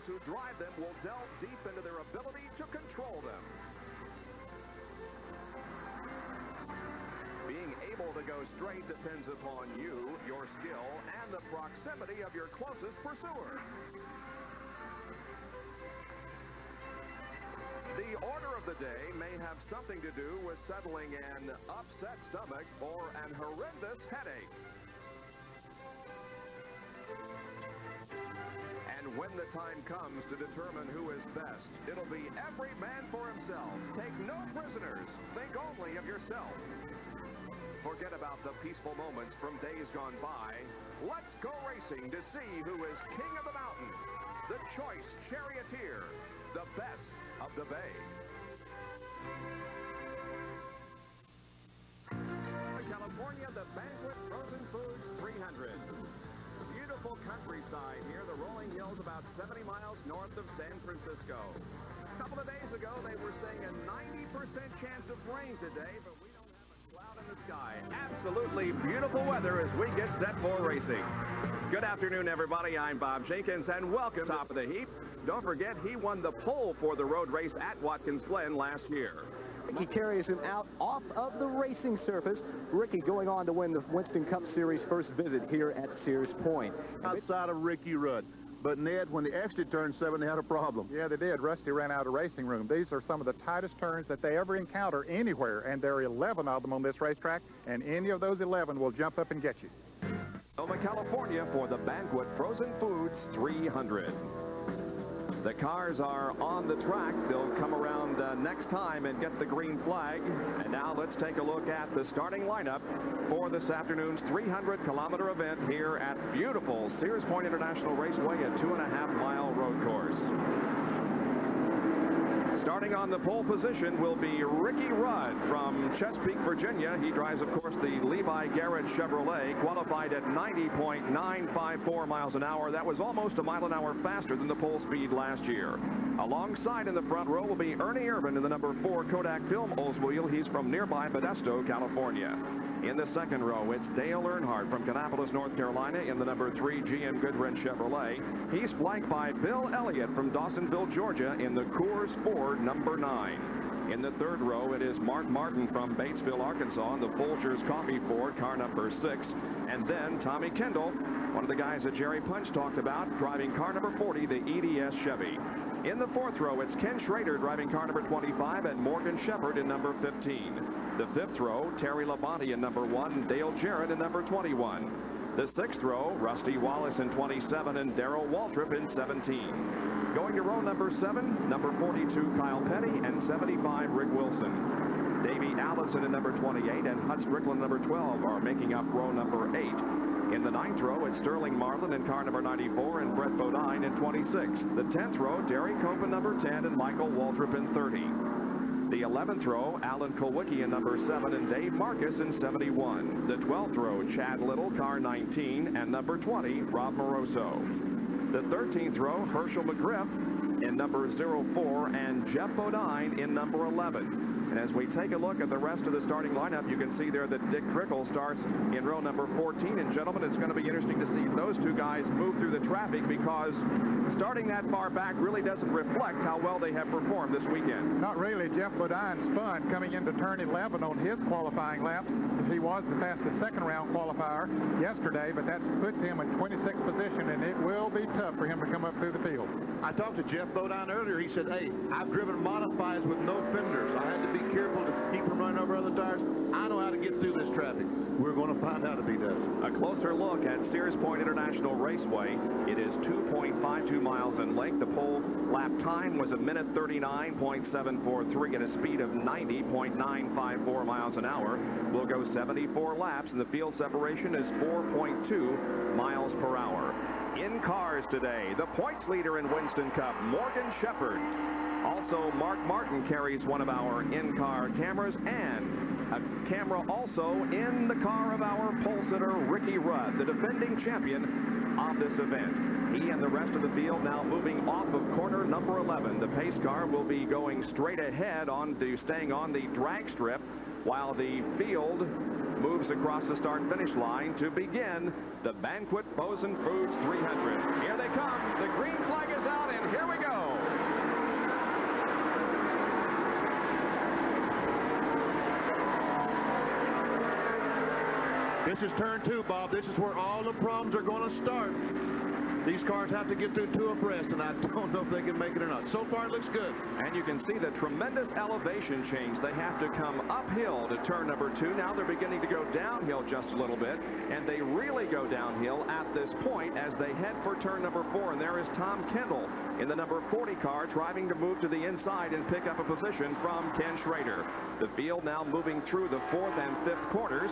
who drive them will delve deep into their ability to control them. Being able to go straight depends upon you, your skill, and the proximity of your closest pursuer. The order of the day may have something to do with settling an upset stomach or an horrendous headache. And when the time comes to determine who is best, it'll be every man for himself. Take no prisoners. Think only of yourself. Forget about the peaceful moments from days gone by. Let's go racing to see who is king of the mountain. The choice charioteer, the best of the Bay. California, the Banquet Frozen Foods 300. Beautiful countryside here, the rolling hills about 70 miles north of San Francisco. A couple of days ago, they were saying a 90% chance of rain today, but we don't have a cloud in the sky. Absolutely beautiful weather as we get set for racing. Good afternoon, everybody. I'm Bob Jenkins, and welcome to Top of the Heap. Don't forget, he won the pole for the road race at Watkins Glen last year. Ricky carries him out off of the racing surface. Ricky going on to win the Winston Cup Series first visit here at Sears Point. Outside of Ricky Rudd. But Ned, when they actually turned 7, they had a problem. Yeah, they did. Rusty ran out of racing room. These are some of the tightest turns that they ever encounter anywhere, and there are 11 of them on this racetrack, and any of those 11 will jump up and get you. Sonoma, California for the Banquet Frozen Foods 300. The cars are on the track. They'll come around next time and get the green flag. And now let's take a look at the starting lineup for this afternoon's 300-kilometer event here at beautiful Sears Point International Raceway, a 2.5-mile road course. Starting on the pole position will be Ricky Rudd from Chesapeake, Virginia. He drives, of course, the Levi Garrett Chevrolet, qualified at 90.954 miles an hour. That was almost a mile an hour faster than the pole speed last year. Alongside in the front row will be Ernie Irvin in the number 4 Kodak Film Oldsmobile. He's from nearby Modesto, California. In the second row, it's Dale Earnhardt from Kannapolis, North Carolina in the number 3 GM Goodwrench Chevrolet. He's flanked by Bill Elliott from Dawsonville, Georgia in the Coors Ford number 9. In the third row, it is Mark Martin from Batesville, Arkansas in the Folgers Coffee Ford, car number 6. And then Tommy Kendall, one of the guys that Jerry Punch talked about, driving car number 40, the EDS Chevy. In the fourth row, it's Ken Schrader driving car number 25 and Morgan Shepherd in number 15. The fifth row, Terry Labonte in number 1, Dale Jarrett in number 21. The sixth row, Rusty Wallace in 27 and Darrell Waltrip in 17. Going to row number 7, number 42, Kyle Petty, and 75, Rick Wilson. Davey Allison in number 28 and Hut Strickland number 12 are making up row number 8. In the ninth row, it's Sterling Marlin in car number 94 and Brett Bodine in 26. The 10th row, Derry Cope in number 10 and Michael Waltrip in 30. The 11th row, Alan Kulwicki in number 7 and Dave Marcus in 71. The 12th row, Chad Little, car 19, and number 20, Rob Moroso. The 13th row, Herschel McGriff in number 04 and Jeff Bodine in number 11. And as we take a look at the rest of the starting lineup, you can see there that Dick Trickle starts in row number 14. And gentlemen, it's going to be interesting to see those two guys move through the traffic, because starting that far back really doesn't reflect how well they have performed this weekend. Not really. Jeff Bodine spun coming into turn 11 on his qualifying laps. He was the fastest second-round qualifier yesterday, but that puts him in 26th position, and it will be tough for him to come up through the field. I talked to Jeff Bodine earlier. He said, hey, I've driven modifieds with no fenders. I had to be careful to keep from running over other tires. I know how to get through this traffic. We're going to find out if he does. A closer look at Sears Point International Raceway. It is 2.52 miles in length. The pole lap time was a minute 39.743 at a speed of 90.954 miles an hour. We'll go 74 laps, and the field separation is 4.2 miles per hour. In cars today, the points leader in Winston Cup, Morgan Shepherd. Also, Mark Martin carries one of our in-car cameras, and a camera also in the car of our pole sitter, Ricky Rudd, the defending champion of this event. He and the rest of the field now moving off of corner number 11. The pace car will be going straight ahead staying on the drag strip, while the field moves across the start-finish line to begin the Banquet Frozen Foods 300. Here they come. The green flag is out, and here This is turn 2, Bob. This is where all the problems are going to start. These cars have to get through 2 abreast, and I don't know if they can make it or not. So far, it looks good. And you can see the tremendous elevation change. They have to come uphill to turn number 2. Now they're beginning to go downhill just a little bit, and they really go downhill at this point as they head for turn number 4. And there is Tom Kendall in the number 40 car trying to move to the inside and pick up a position from Ken Schrader. The field now moving through the 4th and 5th quarters.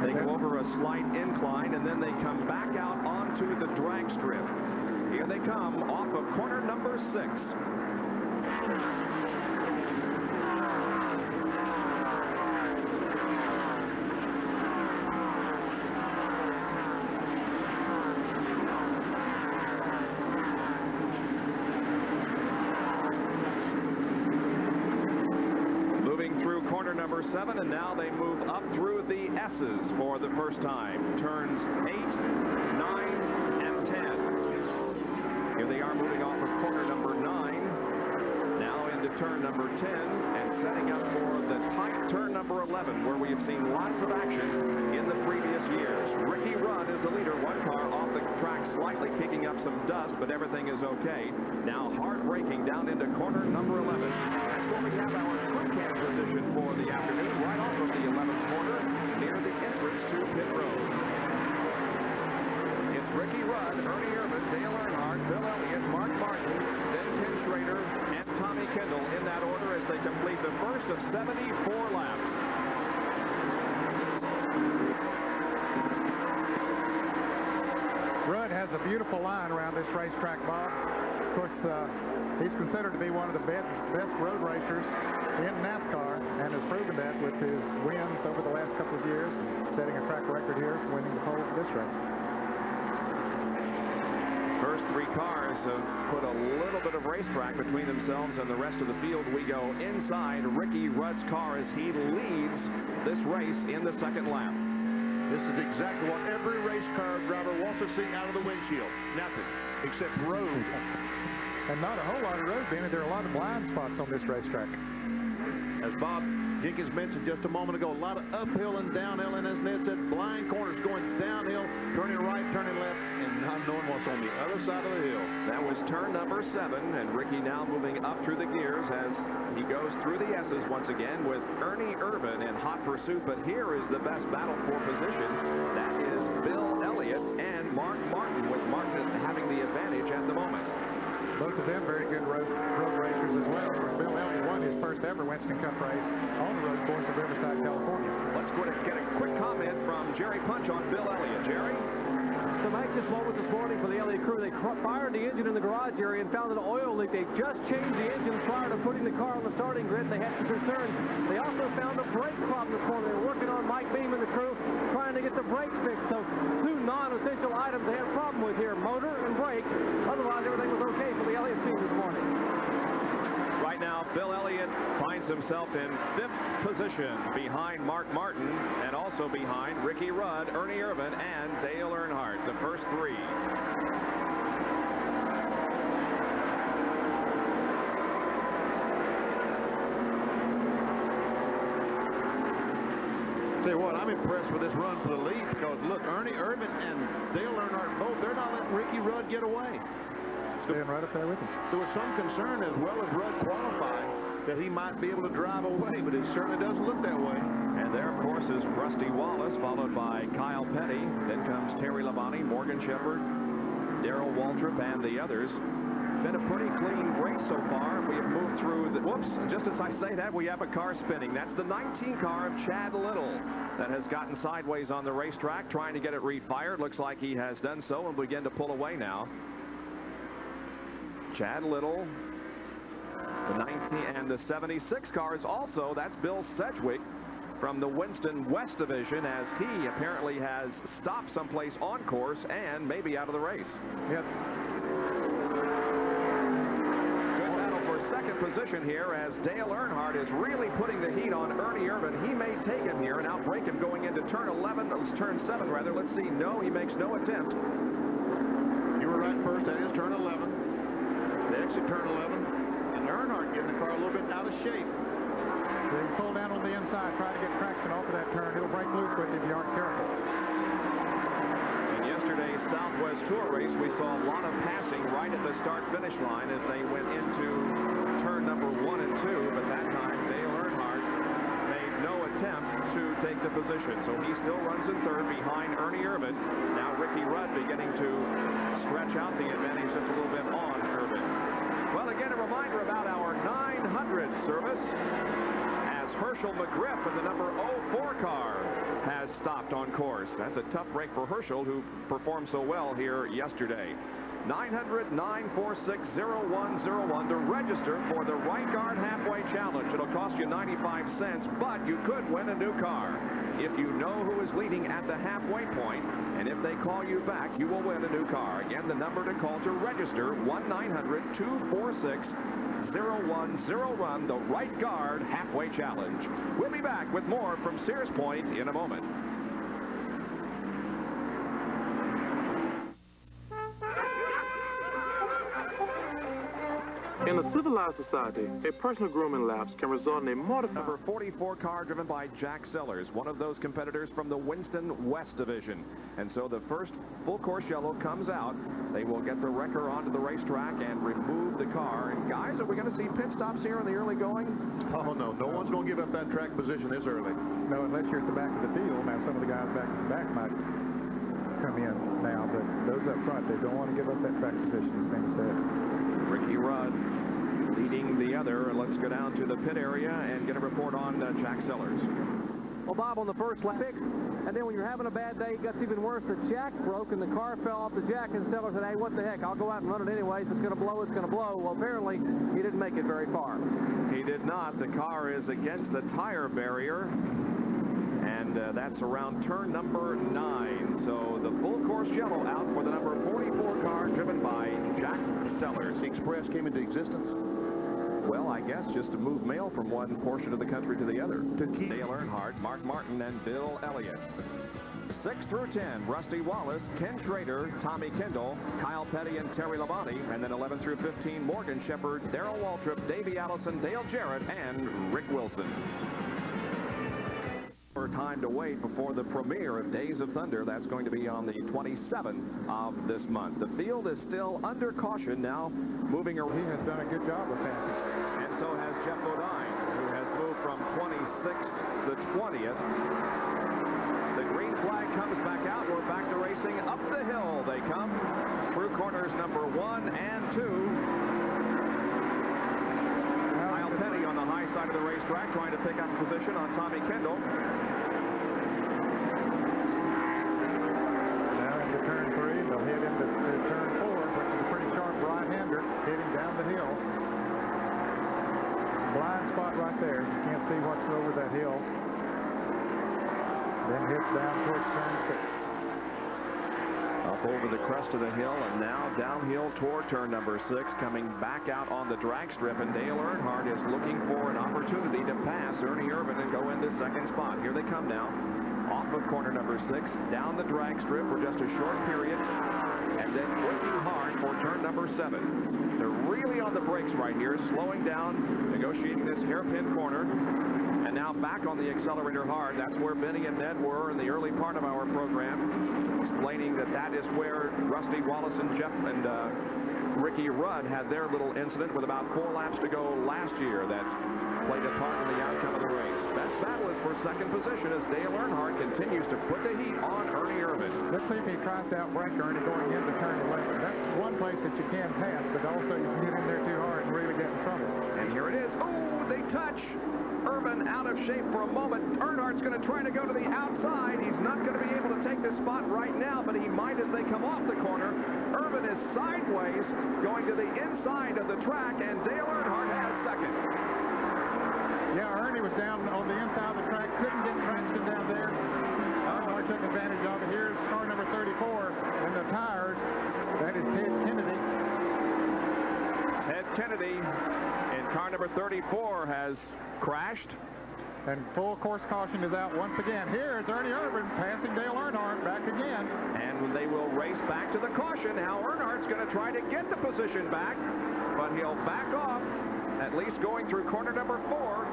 They go over a slight incline, and then they come back out onto the drag strip. Here they come off of corner number 6. Corner number 7, and now they move up through the S's for the first time. Turns 8, 9, and 10. Here they are moving off of corner number 9, now into turn number 10, and setting up for the tight turn number 11, where we have seen lots of action in the previous years. Ricky Rudd is the leader. One car off the track slightly kicking up some dust, but everything is okay. Now hard braking down into corner number 11. That's where we have our crew cam position for the afternoon, right off of the 11th corner near the entrance to pit road. It's Ricky Rudd, Ernie Irvan, Dale Earnhardt, Bill Elliott, Mark Martin, then Ken Schrader, and Tommy Kendall in that order as they complete the first of 74 laps. Rudd has a beautiful line around this racetrack, Bob. Of course, he's considered to be one of the best road racers in NASCAR, and has proven that with his wins over the last couple of years, setting a track record here, winning the pole for this race. First 3 cars have put a little bit of racetrack between themselves and the rest of the field. We go inside Ricky Rudd's car as he leads this race in the 2nd lap. This is exactly what every race car driver wants to see out of the windshield. Nothing except road. And not a whole lot of road, Benny. There are a lot of blind spots on this racetrack. As Bob Jenkins mentioned just a moment ago, a lot of uphill and downhill, and as Ned said, blind corners going downhill, turning right, turning left, and not knowing what's on the other side of the hill. That was turn number 7, and Ricky now moving up through the gears as he goes through the S's once again with Ernie Irvan in hot pursuit. But here is the best battle for position. That is Bill Elliott and Mark Martin, with Martin having the advantage at the moment. Both of them very good road racers as well. Bill Elliott won his first ever Winston Cup race on the road course of Riverside, California. Let's go ahead and get a quick comment from Jerry Punch on Bill Elliott. Jerry? Some anxious moment this morning for the Elliott crew. They fired the engine in the garage area and found an oil leak. They just changed the engine prior to putting the car on the starting grid. They had some concerns. They also found a brake problem this morning. They were working on Mike Beam and the crew trying to get the brakes fixed. So 2 non-essential items they had a problem with here, motor and brake. Otherwise, everything was okay for the Elliott team this morning. Right now, Bill Elliott finds himself in 5th position behind Mark Martin and also behind Ricky Rudd, Ernie Irvan, and Dale Earnhardt, the first 3. Tell you what, I'm impressed with this run for the lead because, look, Ernie Irvan and Dale Earnhardt both, they're not letting Ricky Rudd get away. Staying right up there with him. There was some concern, as well as Rudd qualified, that he might be able to drive away, but it certainly doesn't look that way. And there, of course, is Rusty Wallace, followed by Kyle Petty. Then comes Terry Labonte, Morgan Shepherd, Darrell Waltrip, and the others. Been a pretty clean race so far. We have moved through the... Whoops, just as I say that, we have a car spinning. That's the 19 car of Chad Little that has gotten sideways on the racetrack, trying to get it refired. Looks like he has done so and begin to pull away now. Chad Little, the 19 and the 76 cars also. That's Bill Sedgwick from the Winston West Division, as he apparently has stopped someplace on course and maybe out of the race. Yep. Good battle for second position here as Dale Earnhardt is really putting the heat on Ernie Irvan. He may take him here and outbreak him going into turn 7 rather. Let's see. No, he makes no attempt. You were right first. That is turn 11. They exit turn 11. And Earnhardt getting the car a little bit out of shape. They pull down on the inside, try to get traction off of that turn. It'll break loose with you if you aren't careful. In yesterday's Southwest Tour race, we saw a lot of passing right at the start-finish line as they went into turn number 1 and 2, but that time Dale Earnhardt made no attempt to take the position, so he still runs in third behind Ernie Irvan. Now Ricky Rudd beginning to stretch out the advantage just a little bit on Irvan. Well, again, a reminder about our 900 service as Herschel McGriff in the number 04 car has stopped on course. That's a tough break for Herschel, who performed so well here yesterday. 900-946-0101 to register for the Right Guard Halfway Challenge. It'll cost you 95 cents, but you could win a new car. If you know who is leading at the halfway point, and if they call you back, you will win a new car. Again, the number to call to register, 1-900-246-0101, the Right Guard Halfway Challenge. We'll be back with more from Sears Point in a moment. In a civilized society, a personal grooming lapse can result in a mortifying... Number 44 car driven by Jack Sellers, one of those competitors from the Winston West Division. And so the first full course yellow comes out. They will get the wrecker onto the racetrack and remove the car. And guys, are we going to see pit stops here in the early going? Oh, no. No one's going to give up that track position this early. No, unless you're at the back of the field. Now, some of the guys back in the back might come in now, but those up front, they don't want to give up that track position, as being said. Ricky Rudd leading the other. Let's go down to the pit area and get a report on Jack Sellers. Well, Bob, on the first lap, and then when you're having a bad day, it gets even worse. The jack broke and the car fell off the jack, and Sellers said, hey, what the heck, I'll go out and run it anyways. It's going to blow, it's going to blow. Well, apparently, he didn't make it very far. He did not. The car is against the tire barrier, and that's around turn number 9. So the full course yellow out for the number 44 car driven by Jack Sellers. The Express came into existence. Well, I guess just to move mail from one portion of the country to the other. To keep Dale Earnhardt, Mark Martin, and Bill Elliott. 6 through 10, Rusty Wallace, Ken Schrader, Tommy Kendall, Kyle Petty, and Terry Labonte. And then 11 through 15, Morgan Shepherd, Darrell Waltrip, Davey Allison, Dale Jarrett, and Rick Wilson. Time to wait before the premiere of Days of Thunder. That's going to be on the 27th of this month. The field is still under caution now, moving around. He has done a good job with passing. And so has Jeff Bodine, who has moved from 26th to 20th. The green flag comes back out. We're back to racing. Up the hill they come through corners number 1 and 2. Kyle Petty on the high side of the racetrack trying to pick up position on Tommy Kendall. Turn 3, they'll head into turn 4, which is a pretty sharp right-hander heading down the hill. Blind spot right there. You can't see what's over that hill. Then hits down towards turn 6. Up over the crest of the hill and now downhill toward turn number 6, coming back out on the drag strip, and Dale Earnhardt is looking for an opportunity to pass Ernie Irvan and go into second spot. Here they come now. Off of corner number 6, down the drag strip for just a short period, and then working hard for turn number 7. They're really on the brakes right here, slowing down, negotiating this hairpin corner, and now back on the accelerator hard. That's where Benny and Ned were in the early part of our program, explaining that that is where Rusty Wallace and Jeff and Ricky Rudd had their little incident with about 4 laps to go last year that played a part in the outcome of the race. Best battle is for second position as Dale Earnhardt continues to put the heat on Ernie Irvan. Let's see if he tries to outbrake Ernie going into turn 11. That's one place that you can pass, but also you can get in there too hard and really get in trouble. And here it is. Oh, they touch. Irvan out of shape for a moment. Earnhardt's going to try to go to the outside. He's not going to be able to take this spot right now, but he might as they come off the corner. Irvan is sideways going to the inside of the track, and Dale Earnhardt has second. Yeah, Ernie was down on the inside of the track, couldn't get traction down there. Earnhardt took advantage of it. Here's car number 34 and the tires. That is Ted Kennedy. Ted Kennedy in car number 34 has crashed. And full course caution is out once again. Here's Ernie Irvan passing Dale Earnhardt back again. And they will race back to the caution. Now Earnhardt's going to try to get the position back, but he'll back off, at least going through corner number 4.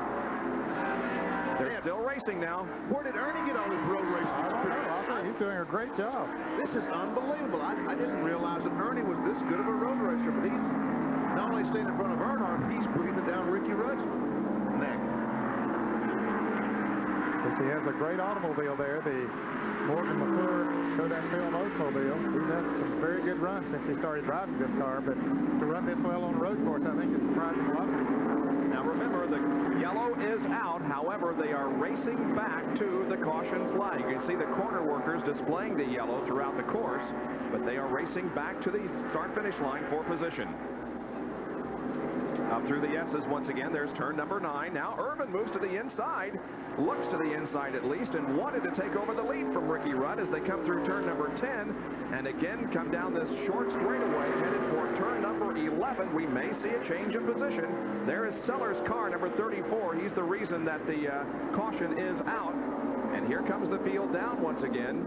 They're still racing now. Where did Ernie get all this road racing? I don't know. I think he's doing a great job. This is unbelievable. I didn't realize that Ernie was this good of a road racer, but he's not only staying in front of Earnhardt, he's breathing down Ricky Rudd's neck. He has a great automobile there, the Morgan McClure Kodak Film Oldsmobile. He's had some very good runs since he started driving this car, but to run this well on a road course, I think is surprising a lot of people. Now remember, the yellow is out. However, they are racing back to the caution flag. You can see the corner workers displaying the yellow throughout the course, but they are racing back to the start-finish line for position. Up through the S's once again. There's turn number 9. Now Irvin moves to the inside, looks to the inside at least, and wanted to take over the lead from Ricky Rudd as they come through turn number 10 and again come down this short straightaway headed for turn number 11. We may see a change in position. There is Sellers' car, number 34. He's the reason that the caution is out. And here comes the field down once again.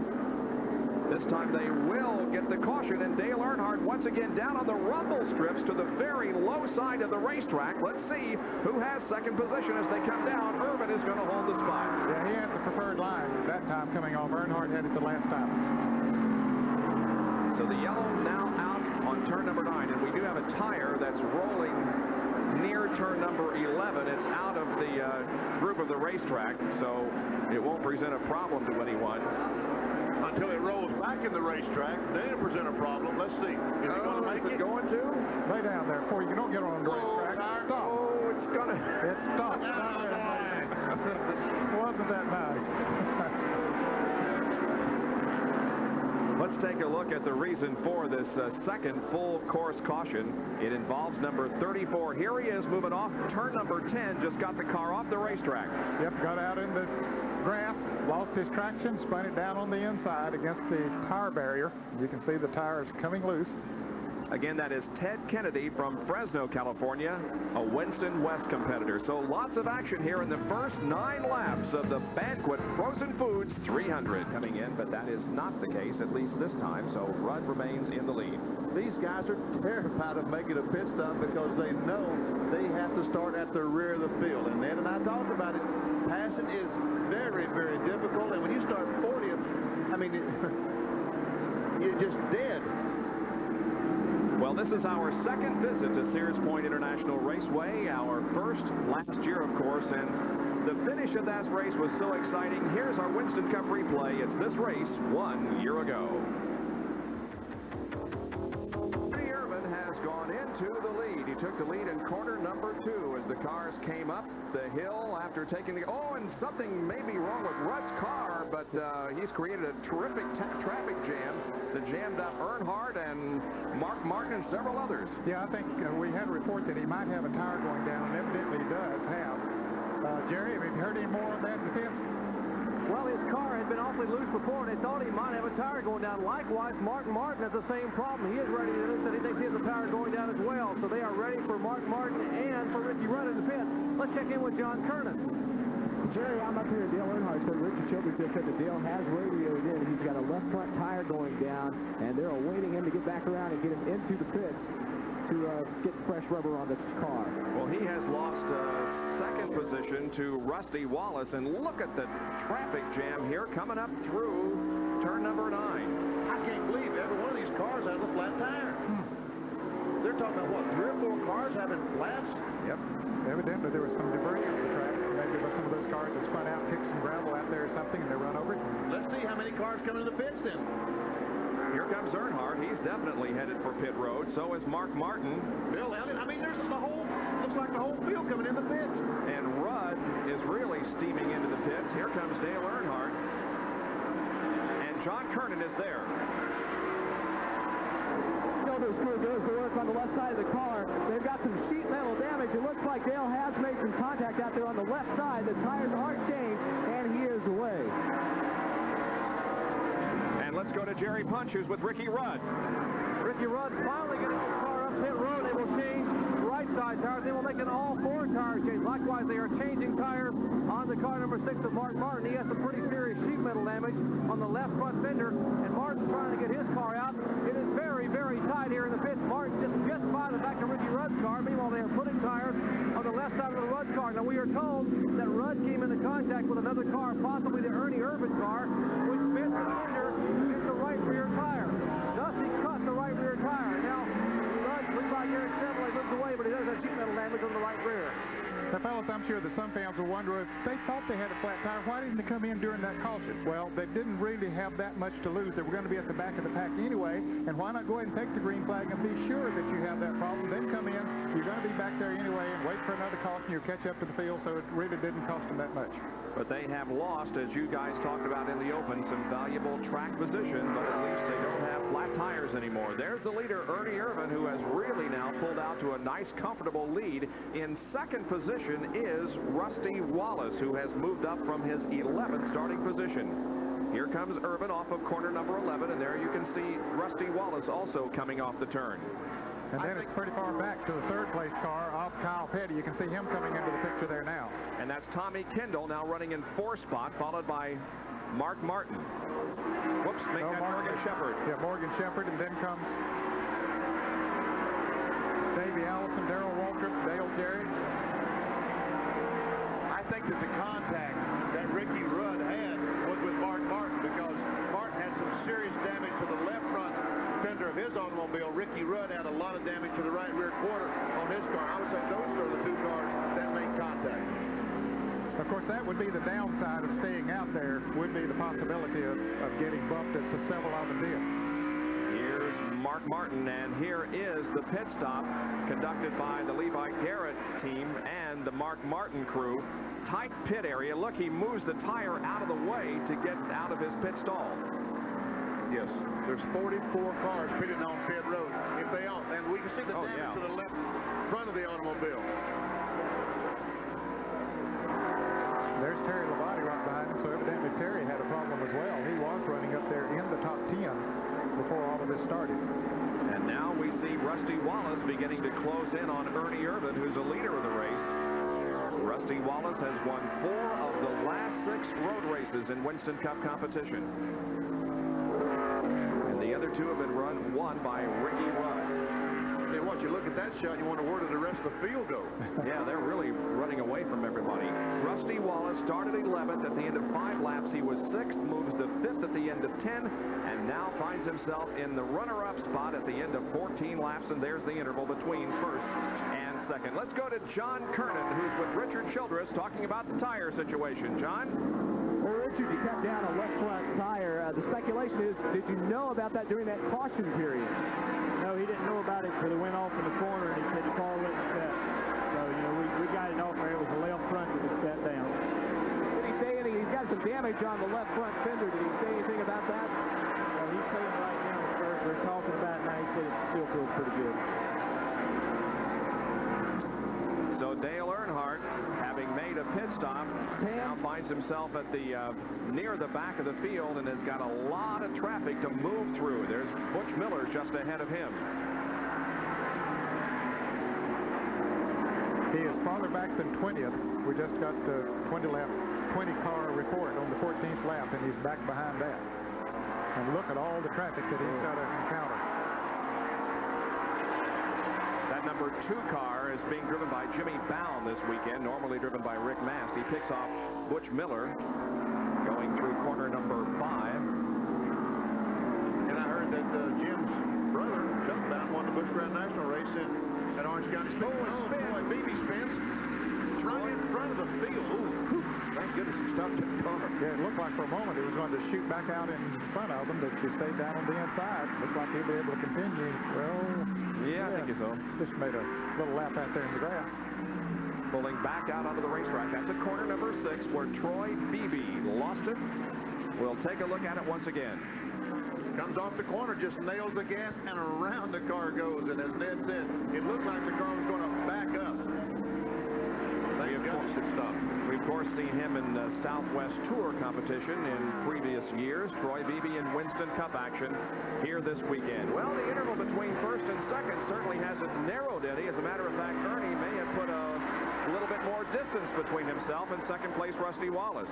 This time they will get the caution, and Dale Earnhardt once again down on the rumble strips to the very low side of the racetrack. Let's see who has second position as they come down. Irvin is going to hold the spot. Yeah, he had the preferred line that time coming off. Earnhardt had it the last time. So the yellow now out on turn number 9, and we do have a tire that's rolling near turn number 11. It's out of the group of the racetrack, so it won't present a problem to anyone. Until it rolls back in the racetrack, then it presents a problem. Let's see. Is it going to make it? Going to? Lay down there before you don't get on the racetrack. Stop. Oh, it's going to. It stopped. Wasn't that nice? Let's take a look at the reason for this second full course caution. It involves number 34. Here he is moving off turn number 10. Just got the car off the racetrack. Yep, got out in the grass, lost his traction, spun it down on the inside against the tire barrier. You can see the tires coming loose. Again, that is Ted Kennedy from Fresno, California, a Winston West competitor. So lots of action here in the first 9 laps of the Banquet Frozen Foods 300 coming in, but that is not the case, at least this time, so Rudd remains in the lead. These guys are terrified of making a pit stop because they know they have to start at the rear of the field. And Ned and I talked about it. Passing is very, very difficult, and when you start 40th, I mean, you're just dead. Well, this is our second visit to Sears Point International Raceway, our first last year, of course, and the finish of that race was so exciting. Here's our Winston Cup replay. It's this race 1 year ago. Irvin has gone into the lead. He took the lead in corner number 2 as the cars came up the hill after taking the... Oh, and something may be wrong with Rudd's car, but he's created a terrific traffic jam that jammed up Earnhardt and Mark Martin and several others. Yeah, I think we had a report that he might have a tire going down, and evidently he does have. Jerry, have you heard any more on that defense? Well, his car had been awfully loose before, and they thought he might have a tire going down. Likewise, Mark Martin has the same problem. He is ready to do this, and he thinks he has a tire going down as well. So they are ready for Mark Martin and for Ricky Rudd in the pits. Let's check in with John Kernan. Jerry, I'm up here at Dale Earnhardt's, but Richard Childress just said that Dale has radioed in. He's got a left front tire going down, and they're awaiting him to get back around and get him into the pits to get fresh rubber on the car. Well, he has lost second position to Rusty Wallace, and look at the traffic jam here coming up through turn number 9. I can't believe every one of these cars has a flat tire. They're talking about, what, 3 or 4 cars having flats? Yep. Evidently there was some debris on the track. Maybe some of those cars that spun out, kicked some gravel out there or something, and they run over it. Let's see how many cars come into the pits then. Here comes Earnhardt. He's definitely headed for pit road. So is Mark Martin. Bill Elliott. I mean, there's the whole, looks like the whole field coming in the pits. And Rudd is really steaming into the pits. Here comes Dale Earnhardt. And John Kernan is there. This crew goes to work on the left side of the car. They've got some sheet metal damage. It looks like Dale has made some contact out there on the left side. The tires are changed, and he is away. And let's go to Jerry Punch, who's with Ricky Rudd. Ricky Rudd finally getting his car up pit road. They will change right side tires. They will make an all-4 tire change. Likewise, they are changing tires on the car number 6 of Mark Martin. He has some pretty serious sheet metal damage on the left front fender, and Martin's trying to get his car out. It is very, very tight here in the pits. Martin just by the back of Ricky Rudd's car. Meanwhile, they are putting tires on the left side of the Rudd car. Now, we are told that Rudd came into contact sure that some fans will wonder if they thought they had a flat tire, why didn't they come in during that caution? Well, they didn't really have that much to lose. They were going to be at the back of the pack anyway, and why not go ahead and take the green flag and be sure that you have that problem, then come in. You're going to be back there anyway and wait for another caution. You'll catch up to the field, so it really didn't cost them that much. But they have lost, as you guys talked about in the open, some valuable track position, but at least they don't have flat tires anymore. There's the leader, Ernie Irvin, who has really now pulled out to a nice, comfortable lead. In second position is Rusty Wallace, who has moved up from his 11th starting position. Here comes Irvin off of corner number 11, and there you can see Rusty Wallace also coming off the turn. And then it's pretty far back to the third place car off Kyle Petty. You can see him coming into the picture there now. And that's Tommy Kendall now running in 4th spot, followed by Mark Martin. Whoops, make that Morgan Shepherd. Yeah, Morgan Shepherd, and then comes Davey Allison, Darrell Waltrip, Dale Jarrett. I think that the contact that Ricky Rudd had was with Mark Martin, because Martin had some serious damage to the left front fender of his automobile. Ricky Rudd had a lot of damage to the right rear quarter on his car. I would say those are the two cars that made contact. Of course, that would be the downside of staying out there, would be the possibility of getting bumped, as several of them did. Here's Mark Martin, and here is the pit stop conducted by the Levi Garrett team and the Mark Martin crew. Tight pit area. Look, he moves the tire out of the way to get out of his pit stall. Yes, there's 44 cars pitted on pit road. If they all, and we can see the damage to the left front of the automobile. There's Terry Labonte right behind him, so evidently Terry had a problem as well. He was running up there in the top 10 before all of this started. And now we see Rusty Wallace beginning to close in on Ernie Irvin, who's a leader of the race. Rusty Wallace has won 4 of the last 6 road races in Winston Cup competition. The other 2 have been won by Ricky Rudd. And once you look at that shot, you wonder where did the rest of the field go? Yeah, they're really running away from everybody. Rusty Wallace started 11th. At the end of 5 laps, he was 6th, moves to 5th at the end of 10, and now finds himself in the runner-up spot at the end of 14 laps, and there's the interval between 1st and 2nd. Let's go to John Kernan, who's with Richard Childress, talking about the tire situation. John? Well, Richard, you cut down a left front tire. The speculation is, did you know about that during that caution period? No, he didn't know about it until he went off in the corner, and he said the car wouldn't set. So, you know, we got it off there. It was the left front that was set down. Did he say anything? He's got some damage on the left front fender. Did he say anything about that? Well, he's saying right now, we're talking about it now. He said it still feels pretty good. So Dale Earnhardt, having made a pit stop, now finds himself at the near the back of the field and has got a lot of traffic to move through. There's Butch Miller just ahead of him. He is farther back than 20th. We just got the 20-car report on the 14th lap, and he's back behind that. And look at all the traffic that he's got to encounter. That number 2 car is being driven by Jimmy Bound this weekend, normally driven by Rick Mast. He picks off Butch Miller going through corner number 5. And I heard that Jim's brother, Chuck Bound, won the Busch Grand National race at Orange County Speedway. Boy, BB Spence. It's right in front of the field. Ooh, thank goodness he stopped that car. Yeah, it looked like for a moment he was going to shoot back out in front of them, but he stayed down on the inside. Looked like he'll be able to continue. Well, yeah, I think so. Just made a little lap out there in the grass. Pulling back out onto the racetrack. That's at corner number 6 where Troy Beebe lost it. We'll take a look at it once again. Comes off the corner, just nails the gas, and around the car goes. And as Ned said, it looked like the car was going to back up. Thank goodness it stopped. We've, of course, seen him in the Southwest Tour competition in previous years. Troy Beebe in Winston Cup action here this weekend. Well, the interval between 1st and 2nd certainly hasn't narrowed any. As a matter of fact, Ernie may have put a little bit more distance between himself and 2nd place Rusty Wallace.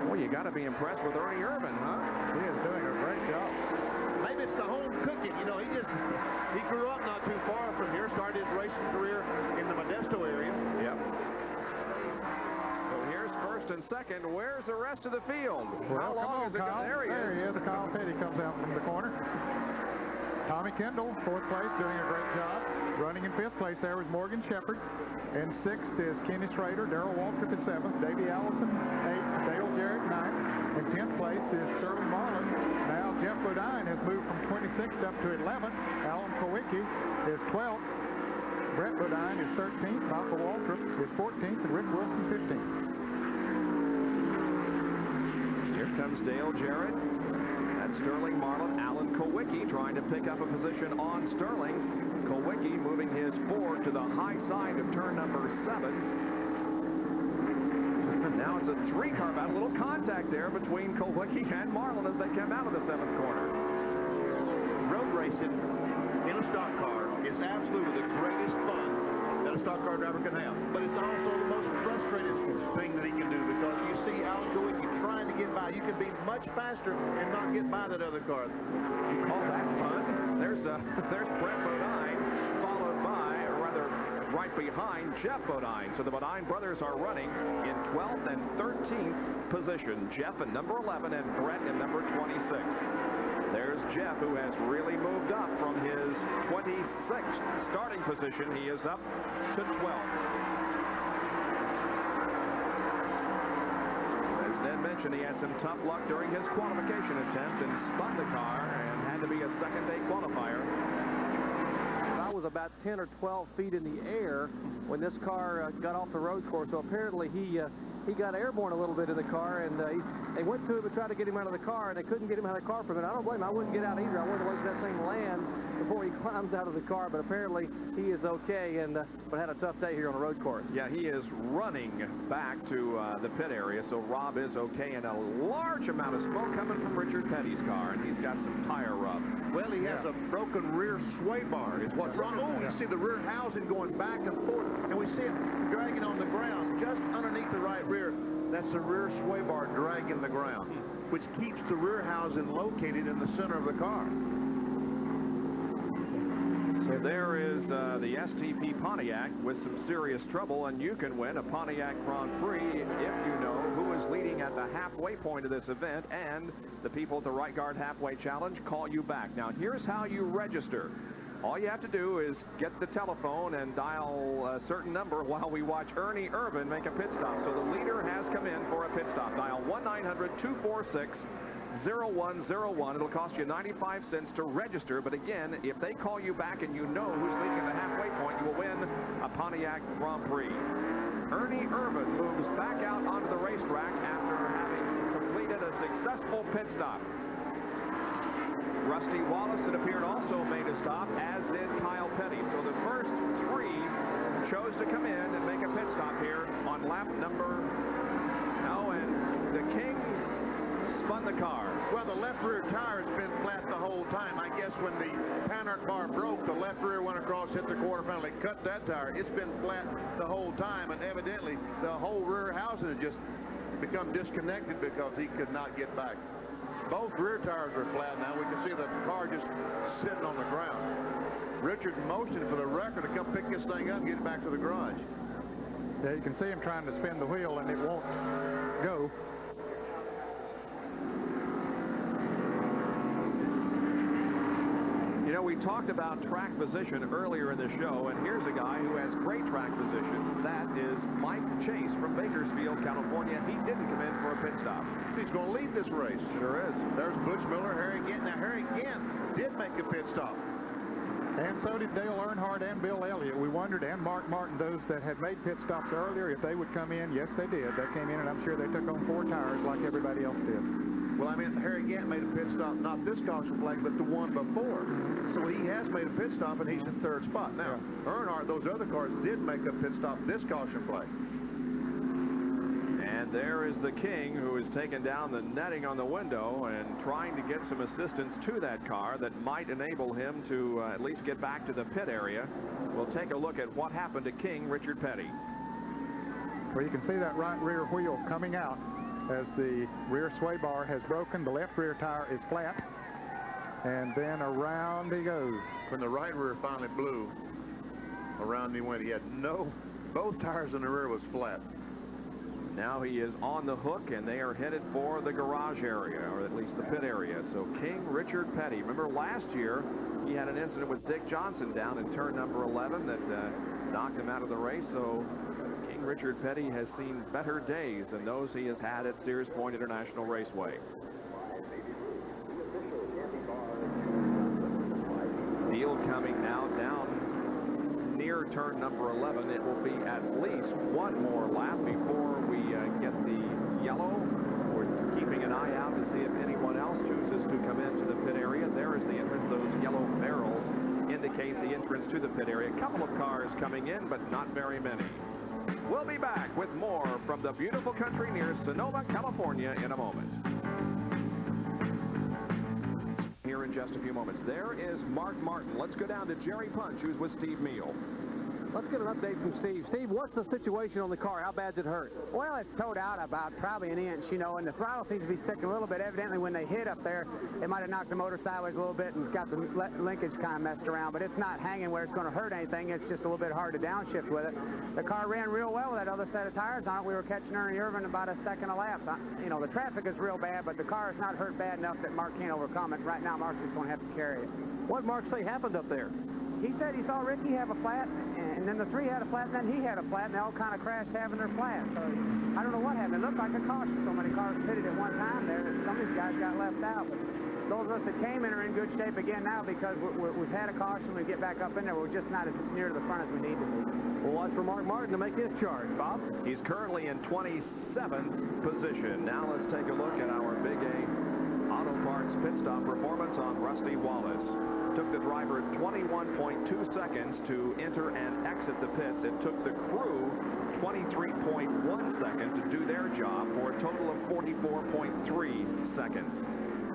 Well, you got to be impressed with Ernie Irvin, huh? He is doing a great job. Maybe it's the home cooking. You know, he grew up not too far from here, started his racing career in the Modesto area. Yep. So here's 1st and 2nd. Where's the rest of the field? Well, how long is it? Kyle. There he is. Kyle Petty comes out from the corner. Tommy Kendall, 4th place, doing a great job. Running in 5th place there was Morgan Shepard. In 6th is Kenny Schrader. Darrell Waltrip is 7th. Davey Allison, 8th. Dale Jarrett, 9th. In 10th place is Sterling Marlin. Now Jeff Bodine has moved from 26th up to 11th. Alan Kowicki is 12th. Brett Bodine is 13th. Michael Waltrip is 14th. And Rick Wilson, 15th. Here comes Dale Jarrett. That's Sterling Marlin. Alan Kowicki trying to pick up a position on Sterling. Kowicki moving his Ford to the high side of turn number 7. Now it's a 3-car battle. A little contact there between Kowicki and Marlin as they come out of the 7th corner. Road racing in a stock car is absolutely the greatest fun that a stock car driver can have. But it's also the most frustrating thing that he can do, because you see Alan Kowicki trying to get by. You can be much faster and not get by that other car. You call that fun? There's Brett Bodine, followed by, or rather, right behind Jeff Bodine. So the Bodine brothers are running in 12th and 13th position. Jeff in number 11 and Brett in number 26. There's Jeff, who has really moved up from his 26th starting position. He is up to 12th. As Ned mentioned, he had some tough luck during his qualification attempt and spun the car and had to be a second-day qualifier. I was about 10 or 12 feet in the air when this car got off the road course. So apparently he got airborne a little bit in the car, and they went to him and tried to get him out of the car, and they couldn't get him out of the car for a minute. I don't blame him. I wouldn't get out either. I wanted to wait till that thing lands before he climbs out of the car, but apparently he is okay, and but had a tough day here on the road course. Yeah, he is running back to the pit area, so Rob is okay, and a large amount of smoke coming from Richard Petty's car, and he's got some tire rub. Well, he has a broken rear sway bar is what's wrong. Oh, you see the rear housing going back and forth, and we see it dragging on the ground just underneath the right rear. That's the rear sway bar dragging the ground, which keeps the rear housing located in the center of the car. So there is the STP Pontiac with some serious trouble, and you can win a Pontiac Grand Prix if you know who is leading at the halfway point of this event, and the people at the Right Guard Halfway Challenge call you back. Now, here's how you register. All you have to do is get the telephone and dial a certain number while we watch Ernie Irvin make a pit stop. So the leader has come in for a pit stop. Dial 1-900-246-0101. It'll cost you 95 cents to register, but again, if they call you back and you know who's leading at the halfway point, you will win a Pontiac Grand Prix. Ernie Irvin moves back out onto the racetrack after having completed a successful pit stop. Rusty Wallace, it appeared, also made a stop, as did Kyle Petty. So the first 3 chose to come in and make a pit stop here on lap number... No, and the King spun the car. Well, the left rear tire has been flat the whole time. I guess when the Panhard bar broke, the left rear went across, hit the quarterfinal, they cut that tire. It's been flat the whole time, and evidently the whole rear housing has just become disconnected because he could not get back. Both rear tires are flat now. We can see the car just sitting on the ground. Richard motioned for the wrecker to come pick this thing up and get it back to the garage. Yeah, you can see him trying to spin the wheel, and it won't go. You know, we talked about track position earlier in the show, and here's a guy who has great track position. That is Mike Chase from Bakersfield, California. He didn't come in for a pit stop. He's going to lead this race. Sure is. There's Butch Miller, Harry Gant. Now, Harry Gant did make a pit stop. And so did Dale Earnhardt and Bill Elliott. We wondered, and Mark Martin, those that had made pit stops earlier, if they would come in. Yes, they did. They came in, and I'm sure they took on 4 tires like everybody else did. Well, I mean, Harry Gant made a pit stop, not this caution flag, but the one before. So he has made a pit stop, and he's in 3rd spot. Now, Earnhardt, those other cars did make a pit stop this caution flag. And there is the King, who is taking down the netting on the window and trying to get some assistance to that car that might enable him to at least get back to the pit area. We'll take a look at what happened to King Richard Petty. Well, you can see that right rear wheel coming out as the rear sway bar has broken. The left rear tire is flat, and then around he goes. When the right rear finally blew, around he went. He had both tires in the rear was flat. Now he is on the hook, and they are headed for the garage area, or at least the pit area. So King Richard Petty, remember last year he had an incident with Dick Johnson down in turn number 11 that knocked him out of the race. So King Richard Petty has seen better days than those he has had at Sears Point International Raceway. Deal coming now down near turn number 11. It will be at least one more lap before we get the yellow. We're keeping an eye out to see if anyone else chooses to come into the pit area. There is the entrance. Those yellow barrels indicate the entrance to the pit area. A couple of cars coming in, but not very many. We'll be back with more from the beautiful country near Sonoma, California in a moment. Here in just a few moments. There is Mark Martin. Let's go down to Jerry Punch, who's with Steve Meal. Let's get an update from Steve. Steve, what's the situation on the car? How bad's it hurt? Well, it's towed out about probably an inch, you know, and the throttle seems to be sticking a little bit. Evidently, when they hit up there, it might have knocked the motor sideways a little bit and got the linkage kind of messed around, but it's not hanging where it's going to hurt anything. It's just a little bit hard to downshift with it. The car ran real well with that other set of tires on it. We were catching Ernie Irvin about a second a lap. You know, the traffic is real bad, but the car is not hurt bad enough that Mark can't overcome it. Right now, Mark's just going to have to carry it. What did Mark say happened up there? He said he saw Ricky have a flat, and then the three had a flat, and then he had a flat, and they all kind of crashed having their flat. So I don't know what happened. It looked like a caution. So many cars pitted at one time there that some of these guys got left out. But those of us that came in are in good shape again now because we've had a caution. We get back up in there. We're just not as near to the front as we need to be. We'll watch for Mark Martin to make his charge. Bob? He's currently in 27th position. Now let's take a look at our Big A Auto Parts pit stop performance on Rusty Wallace. Took the driver 21.2 seconds to enter and exit the pits. It took the crew 23.1 seconds to do their job for a total of 44.3 seconds.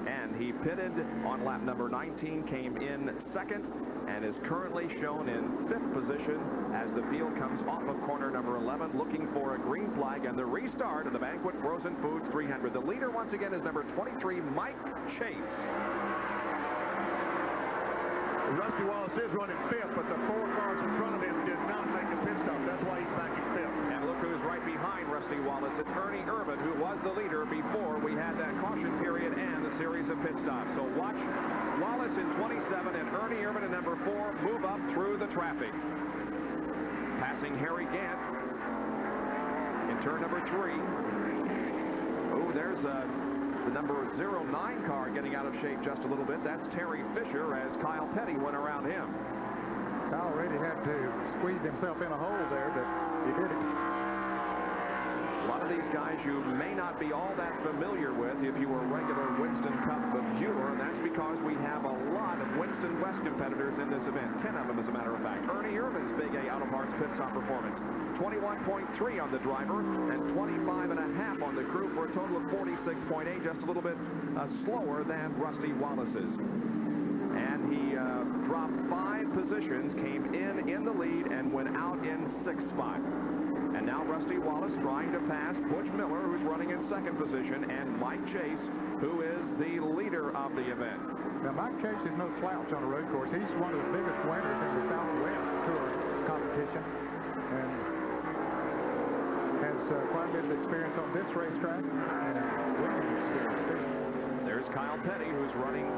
And he pitted on lap number 19, came in second, and is currently shown in 5th position as the field comes off of corner number 11, looking for a green flag and the restart of the Banquet Frozen Foods 300. The leader once again is number 23, Mike Chase. Rusty Wallace is running 5th, but the 4 cars in front of him did not make a pit stop. That's why he's back in 5th. And look who's right behind Rusty Wallace. It's Ernie Irvin, who was the leader before we had that caution period and the series of pit stops. So watch Wallace in 27 and Ernie Irvin in number 4 move up through the traffic. Passing Harry Gant in turn number 3. Oh, there's the number 09 car getting out of shape just a little bit. That's Terry Fisher as Kyle Petty went around him. Kyle really had to squeeze himself in a hole there, but he did it. A lot of these guys you may not be all that familiar with if you were a regular Winston Cup viewer, and that's because we have a lot of Winston West competitors in this event. 10 of them, as a matter of fact. Ernie Irvin's Big A Auto Parts pit stop performance. 21.3 on the driver and 25.5 on the crew for a total of 46.8, just a little bit slower than Rusty Wallace's. And he dropped 5 positions, came in the lead, and went out in 6th spot. And now Rusty Wallace trying to pass Butch Miller, who's running in 2nd position, and Mike Chase, who is the leader of the event. Now, Mike Chase is no slouch on a road course. He's one of the biggest winners in the Southwest Tour competition and has quite a bit of experience on this racetrack and winning experience too. There's Kyle Petty, who's running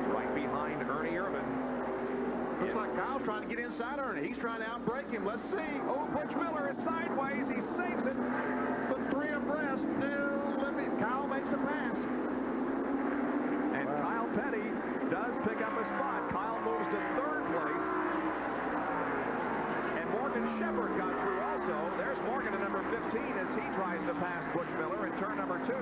right behind Ernie Irvin. Looks like Kyle's trying to get inside Ernie. He's trying to outbrake him. Let's see. Oh, Butch Miller is sideways. He saves it. The 3 abreast. Kyle makes a pass. And Kyle Petty does pick up a spot. Kyle moves to 3rd place. And Morgan Shepherd got through also. There's Morgan at number 15 as he tries to pass Butch Miller in turn number 2.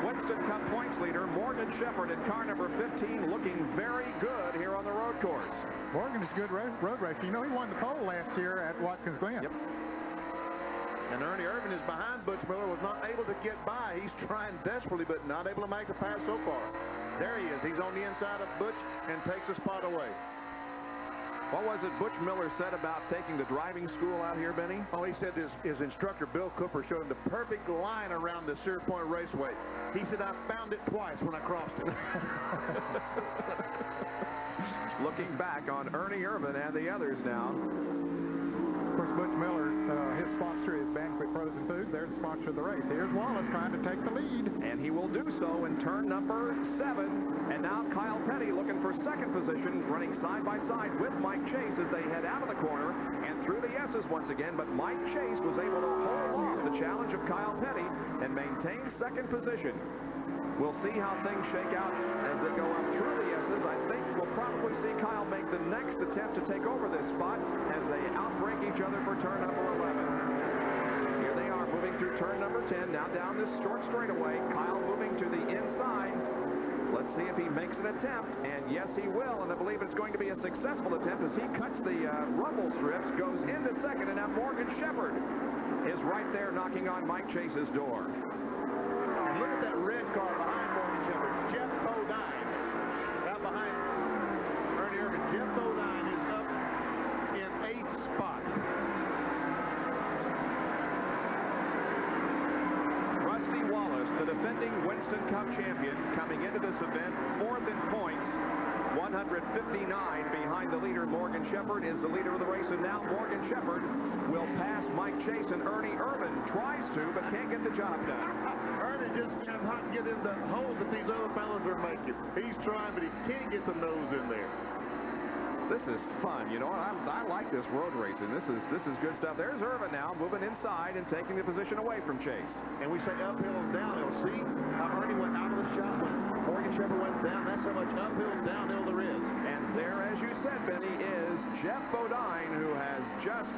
Winston Cup points leader Morgan Shepherd in car number 15, looking very good here on the road course. Morgan is a good road racer. You know, he won the pole last year at Watkins Glen. Yep. And Ernie Irvin is behind Butch Miller, was not able to get by. He's trying desperately, but not able to make a pass so far. There he is. He's on the inside of Butch and takes a spot away. What was it Butch Miller said about taking the driving school out here, Benny? Oh, he said his instructor, Bill Cooper, showed him the perfect line around the Sears Point Raceway. He said, I found it twice when I crossed it. looking back on Ernie Irvan and the others now. Of course, Butch Miller, his sponsor is Banquet Frozen Foods. They're the sponsor of the race. Here's Wallace trying to take the lead. And he will do so in turn number 7. And now Kyle Petty looking for second position, running side by side with Mike Chase as they head out of the corner and through the S's once again. But Mike Chase was able to hold off the challenge of Kyle Petty and maintain second position. We'll see how things shake out as they go up through the S's. I think we'll probably see Kyle make the next attempt to take over this spot as they outbreak each other for turn number 11. Here they are moving through turn number 10. Now down this short straightaway. Kyle moving to the inside. Let's see if he makes an attempt. And yes, he will. And I believe it's going to be a successful attempt as he cuts the rumble strips, goes into second. And now Morgan Shepherd is right there knocking on Mike Chase's door. Look at that red car behind Morgan Shepherd. Jeff Bodine out behind Ernie Irvan. Jeff Bodine is up in 8th spot. Rusty Wallace, the defending Winston Cup champion, coming into this event 4th in points. 159 behind the leader. Morgan Shepherd is the leader of the race, and now Morgan Shepherd will pass Mike Chase, and Ernie Irvan tries to but can't get the job done. Ernie just cannot get in the holes that these other fellas are making. He's trying, but he can't get the nose in there. This is fun. You know, I like this road racing. This is good stuff. There's Irvan now moving inside and taking the position away from Chase. And we say uphill and downhill. See how Ernie went out of the shot when Morgan Shepherd went down. That's how much uphill and downhill there is. And there, as you said, Benny, is Jeff Bodine, who has just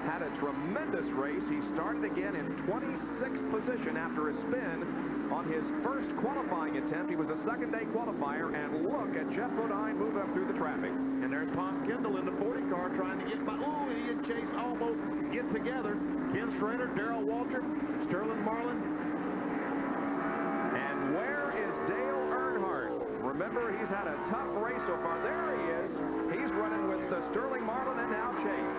had a tremendous race. He started again in 26th position after a spin on his first qualifying attempt. He was a second-day qualifier, and look at Jeff Bodine move up through the traffic. And there's Tom Kendall in the 40 car trying to get by. Ooh, he and Chase almost get together. Ken Schrader, Darrell Walter, Sterling Marlin. And where is Dale Earnhardt? Remember, he's had a tough race so far. There he is. He's running with Sterling Marlin and now Chase.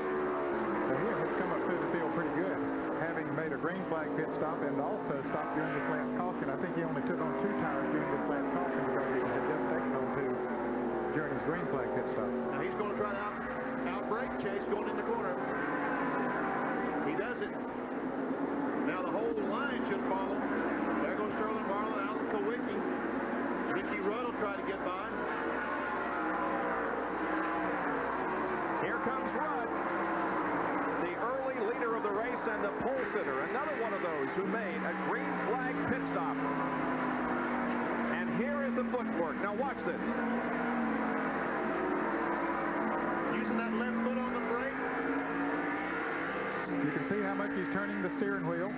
Well, he has come up through the field pretty good, having made a green flag pit stop and also stopped during this last caution. I think he only took on 2 tires during this last caution because he had just taken on 2 during his green flag pit stop. Now he's going to try to outbrake Chase going in the corner. He does it. Now the whole line should follow. There goes Sterling Marlin, Alan Kowicki. Ricky Rudd will try to get by. Here comes Rudd, the early leader of the race and the pole sitter. Another one of those who made a green flag pit stop. And here is the footwork. Now watch this. Using that left foot on the brake. You can see how much he's turning the steering wheel.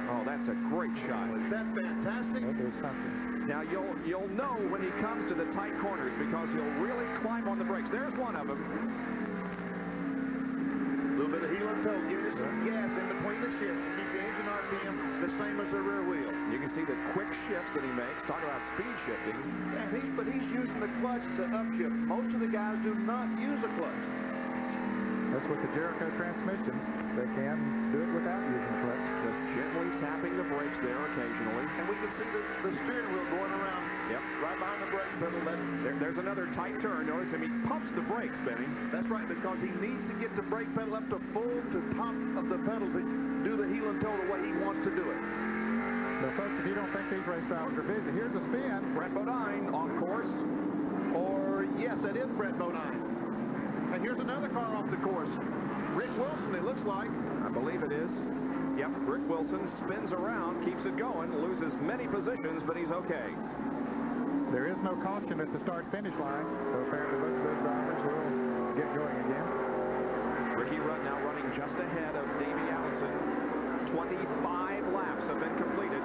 Oh, that's a great shot. Is that fantastic? That is something. Now you'll know when he comes to the tight corners because he'll really climb on the brakes. There's one of them. A little bit of heel and toe, giving us some gas in between the shifts to keep the engine RPM the same as the rear wheel. You can see the quick shifts that he makes. Talk about speed shifting. Yeah, but he's using the clutch to upshift. Most of the guys do not use a clutch. That's with the Jericho transmissions. They can do it without using clutch. Just gently tapping the brakes there occasionally. And we can see the steering wheel going around. Yep. Right behind the brake pedal. There's another tight turn. Notice him. He pumps the brakes, Benny. That's right, because he needs to get the brake pedal up to full to top of the pedal to do the heel and toe the way he wants to do it. Now, folks, if you don't think these race drivers are busy, here's a spin. Brett Bodine off course. Or, yes, that is Brett Bodine. And here's another car off the course. Rick Wilson, it looks like. I believe it is. Yep, Rick Wilson spins around, keeps it going, loses many positions, but he's okay. There is no caution at the start-finish line, so apparently both of those drivers will get going again. Ricky Rudd now running just ahead of Davey Allison. 25 laps have been completed.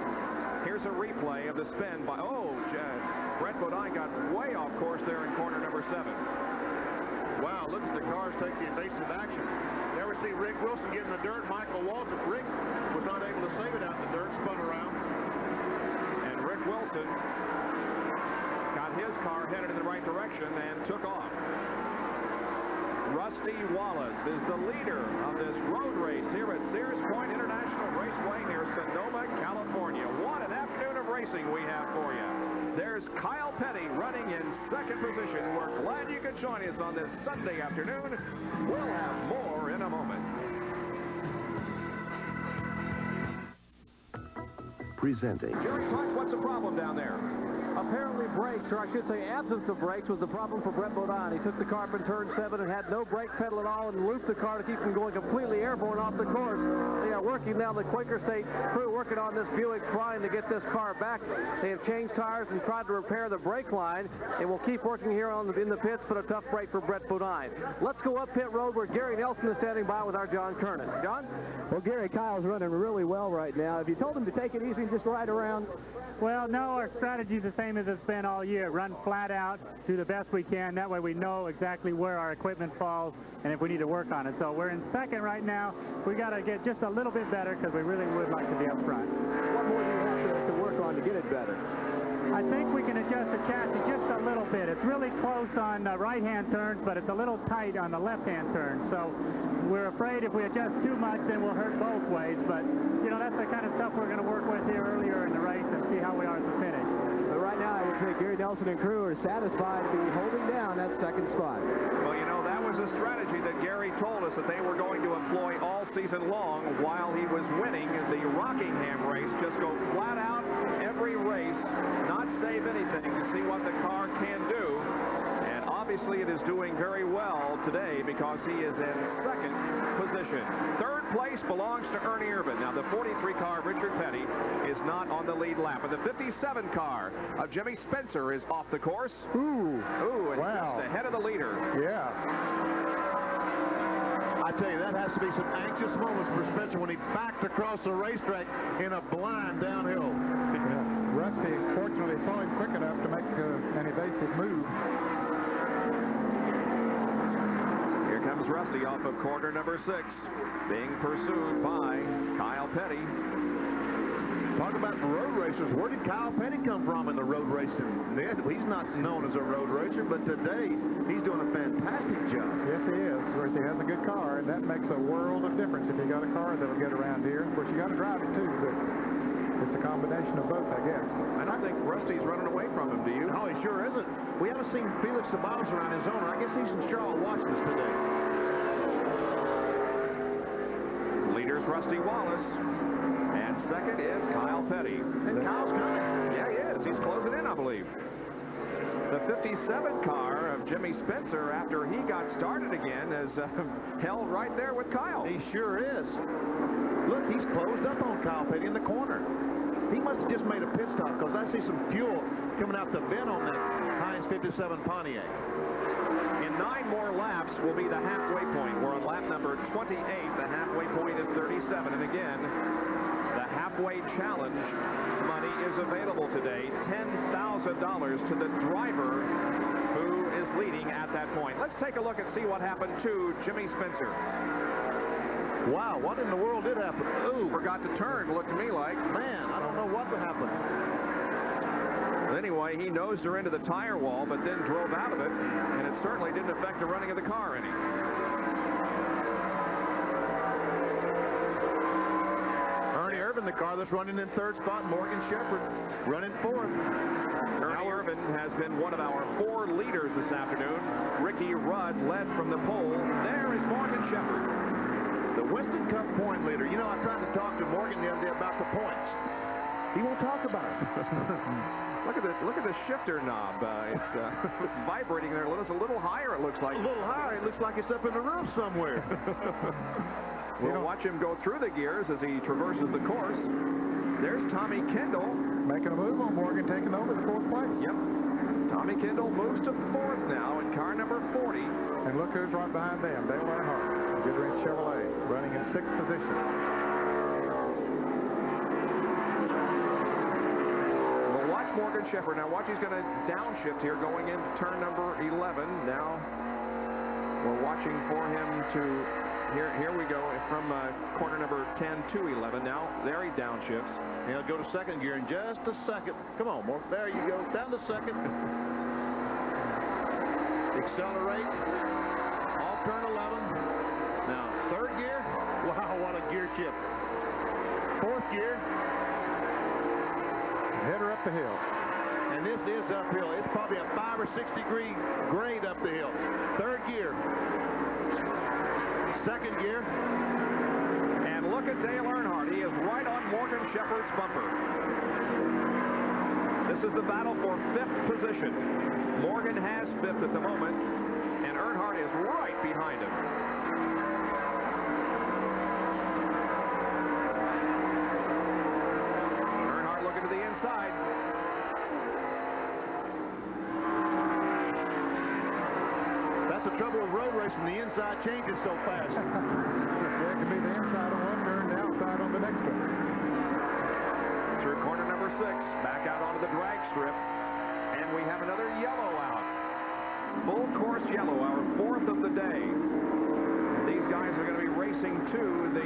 Here's a replay of the spin by, Brett Bodine got way off course there in corner number 7. Wow, look at the cars take the evasive action. Never see Rick Wilson get in the dirt. Michael Waltrip. Rick was not able to save it out in the dirt, spun around. And Rick Wilson got his car headed in the right direction and took off. Rusty Wallace is the leader of this road race here at Sears Point International Raceway near Sonoma, California. What an afternoon of racing we have for you. There's Kyle Petty running in second position. We're glad you could join us on this Sunday afternoon. We'll have more in a moment. Presenting. Jerry Punch, what's the problem down there? Apparently brakes, or I should say absence of brakes, was the problem for Brett Bodine. He took the car up in turn 7 and had no brake pedal at all and looped the car to keep him going completely airborne off the course. They are working now, the Quaker State crew working on this Buick, trying to get this car back. They have changed tires and tried to repair the brake line, and will keep working here in the pits, but a tough break for Brett Bodine. Let's go up pit road where Gary Nelson is standing by with our John Kernan. John? Well, Gary, Kyle's running really well right now. If you told him to take it easy and just ride around, well, no, our strategy is the same as it's been all year. Run flat out, do the best we can. That way we know exactly where our equipment falls and if we need to work on it. So we're in second right now. We got to get just a little bit better because we really would like to be up front. What more do you have to work on to get it better? I think we can adjust the chassis just a little bit. It's really close on right-hand turns, but it's a little tight on the left-hand turn. So we're afraid if we adjust too much, then we'll hurt both ways. But, you know, that's the kind of stuff we're going to work with here earlier in the race and see how we are at the finish. But right now, I would say Gary Nelson and crew are satisfied to be holding down that second spot. Well, you know, that was a strategy that Gary told us that they were going to employ all season long while he was winning the Rockingham race. Just go flat out every race, not save anything to see what the car can do. And obviously it is doing very well today because he is in second position. Third place belongs to Ernie Irvin. Now the 43 car of Richard Petty is not on the lead lap. And the 57 car of Jimmy Spencer is off the course. Ooh, and wow. just ahead of the leader. Yeah. I tell you, that has to be some anxious moments for Spencer when he backed across the racetrack in a blind downhill. Yeah. Rusty, fortunately, saw him quick enough to make an evasive move. Here comes Rusty off of corner number 6, being pursued by Kyle Petty. Talk about road racers. Where did Kyle Petty come from in the road racing? He's not known as a road racer, but today he's doing a fantastic job. Yes, he is. Of course, he has a good car, and that makes a world of difference if you got a car that'll get around here. Of course, you got to drive it too, but it's a combination of both, I guess. I don't think Rusty's running away from him, do you? No, he sure isn't. We haven't seen Felix Sabatos around his owner. I guess he's in Charlotte watching us today. Leader's Rusty Wallace. And second is Kyle Petty. And Kyle's coming. Yeah, he is. He's closing in, I believe. The 57 car of Jimmy Spencer, after he got started again, is held right there with Kyle. He sure is. Look, he's closed up on Kyle Petty in the corner. He must have just made a pit stop because I see some fuel coming out the vent on that Heinz 57 Pontiac. In 9 more laps will be the halfway point. We're on lap number 28. The halfway point is 37. And again, the halfway challenge money is available today. $10,000 to the driver who is leading at that point. Let's take a look and see what happened to Jimmy Spencer. Wow, what in the world did happen? Ooh, forgot to turn, looked to me like. Man, I don't know what happened. Anyway, he nosed her into the tire wall, but then drove out of it, and it certainly didn't affect the running of the car any. Ernie Irvin, the car that's running in third spot. Morgan Shepherd running fourth. Ernie Irvin has been one of our 4 leaders this afternoon. Ricky Rudd led from the pole. There is Morgan Shepherd. The Winston Cup point leader. You know, I tried to talk to Morgan the other day about the points. He won't talk about it. Look at the shifter knob. It's vibrating there. It's a little higher, it looks like. A little higher. It looks like it's up in the roof somewhere. We'll watch him go through the gears as he traverses the course. There's Tommy Kendall. Making a move on Morgan, taking over the 4th place. Yep. Tommy Kendall moves to 4th now in car number 40. And look who's right behind them. Dale Earnhardt, Goodrich Chevrolet, running in 6th position. Well, watch Morgan Shepherd. Now watch, he's going to downshift here going into turn number 11. Now we're watching for him to... Here we go from corner number 10 to 11. Now, there he downshifts. He'll go to second gear in just a second. Come on, Morgan. There you go. Down to second. Accelerate. Off turn 11. Now, third gear. Wow, what a gear shift. 4th gear. Header up the hill. And this is uphill. It's probably a 5 or 6 degree grade up the hill. Third gear. Second gear. And look at Dale Earnhardt. He is right on Morgan Shepherd's bumper. This is the battle for 5th position. Morgan has 5th at the moment, and Earnhardt is right behind him. Earnhardt looking to the inside. That's the trouble with road racing. The inside changes so fast. Yeah, it could be the inside on one turn, the outside on the next one. Through corner number 6, back out onto the drag strip, and we have another yellow out. Full course yellow, our 4th of the day. These guys are going to be racing to the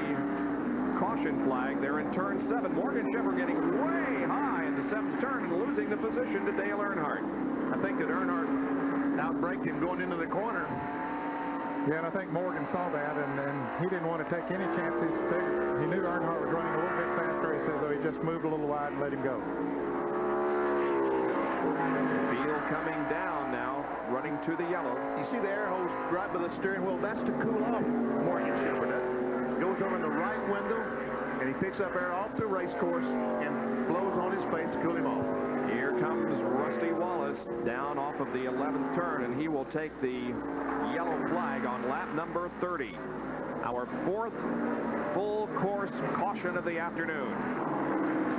caution flag. They're in turn 7. Morgan Shepherd getting way high in the 7th turn and losing the position to Dale Earnhardt. I think that Earnhardt outbraked him going into the corner. Yeah, and I think Morgan saw that, and he didn't want to take any chances. He knew Earnhardt was running a little bit faster. He said, though, he just moved a little wide and let him go. Field coming down now, running to the yellow. You see the air hose right by the steering wheel? That's to cool off Morgan Shepherd. That goes over in the right window, and he picks up air off the race course and blows on his face to cool him off. Here comes Rusty Wallace down off of the 11th turn, and he will take the yellow flag on lap number 30. Our 4th full course caution of the afternoon.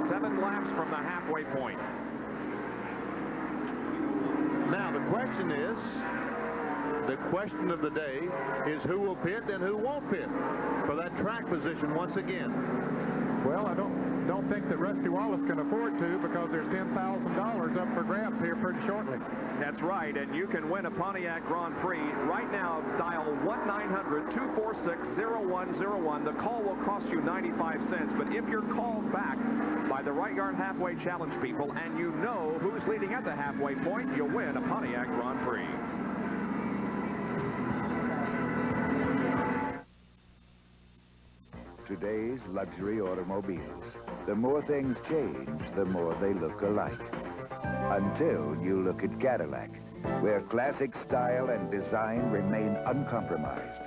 7 laps from the halfway point. Now the question of the day is who will pit and who won't pit for that track position once again. Well, I don't think that Rusty Wallace can afford to, because there's $10,000 up for grabs here pretty shortly. That's right, and you can win a Pontiac Grand Prix. Right now, dial 1-900-246-0101. The call will cost you 95 cents, but if you're called back by the Right Yard Halfway Challenge people and you know who's leading at the halfway point, you'll win a Pontiac Grand Prix. Today's luxury automobiles. The more things change, the more they look alike. Until you look at Cadillac, where classic style and design remain uncompromised.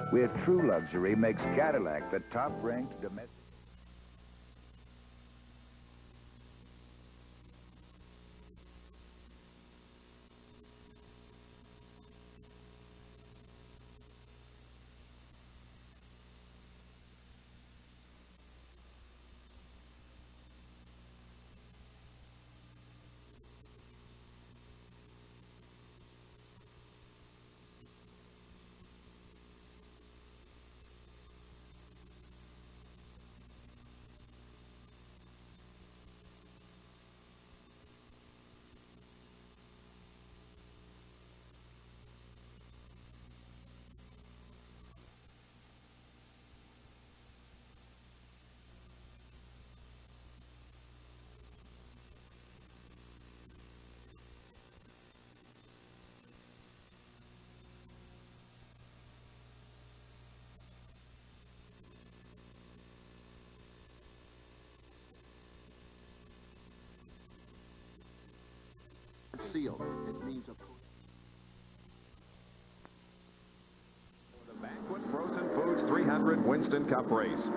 Where true luxury makes Cadillac the top-ranked domestic... Sealed. It means a... The Banquet Frozen Foods 300 Winston Cup race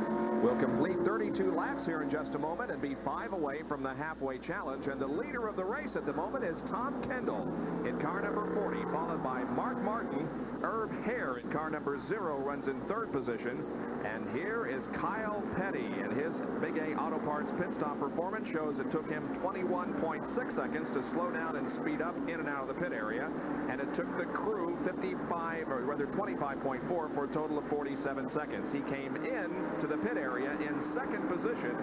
will complete 32 laps here in just a moment and be 5 away from the halfway challenge. And the leader of the race at the moment is Tom Kendall in car number 40, followed by Mark Martin. Herb Hare in car number 0 runs in 3rd position. And here is Kyle Petty, and his Big A Auto Parts pit stop performance shows it took him 21.6 seconds to slow down and speed up in and out of the pit area. And it took the crew 25.4 for a total of 47 seconds. He came in to the pit area in 2nd position,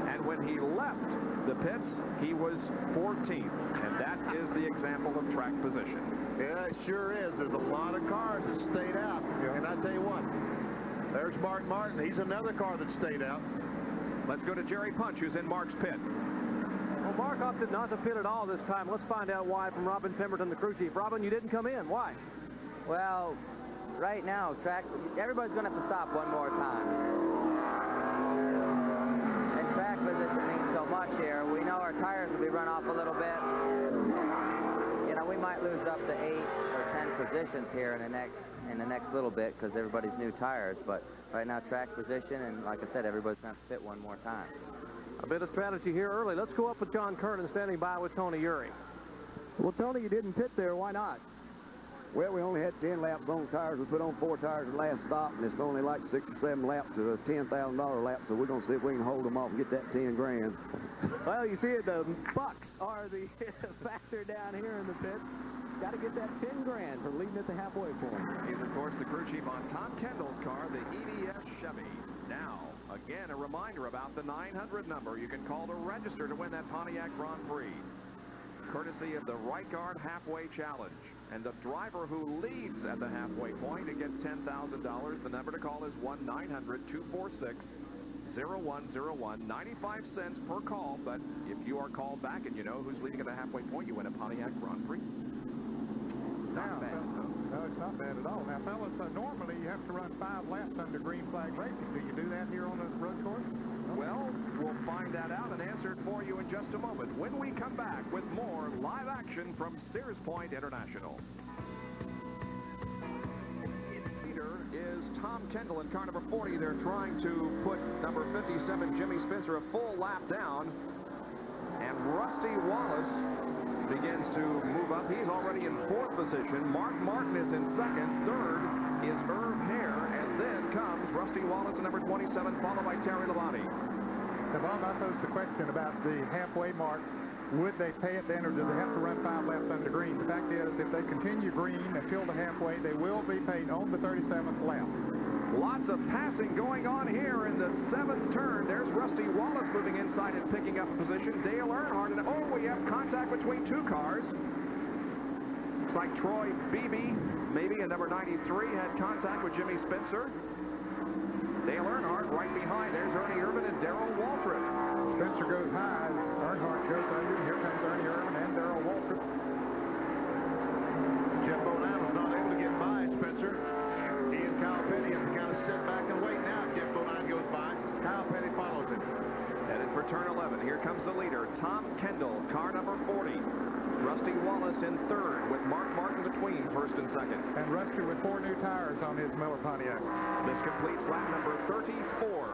and when he left the pits, he was 14th. And that is the example of track position. Yeah, it sure is. There's a lot of cars that stayed out. And I tell you what, there's Mark Martin. He's another car that stayed out. Let's go to Jerry Punch, who's in Mark's pit. Well, Mark opted not to pit at all this time. Let's find out why from Robin Pemberton, the crew chief. Robin, you didn't come in. Why? Well, right now, everybody's going to have to stop one more time. And track visits mean so much here. We know our tires will be run off a little bit. You know, we might lose up to 8 or 10 positions here in the next little bit because everybody's new tires. But right now, track position, and like I said, everybody's going to fit one more time. A bit of strategy here early. Let's go up with John Kernan standing by with Tony Eury. Well, Tony, you didn't pit there. Why not? Well, we only had 10 laps on tires. We put on 4 tires at the last stop, and it's only like 6 or 7 laps to a $10,000 lap, so we're going to see if we can hold them off and get that 10 grand. Well, you see it, the bucks are the factor down here in the pits. Got to get that 10 grand for leading at the halfway point. He's, of course, the crew chief on Tom Kendall's car, the EDS Chevy. Now, again, a reminder about the 900 number you can call to register to win that Pontiac Grand Prix. Courtesy of the Right Guard Halfway Challenge. And the driver who leads at the halfway point and gets $10,000, the number to call is 1-900-246-0101. 95 cents per call, but if you are called back and you know who's leading at the halfway point, you win a Pontiac Grand Prix. Now, no, it's not bad at all. Now, fellas, normally you have to run 5 laps under green flag racing. Do you do that here on the road course? Well, we'll find that out and answer it for you in just a moment when we come back with more live action from Sears Point International. Leader is Tom Kendall in car number 40. They're trying to put number 57, Jimmy Spencer, a full lap down. And Rusty Wallace begins to move up. He's already in 4th position. Mark Martin is in 2nd. 3rd is Irv Hare. And then comes Rusty Wallace, number 27, followed by Terry Labonte. Now, Bob, I posed the question about the halfway mark. Would they pay it then, or do they have to run 5 laps under green? The fact is, if they continue green until the halfway, they will be paid on the 37th lap. Lots of passing going on here in the 7th turn. There's Rusty Wallace moving inside and picking up a position. Dale Earnhardt, and oh, we have contact between 2 cars. Looks like Troy Beebe, maybe, and number 93 had contact with Jimmy Spencer. Dale Earnhardt right behind. There's Ernie Irvin and Darrell Waltrip. Spencer goes high as Earnhardt goes under. Here comes Ernie Irvin and Darrell Waltrip. Jeff Bodine was not able to get by Spencer. He and Kyle Petty have to kind of sit back and wait now. Jeff Bodine goes by. Kyle Petty follows him. Headed for turn 11. Here comes the leader, Tom Kendall, car number 40. Rusty Wallace in 3rd with Mark Martin between 1st and 2nd. And Rusty with 4 new tires on his Miller Pontiac. This completes lap number 34.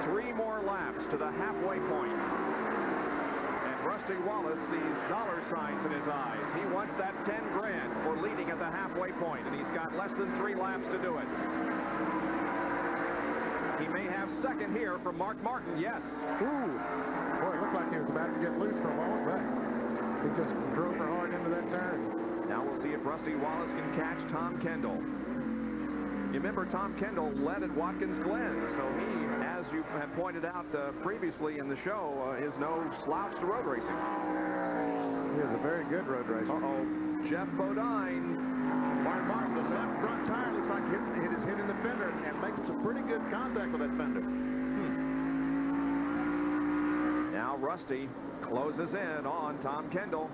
3 more laps to the halfway point. And Rusty Wallace sees dollar signs in his eyes. He wants that 10 grand for leading at the halfway point, and he's got less than 3 laps to do it. He may have 2nd here from Mark Martin, yes. Ooh, boy, it looked like he was about to get loose for a moment, but he just drove her hard into that turn. Now we'll see if Rusty Wallace can catch Tom Kendall. You remember Tom Kendall led at Watkins Glen, so he, as you have pointed out previously in the show, is no slouch to road racing. He is a very good road racer. Uh-oh, Jeff Bodine. Mark Martin, the left front tire looks like it is hitting the fender and making some pretty good contact with that fender. Now Rusty closes in on Tom Kendall.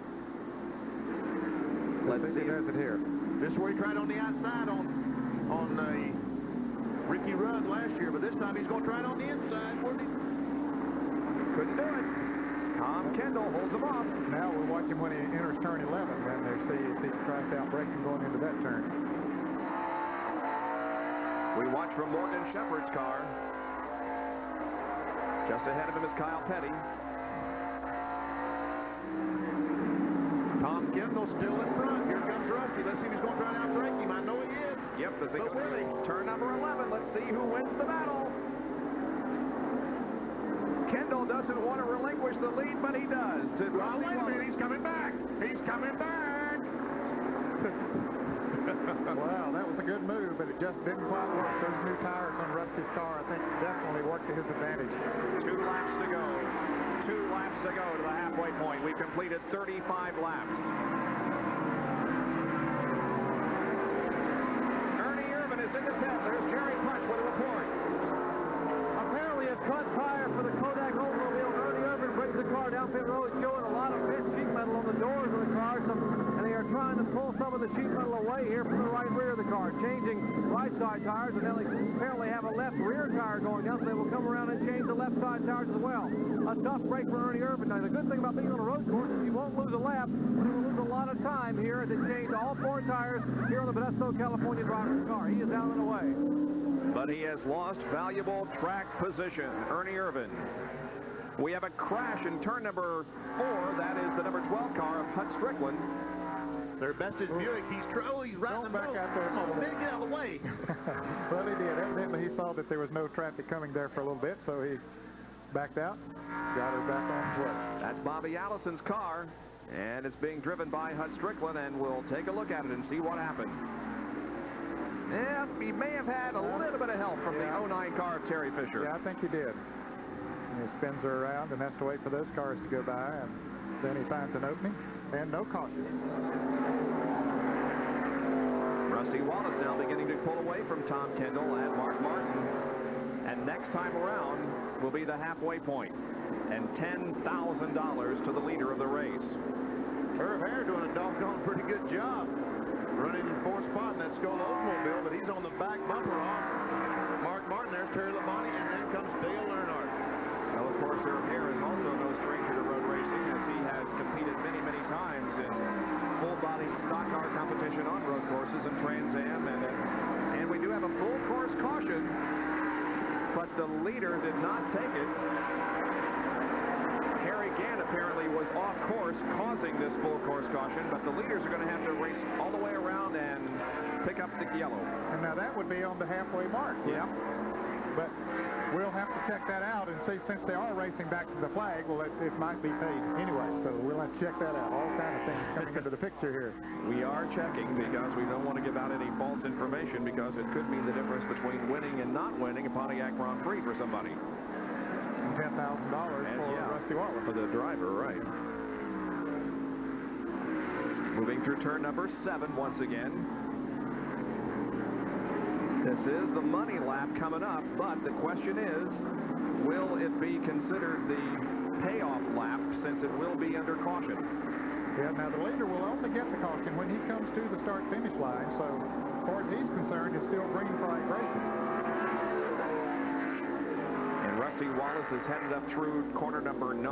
Let's see who does it here. This is where he tried on the outside on Ricky Rudd last year, but this time he's going to try it on the inside. Couldn't do it. Tom Kendall holds him off. Now we'll watch him when he enters turn 11, and they see if he tries out braking going into that turn. We watch from Morgan Shepherd's car. Just ahead of him is Kyle Petty. Tom Kendall still in front. Here comes Rusty. Let's see if he's going to try to outbrake him. I know he is. Yep, as they go to turn number 11. Let's see who wins the battle. Kendall doesn't want to relinquish the lead, but he does. Well, wait a minute. He's coming back. He's coming back. Wow, that was a good move, but it just didn't quite work. Those new tires on Rusty's car, I think, definitely worked to his advantage. 2 laps to go. 2 laps to go to the halfway point. We've completed 35 laps. Ernie Irvin is in the pit. There's Jerry Punch with a report. Apparently a cut tire for the Kodak Oldsmobile. Ernie Irvin brings the car down pit road, showing a lot of pit sheet metal on the doors of the car, and they are trying to pull some of the sheet metal away here from the right rear of the car, changing right side tires, and they apparently have a left rear tire going down, so they will come around and change the left side tires as well. A tough break for Ernie Irvin. Now, the good thing about being on a road course is you won't lose a lap. You will lose a lot of time here as they change all 4 tires here on the Modesto, California driver's car. He is out and away. But he has lost valuable track position, Ernie Irvin. We have a crash in turn number 4. That is the number 12 car of Hut Strickland. Their best is Buick. He's right in the back middle. out there. Come on, man, get out of the way. Well, he did. Evidently, he saw that there was no traffic coming there for a little bit, so he backed out, got her back on his way. That's Bobby Allison's car, and it's being driven by Hut Strickland, and we'll take a look at it and see what happened. Yeah, he may have had a little bit of help from the 09 car of Terry Fisher. Yeah, I think he did. And he spins her around and has to wait for those cars to go by, and then he finds an opening, and no caution. Rusty Wallace now beginning to pull away from Tom Kendall and Mark Martin. And next time around will be the halfway point, and $10,000 to the leader of the race. Herb Hare doing a doggone pretty good job. Running in 4th spot in that Skoda Oldsmobile, but he's on the back bumper off Mark Martin. There's Terry Labonte, and then comes Dale Earnhardt. Well, of course, Herb Hare is also no stranger to road racing, as he has competed many, many times in full-bodied stock car competition on road courses and Trans Am. And we do have a full course caution, but the leader did not take it. Harry Gann apparently was off course, causing this full course caution, but the leaders are going to have to race all the way around and pick up the yellow. And now that would be on the halfway mark. Yeah. But we'll have to check that out and see, since they are racing back to the flag, well, it might be paid anyway. So we'll have to check that out. All kind of things coming into the picture here. We are checking because we don't want to give out any false information, because it could mean the difference between winning and not winning a Pontiac Grand Prix for somebody. $10,000 for Rusty Wallace. For the driver, right. Moving through turn number 7 once again. This is the money lap coming up, but the question is, will it be considered the payoff lap, since it will be under caution? Yeah, now the leader will only get the caution when he comes to the start-finish line, so as far as he's concerned, it's still green flag racing. And Rusty Wallace is headed up through corner number 9,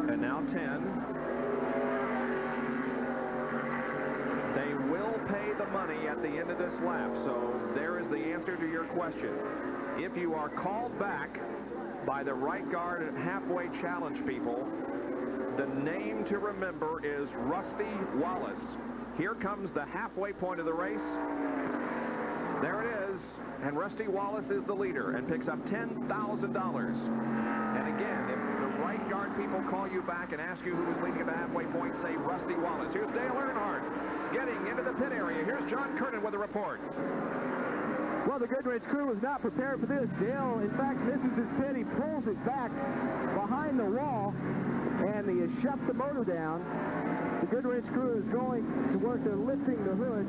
and now 10. They will pay the money at the end of this lap, so there is the answer to your question. If you are called back by the right guard at halfway challenge people, the name to remember is Rusty Wallace. Here comes the halfway point of the race. There it is, and Rusty Wallace is the leader and picks up $10,000. And again, if the right guard people call you back and ask you who was leading at the halfway point, say Rusty Wallace. Here's Dale Earnhardt getting into the pit area. Here's John Curtin with a report. Well, the Goodrich crew was not prepared for this. Dale, in fact, misses his pit. He pulls it back behind the wall, and he has shut the motor down. The Goodrich crew is going to work. They're lifting the hood.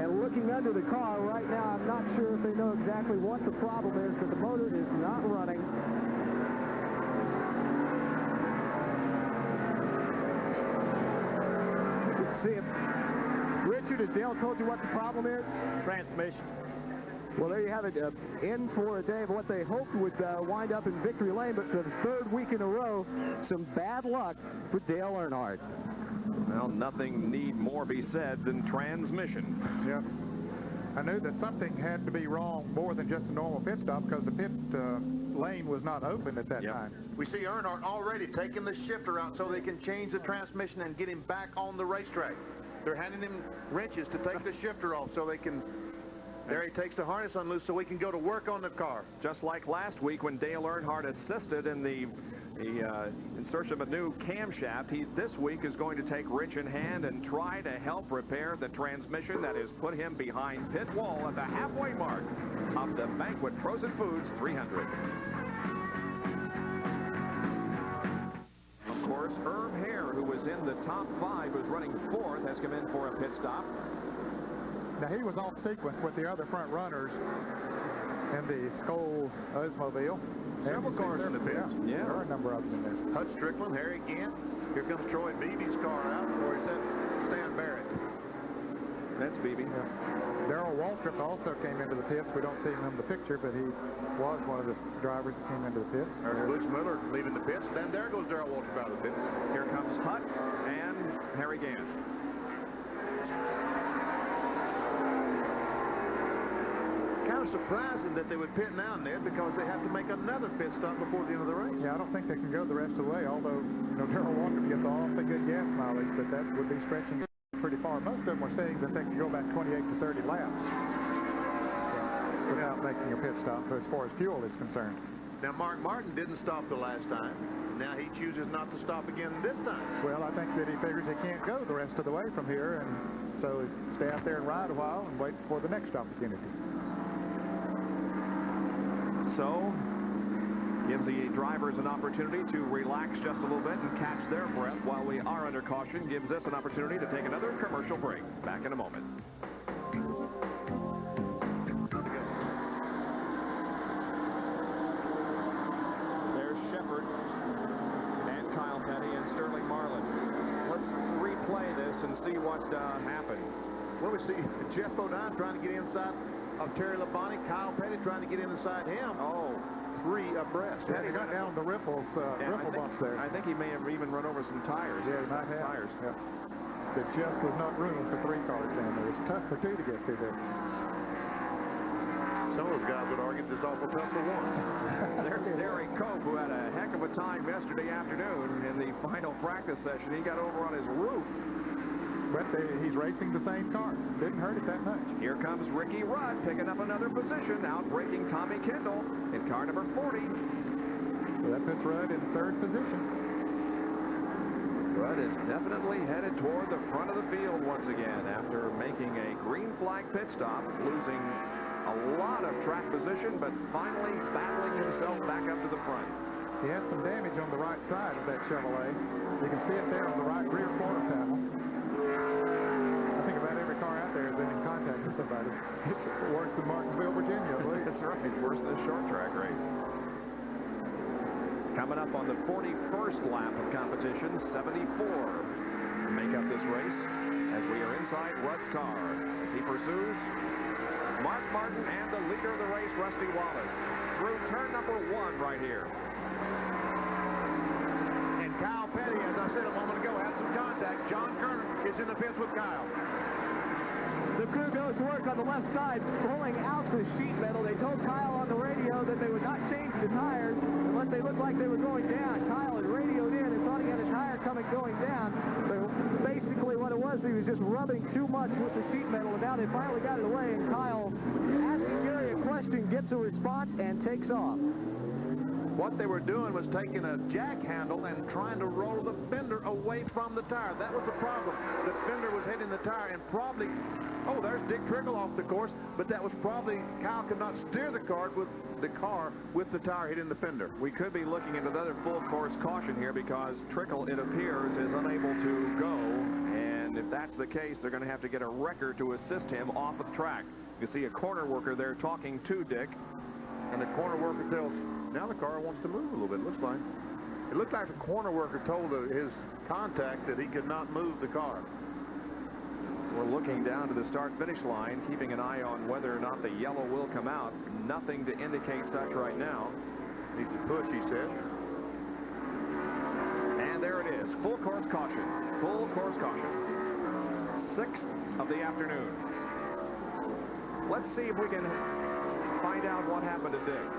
And looking under the car right now, I'm not sure if they know exactly what the problem is, but the motor is not running. See if Richard, has Dale told you what the problem is? Transmission. Well, there you have it. In for a day of what they hoped would wind up in victory lane, but for the 3rd week in a row, some bad luck for Dale Earnhardt. Well, nothing need more be said than transmission. Yeah. I knew that something had to be wrong more than just a normal pit stop, because the pit lane was not open at that time. We see Earnhardt already taking the shifter out so they can change the transmission and get him back on the racetrack. They're handing him wrenches to take the shifter off so they can... There he takes the harness unloose so we can go to work on the car. Just like last week when Dale Earnhardt assisted in the insertion of a new camshaft, he this week is going to take wrench in hand and try to help repair the transmission that has put him behind pit wall at the halfway mark of the Banquet Frozen Foods 300. Of course, Herb Hare, who was in the top 5, was running 4th, has come in for a pit stop. Now, he was off sequence with the other front runners in the Skoda Oldsmobile. Several cars in the pits. Yeah, there are a number of them in there. Hutch Strickland, Harry Gant. Here comes Troy Beebe's car out, or is that Stan Barrett? That's Beebe. Yeah. Darrell Waltrip also came into the pits. We don't see him in the picture, but he was one of the drivers that came into the pits. There's Butch Miller leaving the pits. Then there goes Darrell Waltrip out of the pits. Here comes Hutch and Harry Gant. Kind of surprising that they would pit now, Ned, because they have to make another pit stop before the end of the race. Yeah, I don't think they can go the rest of the way, although, you know, Darrell Waltrip gets awfully good gas mileage, but that would be stretching pretty far. Most of them were saying that they could go back 28 to 30 laps without making a pit stop as far as fuel is concerned. Now, Mark Martin didn't stop the last time. Now he chooses not to stop again this time. Well, I think that he figures he can't go the rest of the way from here, and so stay out there and ride a while and wait for the next opportunity. So, gives the drivers an opportunity to relax just a little bit and catch their breath while we are under caution. Gives us an opportunity to take another commercial break. Back in a moment. There's Shepard and Kyle Petty and Sterling Marlin. Let's replay this and see what happened. Well, we see Jeff Bodine trying to get inside of Terry Labonte. Kyle Petty trying to get inside him. Oh. 3 abreast. Yeah, he got down the ripples, bumps there. I think he may have even run over some tires. Yeah, he might have. Tires. Yeah. There just was not room for 3 cars down there. It's tough for 2 to get through there. Some of those guys would argue it's awful tough for 1. There's Derek Cope, who had a heck of a time yesterday afternoon in the final practice session. He got over on his roof. But he's racing the same car. Didn't hurt it that much. Here comes Ricky Rudd picking up another position, outbraking Tommy Kendall in car number 40. So that puts Rudd in 3rd position. Rudd is definitely headed toward the front of the field once again after making a green flag pit stop, losing a lot of track position, but finally battling himself back up to the front. He has some damage on the right side of that Chevrolet. You can see it there on the right rear quarter panel. I think about every car out there has been in contact with somebody. It's worse than Martinsville, Virginia, I believe. That's right, worse than a short track race. Coming up on the 41st lap of competition, 74 make up this race as we are inside Rudd's car as he pursues Mark Martin and the leader of the race, Rusty Wallace, through turn number 1 right here. And Kyle Petty, as I said a moment ago, had some contact. John Kerner is in the pits with Kyle. The crew goes to work on the left side, pulling out the sheet metal. They told Kyle on the radio that they would not change the tires unless they looked like they were going down. Kyle had radioed in and thought he had a tire going down. But basically what it was, he was just rubbing too much with the sheet metal. And now they finally got it away, and Kyle, asking Gary a question, gets a response and takes off. What they were doing was taking a jack handle and trying to roll the fender away from the tire. That was the problem. The fender was hitting the tire and probably, oh, there's Dick Trickle off the course, but that was probably, Kyle could not steer the car with the tire hitting the fender. We could be looking at another full course caution here because Trickle, it appears, is unable to go. And if that's the case, they're going to have to get a wrecker to assist him off of the track. You see a corner worker there talking to Dick. And the corner worker tells, now the car wants to move a little bit, it looks like. It looked like the corner worker told his contact that he could not move the car. We're looking down to the start-finish line, keeping an eye on whether or not the yellow will come out. Nothing to indicate such right now. Needs a push, he said. And there it is. Full course caution. Full course caution. 6th of the afternoon. Let's see if we can find out what happened to Dick.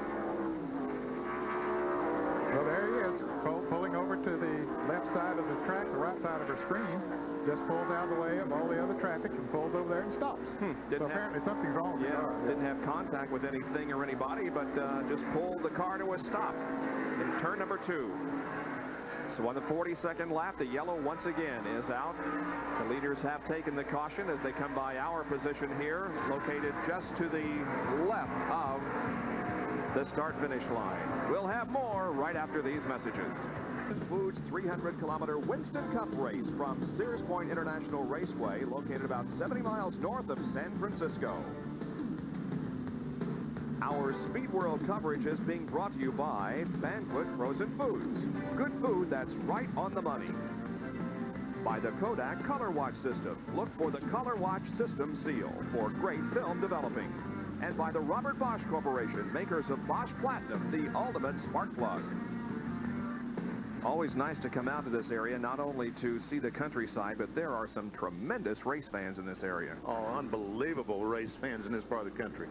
Well, there he is, pulling over to the left side of the track, the right side of her screen. Just pulls out of the way of all the other traffic and pulls over there and stops. So apparently something's wrong with the car. Didn't have contact with anything or anybody, but just pulled the car to a stop in turn number 2. So on the 42nd lap, the yellow once again is out. The leaders have taken the caution as they come by our position here, located just to the left of the start-finish line. We'll have more right after these messages. Foods 300-kilometer Winston Cup race from Sears Point International Raceway, located about 70 miles north of San Francisco. Our Speed World coverage is being brought to you by Banquet Frozen Foods. Good food that's right on the money. By the Kodak Color Watch System. Look for the Color Watch System seal for great film developing. And by the Robert Bosch Corporation, makers of Bosch Platinum, the ultimate spark plug. Always nice to come out to this area, not only to see the countryside, but there are some tremendous race fans in this area. Oh, unbelievable race fans in this part of the country.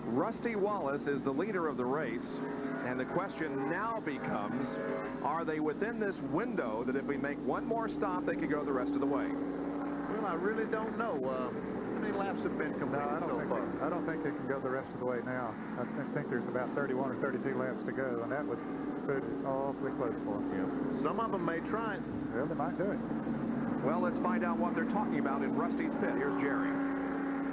Rusty Wallace is the leader of the race, and the question now becomes, are they within this window that if we make one more stop, they could go the rest of the way? Well, I really don't know. How many laps have been completed so far? I don't think they can go the rest of the way now. I think there's about 31 or 32 laps to go, and that would put it awfully close for them. Yeah. Some of them may try it. Well, they might do it. Well, let's find out what they're talking about in Rusty's pit. Here's Jerry.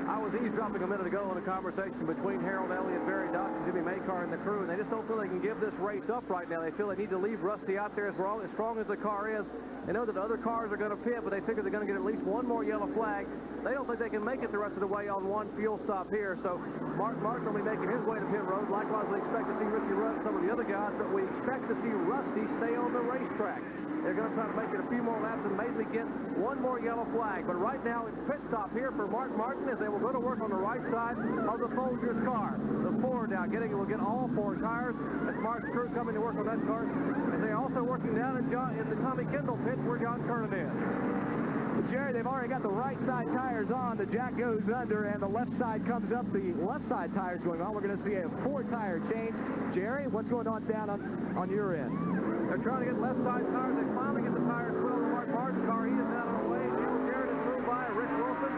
I was eavesdropping a minute ago on a conversation between Harold Elliott, Barry Dodson, Jimmy Maycar, and the crew, and they just don't feel they can give this race up right now. They feel they need to leave Rusty out there as strong as the car is. They know that other cars are going to pit, but they figure they're going to get at least one more yellow flag. They don't think they can make it the rest of the way on one fuel stop here. So Mark Martin will be making his way to pit road. Likewise, we expect to see Ricky Rudd and some of the other guys, but we expect to see Rusty stay on the racetrack. They're going to try to make it a few more laps and maybe get one more yellow flag. But right now, it's pit stop here for Mark Martin as they will go to work on the right side of the Folgers car. The Ford now will get all four tires. That's Mark's crew coming to work on that car. And they're also working down in the Tommy Kendall pit where John Kernan is. Jerry, they've already got the right side tires on. The jack goes under and the left side comes up. The left side tires going on. We're going to see a 4-tire change. Jerry, what's going on down on your end? They're trying to get left side tires. They finally get the tires put on the Mark Martin car. He is out on the way. Neil Jarrett is through by Rick Wilson.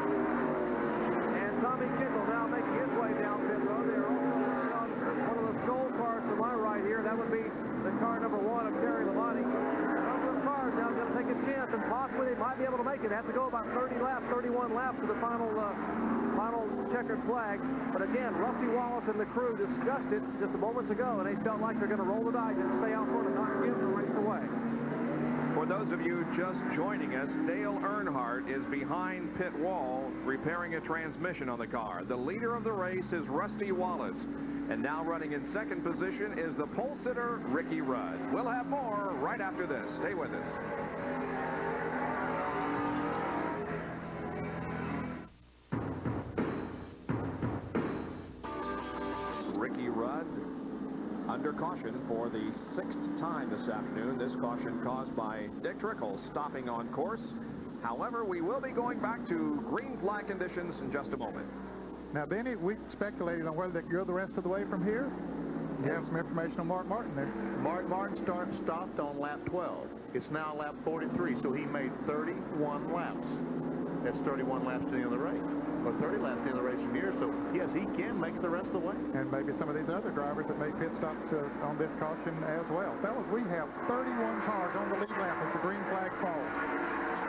And Tommy Kendall now making his way down pit road. They're on one of the Skoll cars to my right here. That would be the car number 1 of Terry Labonte. One of the cars now going to take a chance, and possibly they might be able to make it. They have to go about 30 laps, 31 laps to the final checkered flag. But again, Rusty Wallace and the crew discussed it just moments ago, and they felt like they're going to roll the dice and stay out front and not give the race away. For those of you just joining us, Dale Earnhardt is behind pit wall repairing a transmission on the car. The leader of the race is Rusty Wallace. And now running in second position is the pole sitter, Ricky Rudd. We'll have more right after this. Stay with us. Ricky Rudd under caution for the 6th time this afternoon. This caution caused by Dick Trickle stopping on course. However, we will be going back to green flag conditions in just a moment. Now, Benny, we speculated on whether they could go the rest of the way from here. You have some information on Mark Martin there. Mark Martin stopped on lap 12. It's now lap 43, so he made 31 laps. That's 31 laps to the end of the race. Or 30 laps to the end of the race from here, so yes, he can make it the rest of the way. And maybe some of these other drivers that made pit stops on this caution as well. Fellas, we have 31 cars on the lead lap as the green flag falls.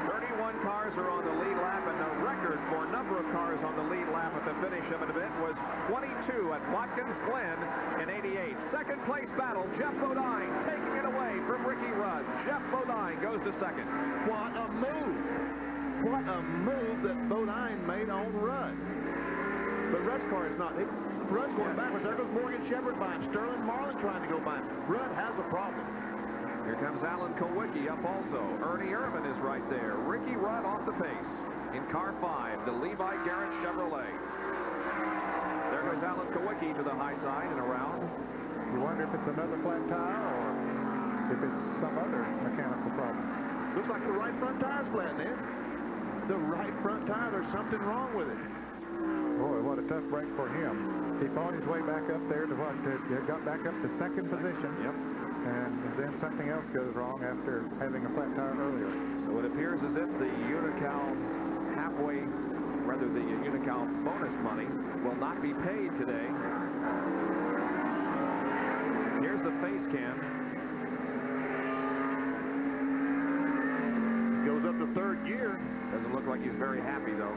31 cars are on the lead lap, and the record for number of cars on the lead lap at the finish of an event was 22 at Watkins Glen in '88. Second place battle, Jeff Bodine taking it away from Ricky Rudd. Jeff Bodine goes to second. What a move! What a move that Bodine made on Rudd. But Rudd's car is not. Rudd's going backwards. There goes Morgan Shepherd by him. Sterling Marlin trying to go by him. Rudd has a problem. Here comes Alan Kowicki up also. Ernie Irvin is right there. Ricky Rudd off the pace. In car 5, the Levi Garrett Chevrolet. There goes Alan Kowicki to the high side and around. You wonder if it's another flat tire or if it's some other mechanical problem. Looks like the right front tire's flat, man. The right front tire, there's something wrong with it. Boy, what a tough break for him. He fought his way back up there to what? Got back up to second position. Yep. And then something else goes wrong after having a flat tire earlier. So it appears as if the Unical the Unical bonus money will not be paid today. Here's the face cam. Goes up to third gear. Doesn't look like he's very happy, though.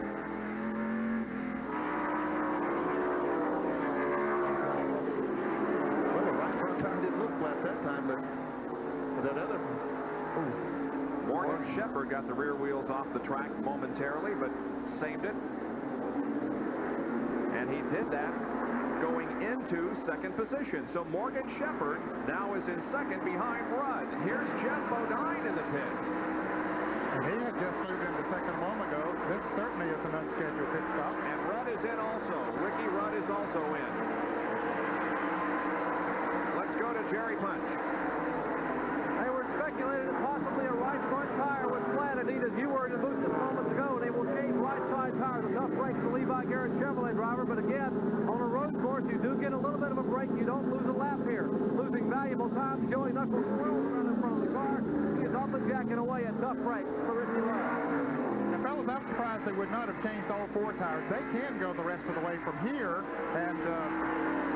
Well, the right front tire didn't look flat that time, but that other... Morgan Shepherd got the rear wheels off the track momentarily, but saved it. And he did that into second position. So Morgan Shepherd now is in second behind Rudd. Here's Jeff Bodine in the pits. And he had just moved into second a moment ago. This certainly is an unscheduled pit stop. And Rudd is in also. Ricky Rudd is also in. Let's go to Jerry Punch. They were speculating that possibly a right front tire was flat, indeed, as you were in the booth just moments ago. They will change right side tires. A tough break for Levi Garrett Chevrolet driver, but again, on a road course, you do get a little bit of a break. You don't lose a lap here. Losing valuable time. Joey Knuckles swirls around in front of the car. He is off the jack and away. A tough break for Ricky Rudd. Now, fellas, I'm surprised they would not have changed all 4 tires. They can go the rest of the way from here, and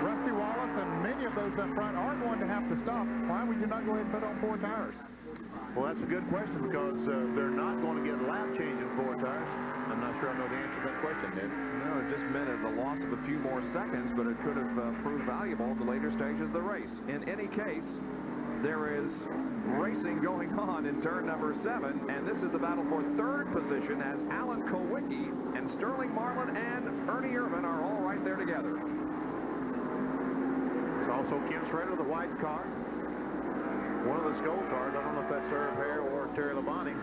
Rusty Wallace and many of those up front are going to have to stop. Why would you not go ahead and put on 4 tires? Well, that's a good question because they're not going to get a lap change in 4 tires. I'm not sure I know the answer to that question, Ned. No, it just meant the loss of a few more seconds, but it could have proved valuable in the later stages of the race. In any case, there is racing going on in turn number 7, and this is the battle for 3rd position as Alan Kowicki and Sterling Marlin and Ernie Irvin are all right there together. It's also Ken Schrader, the white car. One of the Skull cars. I don't know if that's Herb Hare or Terry Labonte.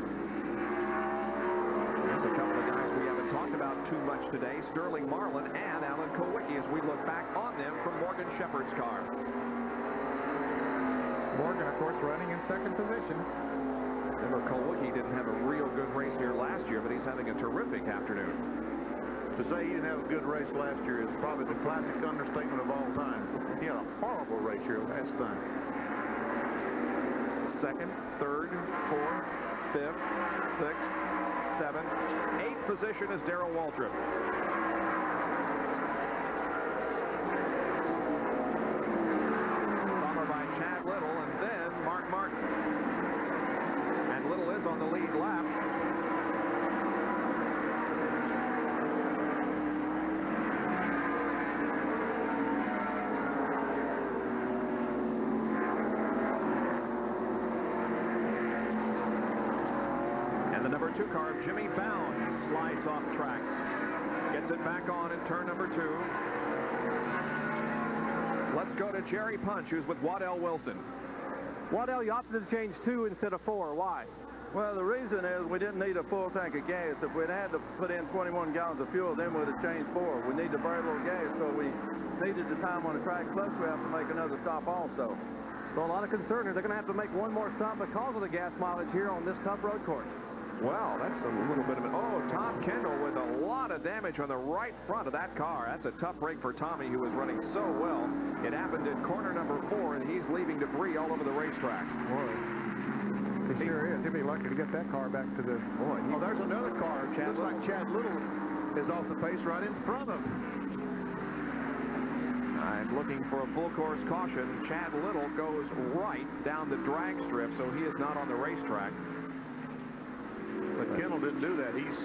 There's a couple of guys we haven't talked about too much today. Sterling Marlin and Alan Kowicki as we look back on them from Morgan Shepherd's car. Morgan, of course, running in second position. Remember, Kowicki didn't have a real good race here last year, but he's having a terrific afternoon. To say he didn't have a good race last year is probably the classic understatement of all time. He had a horrible race here last time. 2nd, 3rd, 4th, 5th, 6th, 7th, 8th position is Darrell Waltrip. Followed by Chad Little and then Mark Martin. And Little is on the lead lap. Number 2 car, Jimmy Bounds, slides off track. Gets it back on in turn number 2. Let's go to Jerry Punch, who's with Waddell Wilson. Waddell, you opted to change 2 instead of 4. Why? Well, the reason is we didn't need a full tank of gas. If we'd had to put in 21 gallons of fuel, then we'd have changed 4. We need very little gas, so we needed the time on the track. Plus, we have to make another stop also. So a lot of concern here. They're going to have to make one more stop because of the gas mileage here on this tough road course. Well, that's a little bit of an... Oh, Tom Kendall with a lot of damage on the right front of that car. That's a tough break for Tommy, who was running so well. It happened in corner number 4, and he's leaving debris all over the racetrack. Boy, he sure is. He'll be lucky to get that car back to the... Boy, oh, there's another car. Looks like Chad Little is off the pace right in front of. And looking for a full course caution, Chad Little goes right down the drag strip, so he is not on the racetrack. But Kendall didn't do that. He's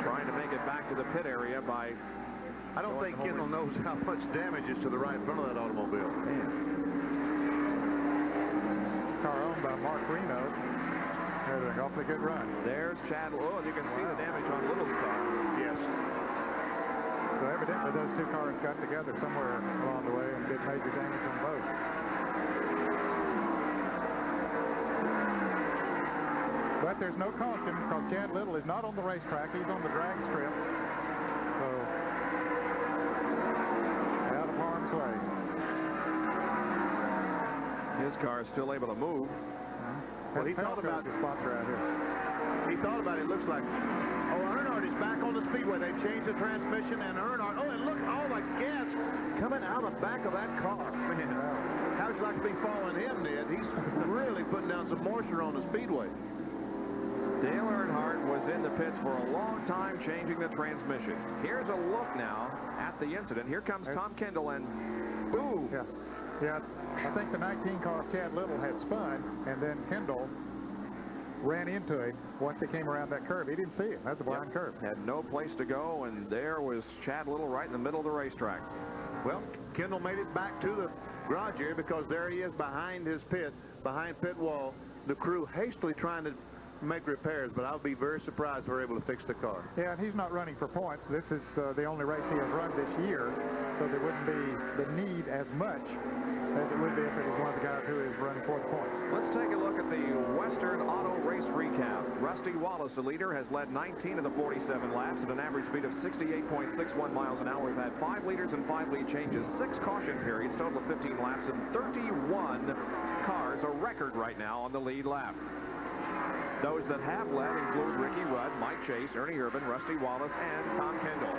trying to make it back to the pit area by... I don't think Kendall knows how much damage is to the right front of that automobile. Car owned by Mark Reno. Had an awfully good run. There's Chad. Oh, you can see the damage on Little's car. Yes. So evidently those 2 cars got together somewhere along the way and did major damage on both. But there's no caution because Chad Little is not on the racetrack. He's on the drag strip. So, out of harm's way. His car is still able to move. Well, he thought about the spots right here. He thought about it. It looks like, oh, Earnhardt is back on the speedway. They changed the transmission, and Earnhardt, oh, and look, all the gas coming out of the back of that car. Man, how'd you like to be following him, Ned? He's really putting down some moisture on the speedway. Dale Earnhardt was in the pits for a long time changing the transmission. Here's a look now at the incident. Here comes Tom Kendall, and boom. Yeah, I think the 19 car of Chad Little had spun, and then Kendall ran into it once it came around that curve. He didn't see it. That's a blind curve. Had no place to go, and there was Chad Little right in the middle of the racetrack. Well, Kendall made it back to the garage area because there he is behind his pit, behind pit wall. The crew hastily trying to make repairs, but I'll be very surprised if we're able to fix the car. Yeah, and he's not running for points. This is the only race he has run this year. so there wouldn't be the need as much as it would be if it was one of the guys who is running for the points. Let's take a look at the Western Auto Race recap. Rusty Wallace, the leader, has led 19 of the 47 laps at an average speed of 68.61 miles an hour. We've had 5 leaders and 5 lead changes, 6 caution periods, total of 15 laps, and 31 cars, a record right now on the lead lap. Those that have led include Ricky Rudd, Mike Chase, Ernie Irvan, Rusty Wallace, and Tom Kendall.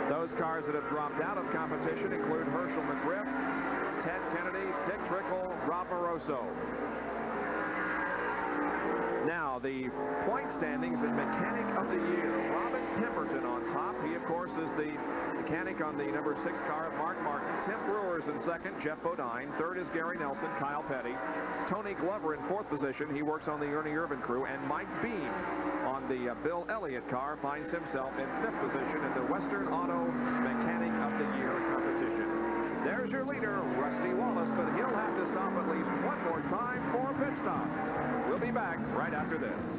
Those cars that have dropped out of competition include Herschel McGriff, Ted Kennedy, Dick Trickle, Rob Moroso. Now, the point standings in Mechanic of the Year. Robin Pemberton on top. He, of course, is the mechanic on the number 6 car, Mark Martin. Tim Brewer's in second, Jeff Bodine. Third is Gary Nelson, Kyle Petty. Tony Glover in 4th position. He works on the Ernie Irvan crew. And Mike Beam on the Bill Elliott car finds himself in 5th position in the Western Auto Mechanic of the Year competition. There's your leader, Rusty Wallace, but he'll have to stop at least one more time for a pit stop. We'll be back right after this.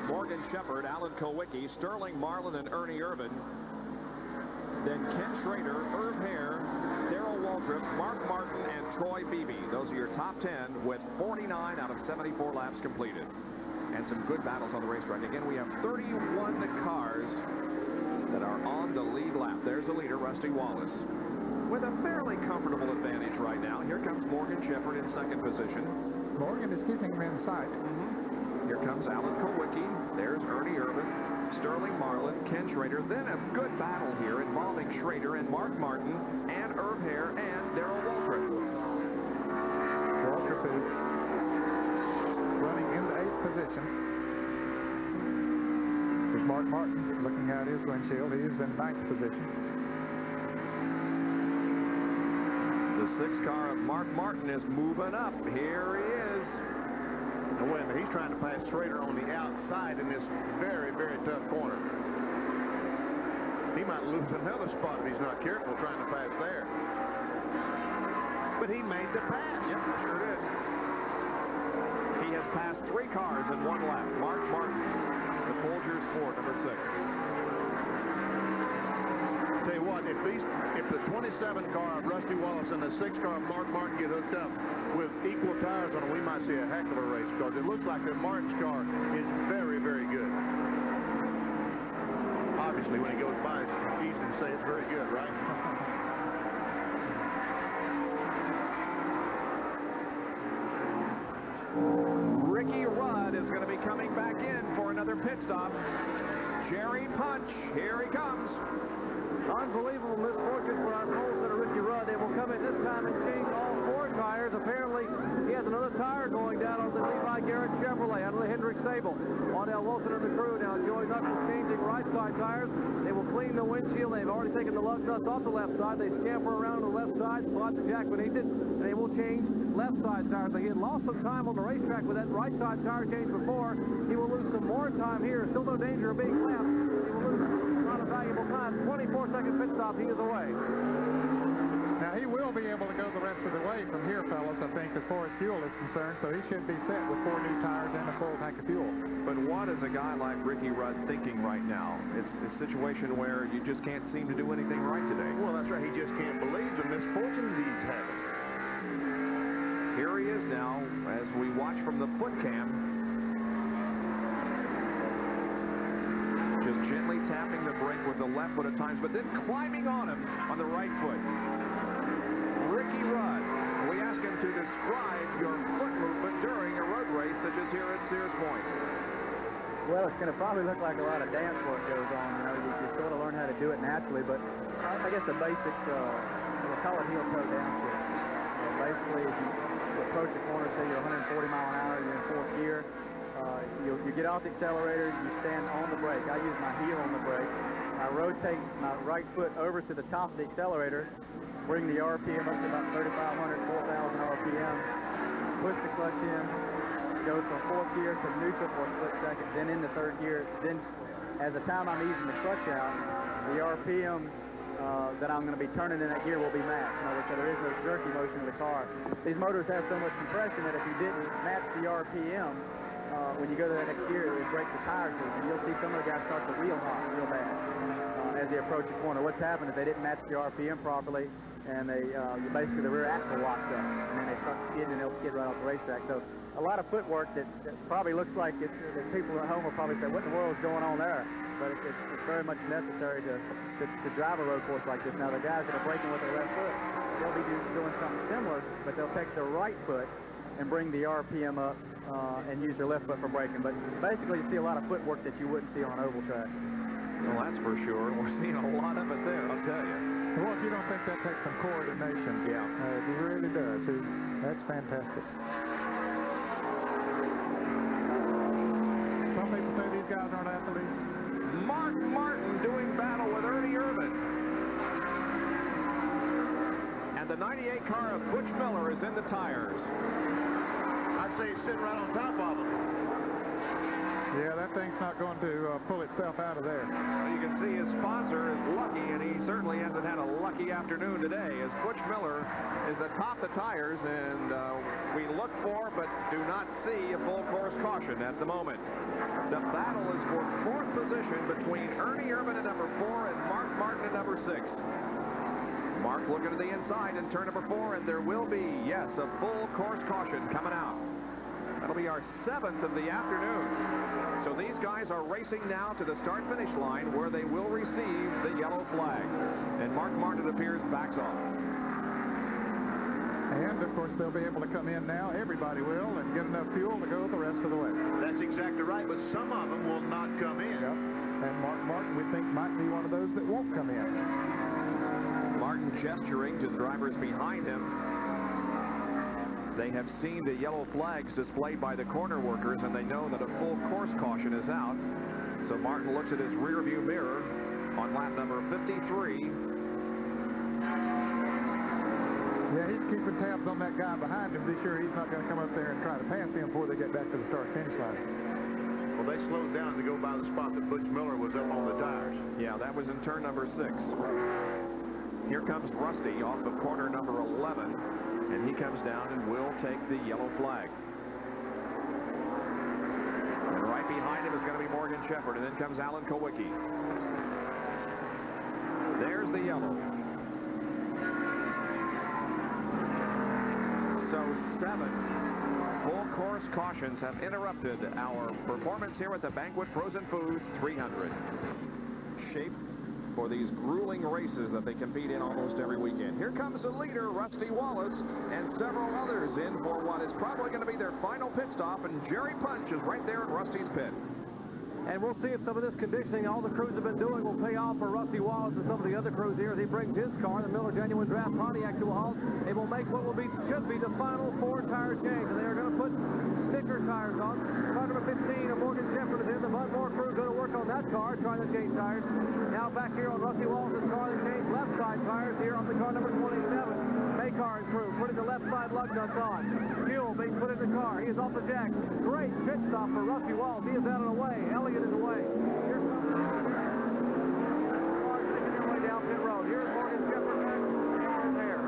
Morgan Shepherd, Alan Kulwicki, Sterling Marlin, and Ernie Irvan. Then Ken Schrader, Irv Hare, Darrell Waltrip, Mark Martin, and Troy Beebe. Those are your top 10 with 49 out of 74 laps completed. And some good battles on the racetrack. Again, we have 31 cars that are on the lead lap. There's the leader, Rusty Wallace, with a fairly comfortable advantage right now. Here comes Morgan Shepherd in 2nd position. Morgan is keeping him in sight. Here comes Alan Kulwicki. There's Ernie Irvan, Sterling Marlin, Ken Schrader. Then a good battle here involving Schrader and Mark Martin and Irv Hare and Darrell Waltrip. Waltrip is running in the 8th position. There's Mark Martin looking at his windshield. He is in 9th position. The 6 car of Mark Martin is moving up. Here he is. Now, wait a minute, he's trying to pass Schrader on the outside in this very, very tough corner. He might lose another spot if he's not careful trying to pass there. But he made the pass. Yep, sure did. He has passed 3 cars in 1 lap. Mark Martin, the Folgers Ford, number 6. Tell you what, if the 27 car of Rusty Wallace and the 6 car of Mark Martin get hooked up with equal tires on them, we might see a heck of a race, because it looks like that Martin's car is very, very good. Obviously, when he goes by, it's easy to say it's very good, right? Ricky Rudd is going to be coming back in for another pit stop. Jerry Punch, here he comes. Unbelievable misfortune for our pole sitter, Ricky Rudd. They will come in this time and change all 4 tires. Apparently, he has another tire going down on the Levi Garrett Chevrolet out of the Hendrick stable. Audell Wilson and the crew now. Joey Nuts is changing right side tires. They will clean the windshield. They've already taken the lug nuts off the left side. They scamper around on the left side, slot the jack beneath it, and they will change left side tires. He had lost some time on the racetrack with that right side tire change before. He will lose some more time here. Still no danger of being lapped. He will lose a lot of valuable time. 24-second pit stop. He is away. Now, he will be able to go the rest of the way from here, fellas, I think, as far as fuel is concerned, so he should be set with 4 new tires and a full tank of fuel. But what is a guy like Ricky Rudd thinking right now? It's a situation where you just can't seem to do anything right today. Well, that's right. He just can't believe the misfortune that he's having. Here he is now as we watch from the foot cam. Just gently tapping the brake with the left foot at times, but then climbing on him on the right foot. Ricky Rudd, we ask him to describe your foot movement during a road race such as here at Sears Point. Well, it's going to probably look like a lot of dance work goes on. You know, you sort of learn how to do it naturally, but I guess a basic, we'll call it heel-toe downshift. Basically, as you approach the corner, say you're 140 mile an hour, you're in 4th gear, you get off the accelerator, you stand on the brake. I use my heel on the brake. I rotate my right foot over to the top of the accelerator, bring the RPM up to about 3,500, 4,000 RPM, push the clutch in, go from 4th gear to neutral for a split second, then into 3rd gear. Then, as the time I'm easing the clutch out, the RPM that I'm going to be turning in that gear will be matched. In other words, so there is no jerky motion of the car. These motors have so much compression that if you didn't match the RPM, when you go to that next gear, it breaks the tires loose, and you'll see some of the guys start to reel hot real bad as they approach the corner. What's happened is they didn't match the RPM properly, and they basically the rear axle locks up, and then they start skidding, and they'll skid right off the racetrack. So a lot of footwork that probably looks like that people at home will probably say, what in the world is going on there? But it's very much necessary to drive a road course like this. Now, the guys that are braking with their left foot, they'll be doing something similar, but they'll take their right foot and bring the RPM up and use their left foot for braking. But basically, you see a lot of footwork that you wouldn't see on an oval track. Well, that's for sure. We're seeing a lot of it there, I'll tell you. Well, if you don't think that takes some coordination, yeah, it really does. That's fantastic. Some people say these guys aren't athletes. Mark Martin doing battle with Ernie Irvin. And the 98 car of Butch Miller is in the tires. I'd say he's sitting right on top of him. Yeah, that thing's not going to pull itself out of there. Well, you can see his sponsor is lucky, and he certainly hasn't had a lucky afternoon today, as Butch Miller is atop the tires, and we look for but do not see a full course caution at the moment. The battle is for 4th position between Ernie Irvin at number 4 and Mark Martin at number 6. Mark looking to the inside in turn number 4, and there will be, yes, a full course caution coming out. That'll be our 7th of the afternoon. So these guys are racing now to the start-finish line where they will receive the yellow flag. And Mark Martin, it appears, backs off. And, of course, they'll be able to come in now, everybody will, and get enough fuel to go the rest of the way. That's exactly right, but some of them will not come in. Yep. And Mark Martin, we think, might be one of those that won't come in. Martin gesturing to the drivers behind him. They have seen the yellow flags displayed by the corner workers, and they know that a full course caution is out. So Martin looks at his rear view mirror on lap number 53. Yeah, he's keeping tabs on that guy behind him to be sure he's not going to come up there and try to pass him before they get back to the start-finish line. Well, they slowed down to go by the spot that Butch Miller was up on the tires. Yeah, that was in turn number 6. Here comes Rusty off of corner number 11, and he comes down and will take the yellow flag. And right behind him is going to be Morgan Shepherd, and then comes Alan Kowicki. There's the yellow. So 7 full course cautions have interrupted our performance here at the Banquet Frozen Foods 300. Shape for these grueling races that they compete in almost every weekend. Here comes the leader, Rusty Wallace, and several others in for what is probably going to be their final pit stop, and Jerry Punch is right there at Rusty's pit. And we'll see if some of this conditioning all the crews have been doing will pay off for Rusty Wallace and some of the other crews here as he brings his car, the Miller Genuine Draft Pontiac, to a halt. They will make what should be the final 4-tire change, and they are going to put sticker tires on. Car number 15 of Morgan Shepherd is in. The Bud Moore crew going to work on that car, trying to change tires. Now back here on Rusty Wallace's car, they change left side tires here on the car number 27. Maycar and crew putting the left side lug nuts on. Fuel being put in the car. He is off the jack. Great pit stop for Rusty Wallace. He is out of the way. Elliott is away. Here's cars making their way down pit road. Here's Morgan Shepherd there.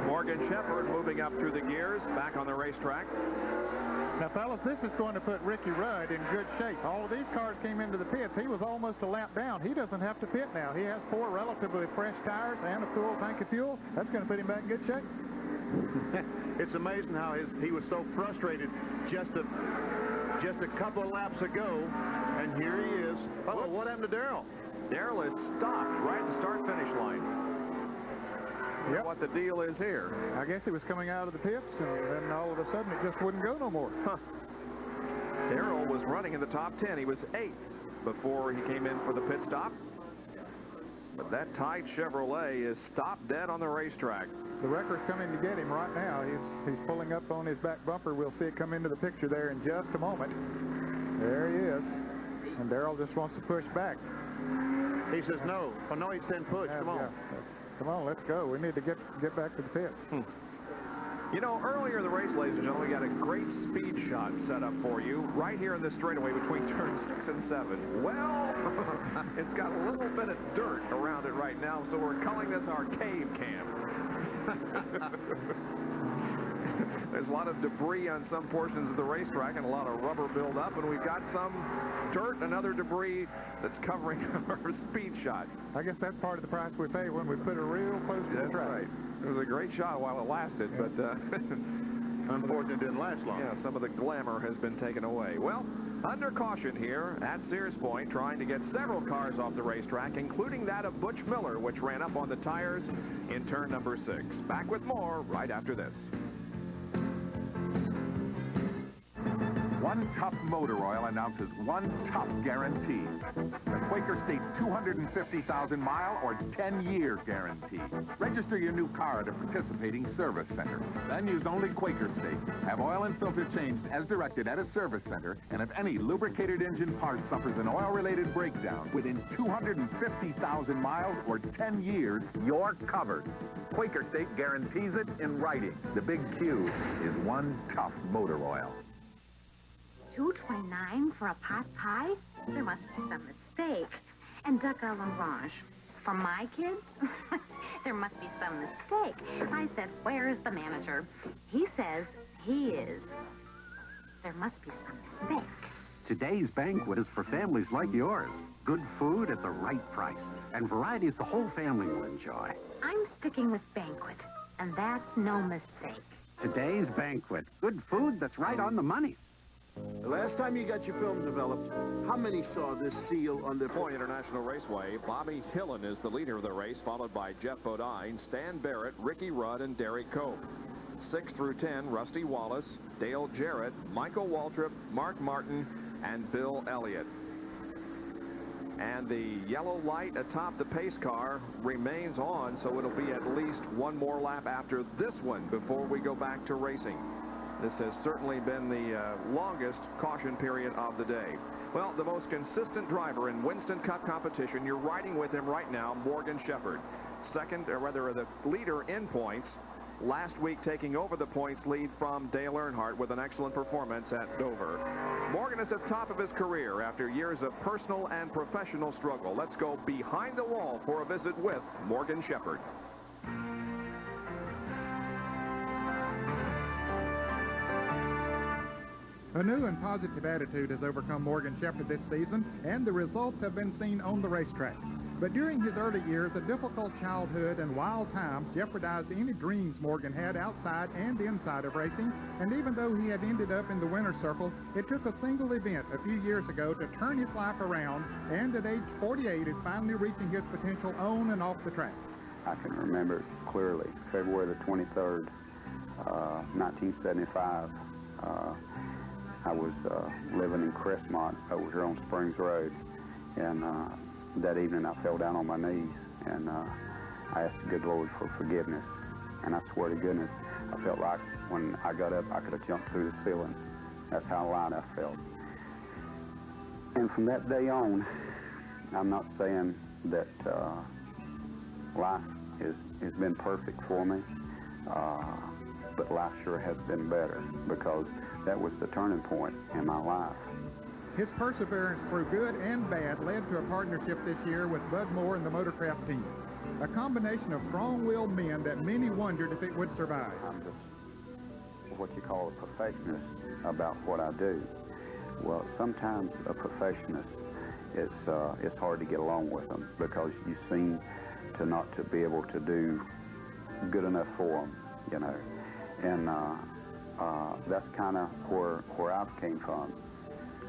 Morgan Shepherd moving up through the gears, back on the racetrack. Now, fellas, this is going to put Ricky Rudd in good shape. All of these cars came into the pits. He was almost a lap down. He doesn't have to pit now. He has 4 relatively fresh tires and a full tank of fuel. That's going to put him back in good shape. It's amazing how he was so frustrated just a couple of laps ago, and here he is. Oh, what happened to Darrell? Darrell is stopped right at the start-finish line. Yep. What the deal is here. I guess he was coming out of the pits, and then all of a sudden it just wouldn't go no more. Huh. Darrell was running in the top 10. He was 8th before he came in for the pit stop. But that tight Chevrolet is stopped dead on the racetrack. The wrecker's coming to get him right now. He's pulling up on his back bumper. We'll see it come into the picture there in just a moment. There he is. And Darrell just wants to push back. He says no. Oh, no, he's saying push. Come on. Yeah. Come on, let's go. We need to get back to the pits. You know, earlier in the race, ladies and gentlemen, we got a great speed shot set up for you right here in this straightaway between turns 6 and 7. Well, it's got a little bit of dirt around it right now, so we're calling this our cave cam. There's a lot of debris on some portions of the racetrack and a lot of rubber buildup, and we've got some dirt and other debris that's covering our speed shot. I guess that's part of the price we pay when we put it real close to the track. That's right. It was a great shot while it lasted, but unfortunately, it didn't last long. Yeah, some of the glamour has been taken away. Well, under caution here at Sears Point, trying to get several cars off the racetrack, including that of Butch Miller, which ran up on the tires in turn number 6. Back with more right after this. One Tough Motor Oil announces one tough guarantee. The Quaker State 250,000-mile or 10-year guarantee. Register your new car at a participating service center. Then use only Quaker State. Have oil and filter changed as directed at a service center, and if any lubricated engine part suffers an oil-related breakdown within 250,000 miles or 10 years, you're covered. Quaker State guarantees it in writing. The big Q is one Tough Motor Oil. $2.29 for a pot pie? There must be some mistake. And duck à l'orange. For my kids? There must be some mistake. I said, where's the manager? He says he is. There must be some mistake. Today's banquet is for families like yours. Good food at the right price. And varieties the whole family will enjoy. I'm sticking with Banquet. And that's no mistake. Today's banquet. Good food that's right on the money. The last time you got your film developed, how many saw this seal on the Point International Raceway? Bobby Hillen is the leader of the race, followed by Jeff Bodine, Stan Barrett, Ricky Rudd, and Derek Cope. 6 through 10, Rusty Wallace, Dale Jarrett, Michael Waltrip, Mark Martin, and Bill Elliott. And the yellow light atop the pace car remains on, so it'll be at least one more lap after this one before we go back to racing. This has certainly been the longest caution period of the day. Well, the most consistent driver in Winston Cup competition, you're riding with him right now, Morgan Shepherd. Second, or rather the leader in points, last week taking over the points lead from Dale Earnhardt with an excellent performance at Dover. Morgan is at the top of his career after years of personal and professional struggle. Let's go behind the wall for a visit with Morgan Shepherd. A new and positive attitude has overcome Morgan Shepherd this season, and the results have been seen on the racetrack. But during his early years, a difficult childhood and wild times jeopardized any dreams Morgan had outside and inside of racing, and even though he had ended up in the winner's circle, it took a single event a few years ago to turn his life around, and at age 48 is finally reaching his potential on and off the track. I can remember it clearly, February the 23rd, 1975. I was living in Crestmont over here on Springs Road, and that evening I fell down on my knees, and I asked the good Lord for forgiveness. And I swear to goodness, I felt like when I got up, I could have jumped through the ceiling. That's how light I felt. And from that day on, I'm not saying that life has been perfect for me, but life sure has been better, because that was the turning point in my life. His perseverance through good and bad led to a partnership this year with Bud Moore and the Motorcraft team. A combination of strong-willed men that many wondered if it would survive. I'm just what you call a perfectionist about what I do. Well, sometimes a perfectionist, it's hard to get along with them, because you seem to not to be able to do good enough for them, you know. And that's kind of where I came from.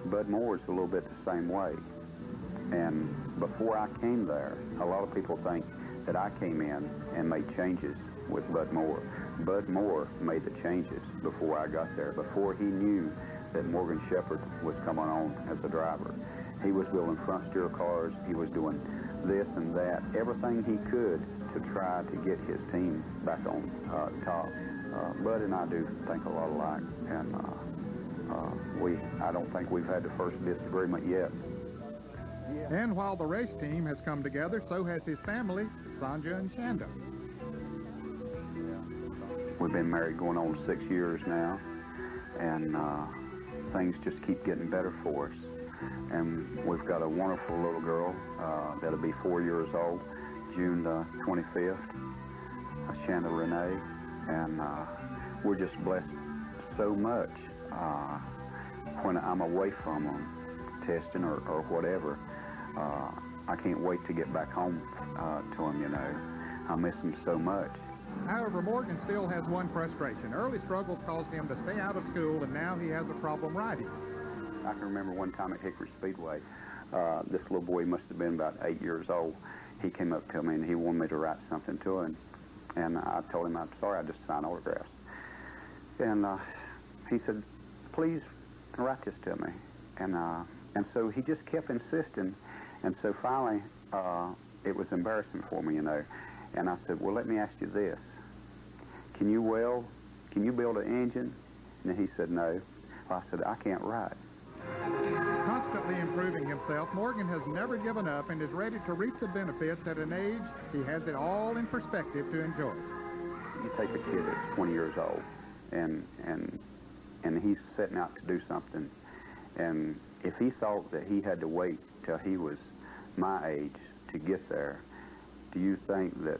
Bud Moore is a little bit the same way. And before I came there, a lot of people think that I came in and made changes with Bud Moore. Bud Moore made the changes before I got there, before he knew that Morgan Shepherd was coming on as a driver. He was building front steer cars. He was doing this and that, everything he could to try to get his team back on top. Bud and I do think a lot alike, and I don't think we've had the first disagreement yet. And while the race team has come together, so has his family, Sanja and Shanda. We've been married going on 6 years now, and things just keep getting better for us. And we've got a wonderful little girl that'll be 4 years old, June the 25th, Shanda Renee, and we're just blessed so much when I'm away from them, testing or whatever. I can't wait to get back home to them, you know. I miss them so much. However, Morgan still has one frustration. Early struggles caused him to stay out of school, and now he has a problem writing. I can remember one time at Hickory Speedway, this little boy must have been about 8 years old. He came up to me and he wanted me to write something to him. And I told him, I'm sorry, I just sign autographs. And he said, please write this to me. And so he just kept insisting. And so finally, it was embarrassing for me, you know. And I said, well, let me ask you this. Can you weld? Can you build an engine? And he said, no. Well, I said, I can't write. Constantly improving himself, Morgan has never given up and is ready to reap the benefits at an age he has it all in perspective to enjoy. You take a kid that's 20 years old, and he's setting out to do something, and if he thought that he had to wait till he was my age to get there, do you think that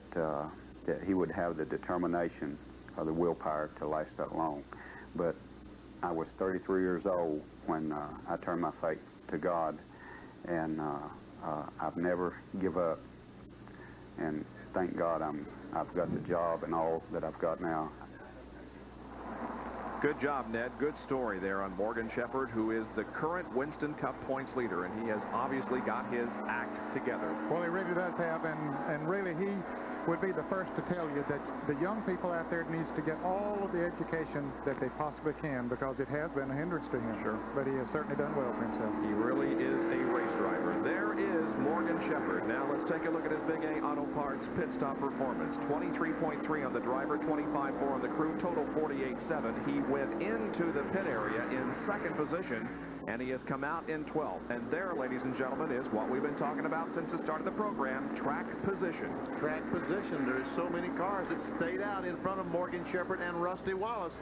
that he would have the determination or the willpower to last that long? But I was 33 years old when I turned my faith to God, and I've never give up. And thank God I've got the job and all that I've got now. Good job, Ned. Good story there on Morgan Shepherd, who is the current Winston Cup points leader, and he has obviously got his act together. Well, he really does have, and really he would be the first to tell you that the young people out there needs to get all of the education that they possibly can, because it has been a hindrance to him. Sure. But he has certainly done well for himself. He really is a race driver. There is Morgan Shepherd. Now let's take a look at his Big A Auto Parts pit stop performance. 23.3 on the driver, 25.4 on the crew, total 48.7. He went into the pit area in second position, and he has come out in 12th. And there, ladies and gentlemen, is what we've been talking about since the start of the program, track position. Track position. There's so many cars that stayed out in front of Morgan Shepherd and Rusty Wallace.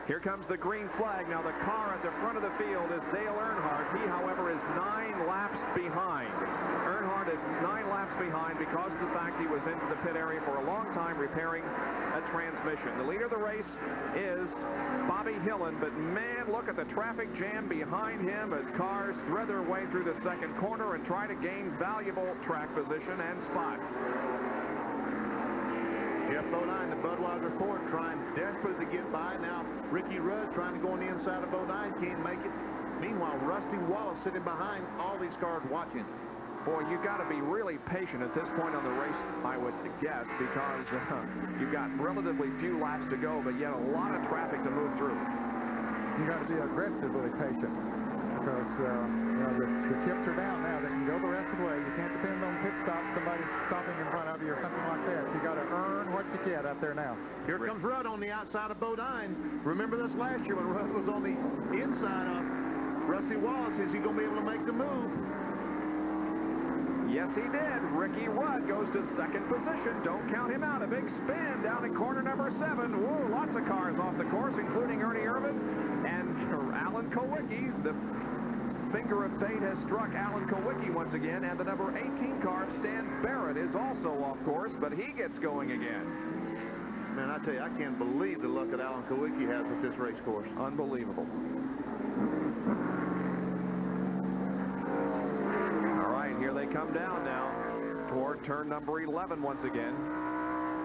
Here comes the green flag. Now the car at the front of the field is Dale Earnhardt. He, however, is 9 laps behind. Earnhardt is 9 laps behind because of the fact he was into the pit area for a long time repairing a transmission. The leader of the race is Bobby Hillen, but man, look at the traffic jam behind him as cars thread their way through the second corner and try to gain valuable track position and spots. Jeff Bodine, the Budweiser Ford, trying desperately to get by. Now Ricky Rudd trying to go on the inside of Bodine, can't make it. Meanwhile, Rusty Wallace sitting behind all these cars watching. Boy, you've got to be really patient at this point on the race, I would guess, because you've got relatively few laps to go, but yet a lot of traffic to move through. You got to be aggressively patient, because you know, the chips are down now. They can go the rest of the way. You can't depend on pit stop, somebody stopping in front of you or something like that. You got to earn what you get out there now. Here comes Rudd on the outside of Bodine. Remember this last year when Rudd was on the inside of Rusty Wallace. Is he going to be able to make the move? Yes, he did. Ricky Rudd goes to second position. Don't count him out. A big spin down in corner number 7. Whoa, lots of cars off the course, including Ernie Irvin and Alan Kowicki. The finger of fate has struck Alan Kowicki once again, and the number 18 car, Stan Barrett, is also off course, but he gets going again. Man, I tell you, I can't believe the luck that Alan Kowicki has at this race course. Unbelievable. All right, here they come down now toward turn number 11 once again.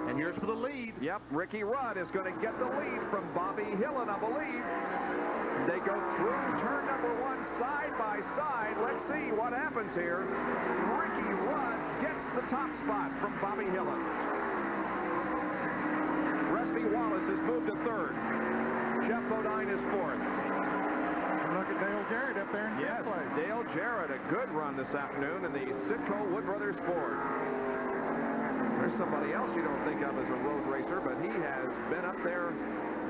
And here's for the lead. Yep, Ricky Rudd is going to get the lead from Bobby Hillen, I believe. They go through turn number 1 side by side. Let's see what happens here. Ricky Rudd gets the top spot from Bobby Hillen. Rusty Wallace has moved to 3rd. Jeff Bodine is 4th. Look at Dale Jarrett up there in 5th place. Dale Jarrett, a good run this afternoon in the Sitco Wood Brothers Ford. There's somebody else you don't think of as a road racer, but he has been up there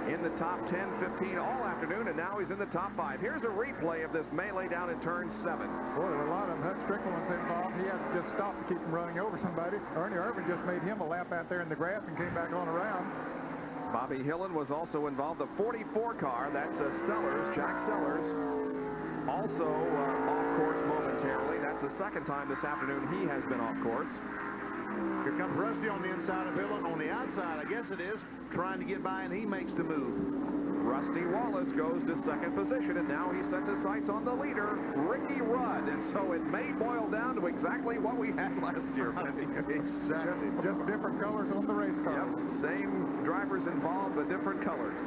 in the top 10, 15 all afternoon, and now he's in the top 5. Here's a replay of this melee down in turn 7. Boy, there were a lot of them. Hutch Strickland's involved. He had to just stop to keep from running over somebody. Ernie Irvin just made him a lap out there in the grass and came back on around. Bobby Hillen was also involved. The 44 car, that's Sellers, Jack Sellers, also off course momentarily. That's the second time this afternoon he has been off course. Here comes Rusty on the inside of Hillen. On the outside, I guess it is, trying to get by, and he makes the move. Rusty Wallace goes to second position, and now he sets his sights on the leader, Ricky Rudd. And so it may boil down to exactly what we had last year. Exactly. Just different colors on the race car. Yep, same drivers involved, but different colors.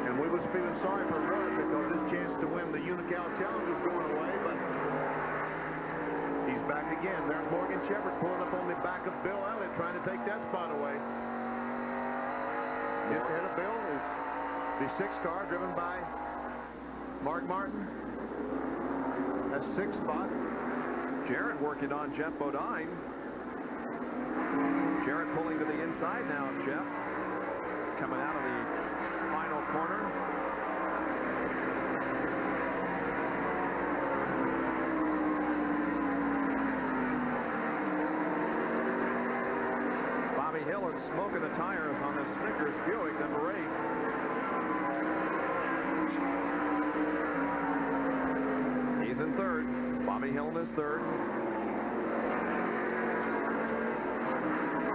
And we was feeling sorry for Rudd because his chance to win the Unical Challenge was going away, but he's back again. There's Morgan Shepherd pulling up on the back of Bill Elliott, trying to take that spot away. Just ahead of Bill is the 6th car driven by Mark Martin. That's 6th spot. Jarrett working on Jeff Bodine. Jarrett pulling to the inside now of Jeff. Coming out of the final corner. Bobby Hill is smoking the tires on the Snickers Buick number 8. He's in 3rd. Bobby Hill is 3rd.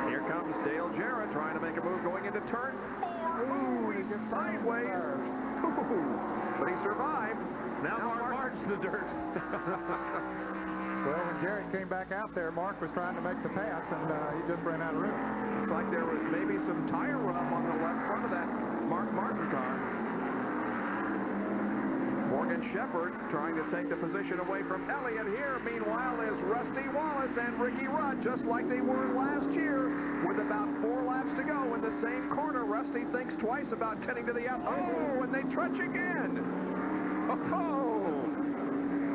Here comes Dale Jarrett trying to make a move going into turn 4. Ooh, he's sideways. Ooh, but he survived. Now Mark Martin's the dirt. Well, when Jarrett came back out there, Mark was trying to make the pass, and he just ran out of room. Looks like there was maybe some tire rub on the left front of that Mark Martin car. Morgan Shepherd trying to take the position away from Elliott. Here, meanwhile, is Rusty Wallace and Ricky Rudd, just like they were last year, with about 4 laps to go in the same corner. Rusty thinks twice about getting to the outside. Oh, and they trudge again. Oh!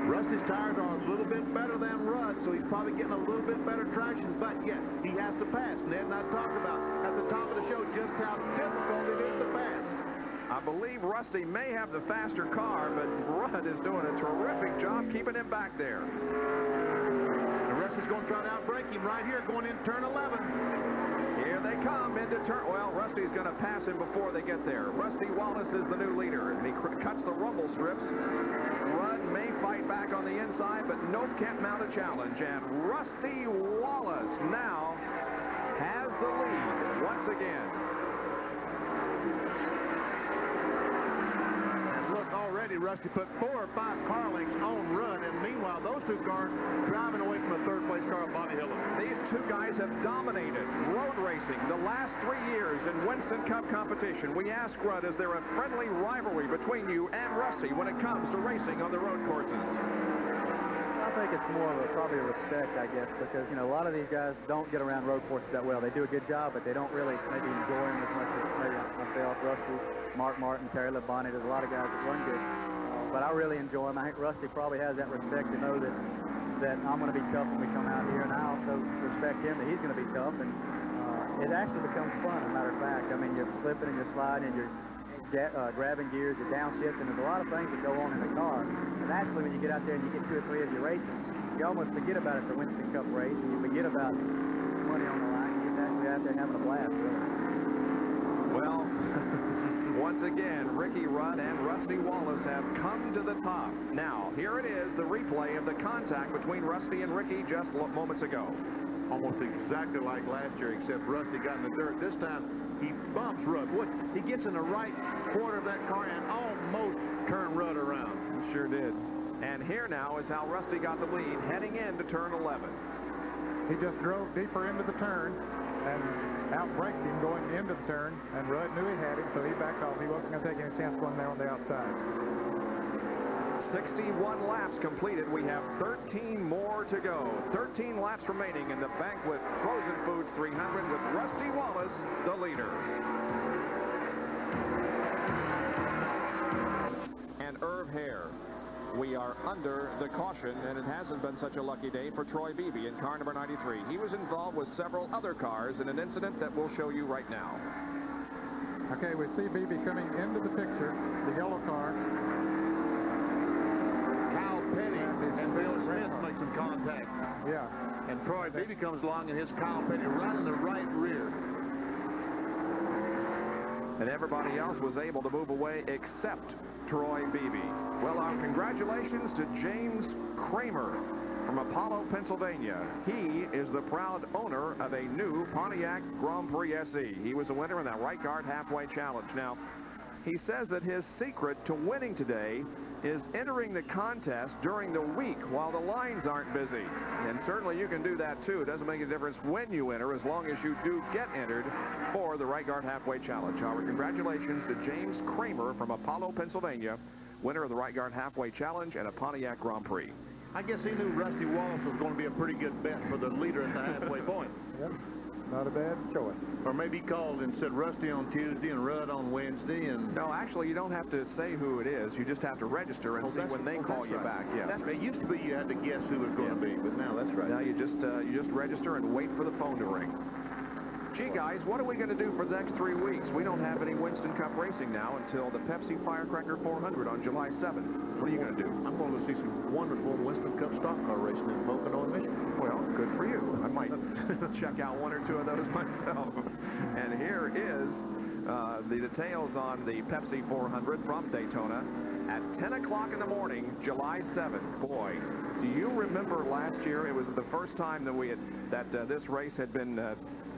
Rusty's tires are a little bit better than Rudd, so he's probably getting a little bit better traction, but yet he has to pass. Ned and I talked about at the top of the show just how difficult it is to pass. I believe Rusty may have the faster car, but Rudd is doing a terrific job keeping him back there. And Rusty's going to try to outbrake him right here going into turn 11. Here they come into turn. Well, Rusty's going to pass him before they get there. Rusty Wallace is the new leader, and he cuts the rumble strips. Rudd may fight back on the inside, but nope, can't mount a challenge. And Rusty Wallace now has the lead once again. Already Rusty put 4 or 5 car lengths on Rudd, and meanwhile those 2 cars driving away from a 3rd place car of Bobby Hill. These 2 guys have dominated road racing the last 3 years in Winston Cup competition. We asked Rudd, is there a friendly rivalry between you and Rusty when it comes to racing on the road courses? I think it's more of probably a respect, I guess, because, you know, a lot of these guys don't get around road courses that well. They do a good job, but they don't really maybe enjoy them as much as maybe myself, Rusty, Mark Martin, Terry LeBonnet. There's a lot of guys that run good. But I really enjoy them. I think Rusty probably has that respect to know that I'm going to be tough when we come out here, and I also respect him that he's going to be tough. And it actually becomes fun, as a matter of fact. I mean, you're slipping and you're sliding and you're grabbing gears, you're downshifting. There's a lot of things that go on in the car. And actually, when you get out there and you get 2 or 3 of you racing, you almost forget about it, the Winston Cup race, and you forget about money on the line. You're just actually out there having a blast, really. Well, once again, Ricky Rudd and Rusty Wallace have come to the top. Now, here it is, the replay of the contact between Rusty and Ricky just moments ago. Almost exactly like last year, except Rusty got in the dirt. This time, he bumps Rudd. He gets in the right quarter of that car and almost turned Rudd around. He sure did. And here now is how Rusty got the lead heading into turn 11. He just drove deeper into the turn and outbraked him going into the turn, and Rudd knew he had him, so he backed off. He wasn't going to take any chance going there on the outside. 61 laps completed. We have 13 more to go. 13 laps remaining in the Banquet Frozen Foods 300 with Rusty Wallace, the leader. And Irv Hare. We are under the caution, and it hasn't been such a lucky day for Troy Beebe in car number 93. He was involved with several other cars in an incident that we'll show you right now. Okay, we see Beebe coming into the picture, the yellow car. Kyle Petty and Bill Smith make some contact. Yeah. And Troy Beebe comes along, and his Kyle Petty right in the right rear. And everybody else was able to move away except Troy Beebe. Well, our congratulations to James Kramer from Apollo, Pennsylvania. He is the proud owner of a new Pontiac Grand Prix SE. He was a winner in that right guard halfway challenge. Now, he says that his secret to winning today is entering the contest during the week while the lines aren't busy. And certainly you can do that too. It doesn't make a difference when you enter as long as you do get entered for the right guard halfway challenge. Our congratulations to James Kramer from Apollo, Pennsylvania, winner of the right guard halfway challenge and a Pontiac Grand Prix. I guess he knew Rusty Wallace was going to be a pretty good bet for the leader at the halfway point. Yep. Not a bad choice. Or maybe he called and said Rusty on Tuesday and Rudd on Wednesday. And no, actually, you don't have to say who it is. You just have to register and see when they call you back. Yeah. That's right. It used to be you had to guess who was going to be, but now that's right. Now you just register and wait for the phone to ring. Gee, guys, what are we going to do for the next 3 weeks? We don't have any Winston Cup racing now until the Pepsi Firecracker 400 on July 7th. What are you going to do? I'm going to see some wonderful Winston Cup stock car racing in Pocono and Michigan. Well, good for you. I might check out 1 or 2 of those myself. And here is the details on the Pepsi 400 from Daytona at 10 o'clock in the morning, July 7th. Boy, do you remember last year? It was the first time that this race had been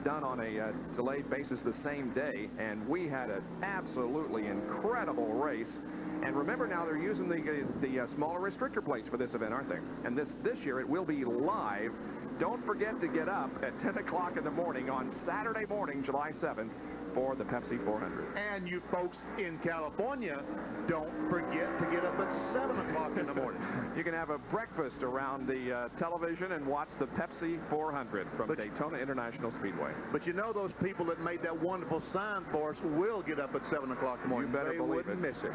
done on a delayed basis the same day, and we had an absolutely incredible race. And remember now, they're using the smaller restrictor plates for this event, aren't they? And this year it will be live. Don't forget to get up at 10 o'clock in the morning on Saturday morning, July 7th, for the Pepsi 400. And you folks in California, don't forget to get up at 7 o'clock in the morning. You can have a breakfast around the television and watch the Pepsi 400 from Daytona International Speedway. But you know those people that made that wonderful sign for us will get up at 7 o'clock in the morning. You better believe wouldn't miss it.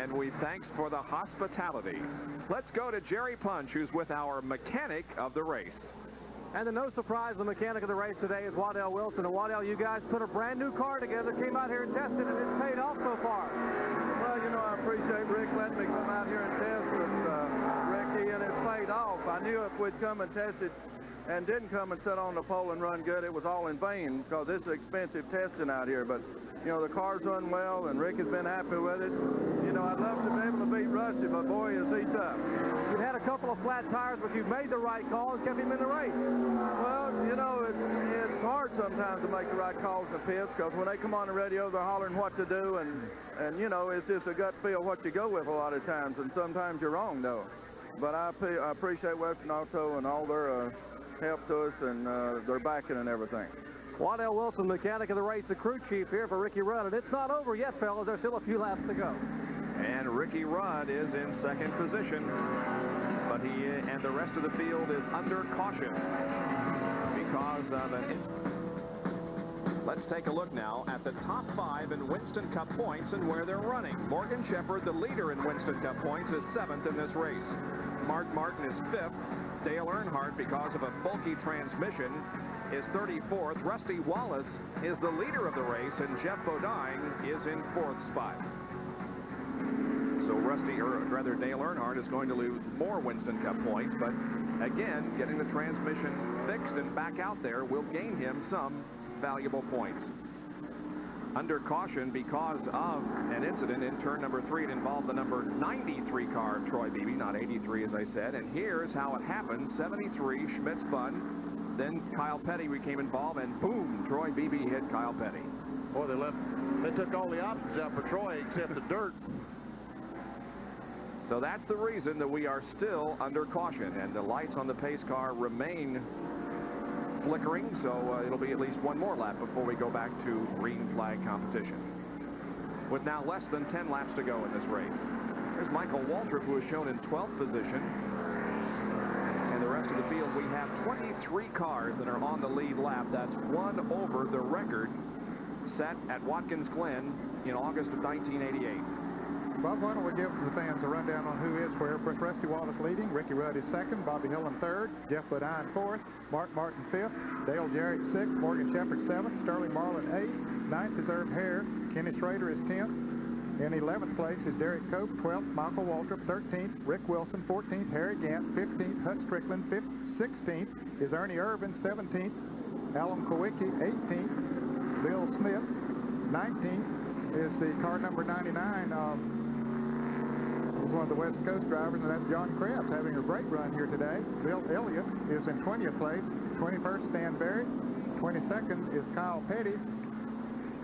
And we thanks for the hospitality. Let's go to Jerry Punch, who's with our mechanic of the race. And to no surprise, the mechanic of the race today is Waddell Wilson. And Waddell, you guys put a brand new car together, came out here and tested, and it's paid off so far. Well, you know, I appreciate Rick letting me come out here and test with Ricky, and it's paid off. I knew if we'd come and tested and didn't come and sit on the pole and run good, it was all in vain, because this is expensive testing out here. But, you know, the car's run well, and Rick has been happy with it. You know, I'd love to be able to beat Rusty, but boy, is he tough. You had a couple of flat tires, but you made the right call and kept him in the race. Well, you know, it's hard sometimes to make the right calls in the pits, because when they come on the radio, they're hollering what to do, and you know, it's just a gut feel what you go with a lot of times, and sometimes you're wrong, though. But I appreciate Western Auto and all their help to us and their backing and everything. Waddell Wilson, mechanic of the race, the crew chief here for Ricky Rudd. And it's not over yet, fellas. There's still a few laps to go. And Ricky Rudd is in second position, but he and the rest of the field is under caution because of an... Let's take a look now at the top 5 in Winston Cup points and where they're running. Morgan Shepherd, the leader in Winston Cup points, is 7th in this race. Mark Martin is 5th. Dale Earnhardt, because of a bulky transmission, is 34th. Rusty Wallace is the leader of the race, and Jeff Bodine is in 4th spot. So Dale Earnhardt is going to lose more Winston Cup points, but again, getting the transmission fixed and back out there will gain him some valuable points. Under caution because of an incident in turn number 3. It involved the number 93 car of Troy Beebe, not 83 as I said, and here's how it happened. 73, Schmidt spun, then Kyle Petty became involved, and boom, Troy Beebe hit Kyle Petty. Boy, they took all the options out for Troy except the dirt. So that's the reason that we are still under caution, and the lights on the pace car remain flickering, so it'll be at least one more lap before we go back to green flag competition. With now less than 10 laps to go in this race. There's Michael Waltrip, who is shown in 12th position. And the rest of the field, we have 23 cars that are on the lead lap. That's one over the record set at Watkins Glen in August of 1988. Bob, why don't we give the fans a rundown on who is where? Of course, Rusty Wallace leading, Ricky Rudd is 2nd, Bobby Hill in 3rd, Jeff Bodine 4th, Mark Martin 5th, Dale Jarrett 6th, Morgan Shepherd 7th, Sterling Marlin 8th, 9th is Herb Hare, Kenny Schrader is 10th, in 11th place is Derek Cope, 12th, Michael Waltrip 13th, Rick Wilson 14th, Harry Gant 15th, Hut Strickland 16th is Ernie Irvin 17th, Alan Kowicki 18th, Bill Smith 19th is the car number 99, is one of the West Coast drivers, and that's John Krebs having a great run here today. Bill Elliott is in 20th place. 21st, Stan Barrett. 22nd is Kyle Petty.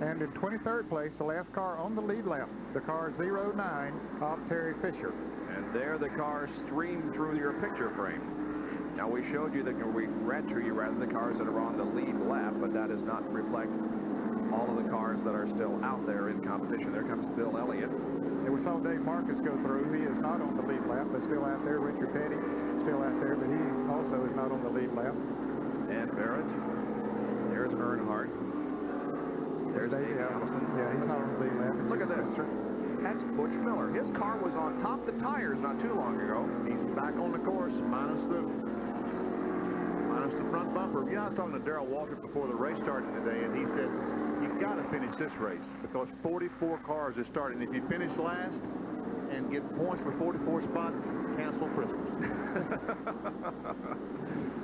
And in 23rd place, the last car on the lead lap, the car 09 of Terry Fisher. And there the cars stream through your picture frame. Now we showed you we read to you rather the cars that are on the lead lap, but that does not reflect all of the cars that are still out there in competition. There comes Bill Elliott. And we saw Dave Marcus go through. He is not on the lead lap, but still out there. Richard Petty still out there, but he also is not on the lead lap. Stan Barrett. There's Earnhardt. There's Dave Allison. Yeah, he's not on the lead lap. Look at this. That's Butch Miller. His car was on top of the tires not too long ago. He's back on the course, minus the front bumper. Yeah, I was talking to Darrell Waltrip before the race started today, and he said, you've got to finish this race because 44 cars are starting. If you finish last and get points for 44 spot, cancel Christmas.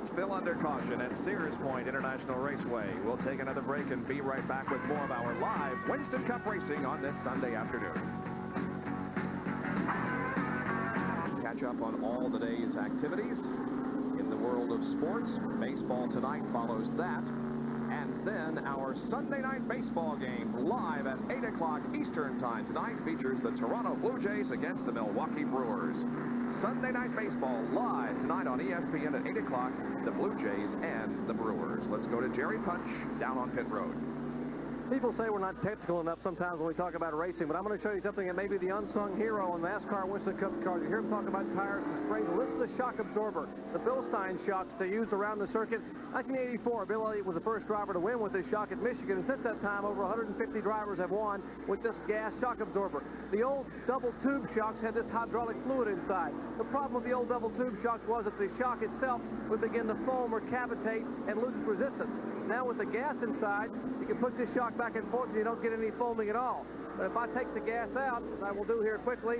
Still under caution at Sears Point International Raceway. We'll take another break and be right back with more of our live Winston Cup racing on this Sunday afternoon. Catch up on all today's activities in the world of sports. Baseball tonight follows that. And then our Sunday night baseball game live at 8 o'clock Eastern time tonight features the Toronto Blue Jays against the Milwaukee Brewers. Sunday night baseball live tonight on ESPN at 8 o'clock, the Blue Jays and the Brewers. Let's go to Jerry Punch down on pit road. People say we're not technical enough sometimes when we talk about racing, but I'm going to show you something that may be the unsung hero in NASCAR Winston Cup cars. You hear them talk about tires and springs. Listen to the shock absorber, the Bilstein shocks they use around the circuit. 1984, Bill Elliott was the first driver to win with this shock at Michigan, and since that time, over 150 drivers have won with this gas shock absorber. The old double tube shocks had this hydraulic fluid inside. The problem with the old double tube shocks was that the shock itself would begin to foam or cavitate and lose its resistance. Now with the gas inside, you can push this shock back and forth and you don't get any foaming at all. But if I take the gas out, as I will do here quickly,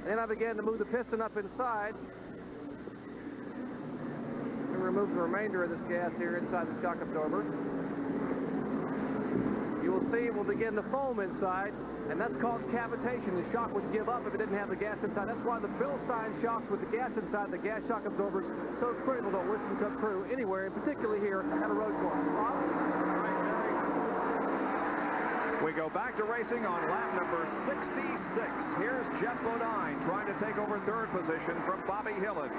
then I begin to move the piston up inside. And remove the remainder of this gas here inside the shock absorber. You will see it will begin to foam inside, and that's called cavitation. The shock would give up if it didn't have the gas inside. That's why the Bilstein shocks with the gas inside, the gas shock absorbers, so critical to a Winston Cup crew anywhere, and particularly here at a road course. We go back to racing on lap number 66. Here's Jeff Bodine trying to take over third position from Bobby Hillin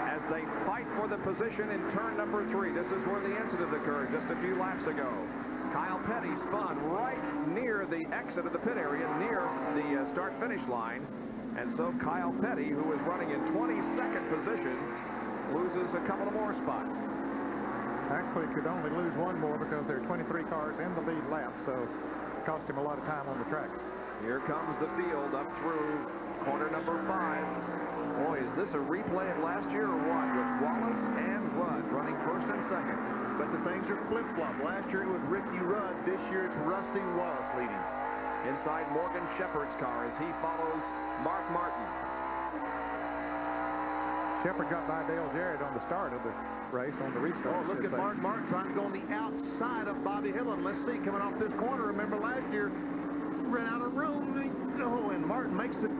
as they fight for the position in turn number 3. This is where the incident occurred just a few laps ago. Kyle Petty spun right near the exit of the pit area, near the start-finish line. And so Kyle Petty, who was running in 22nd position, loses a couple of more spots. Actually, could only lose one more because there are 23 cars in the lead lap, so it cost him a lot of time on the track. Here comes the field up through corner number 5. Boy, is this a replay of last year or what? With Wallace and Rudd running first and second. But the things are flip-flop. Last year it was Ricky Rudd. This year it's Rusty Wallace leading. Inside Morgan Shepherd's car as he follows Mark Martin. Shepherd got by Dale Jarrett on the start of the race, on the restart. Oh, look at Mark Martin trying to go on the outside of Bobby Hillin. Let's see, coming off this corner. Remember last year, ran out of room. Oh, and Martin makes it.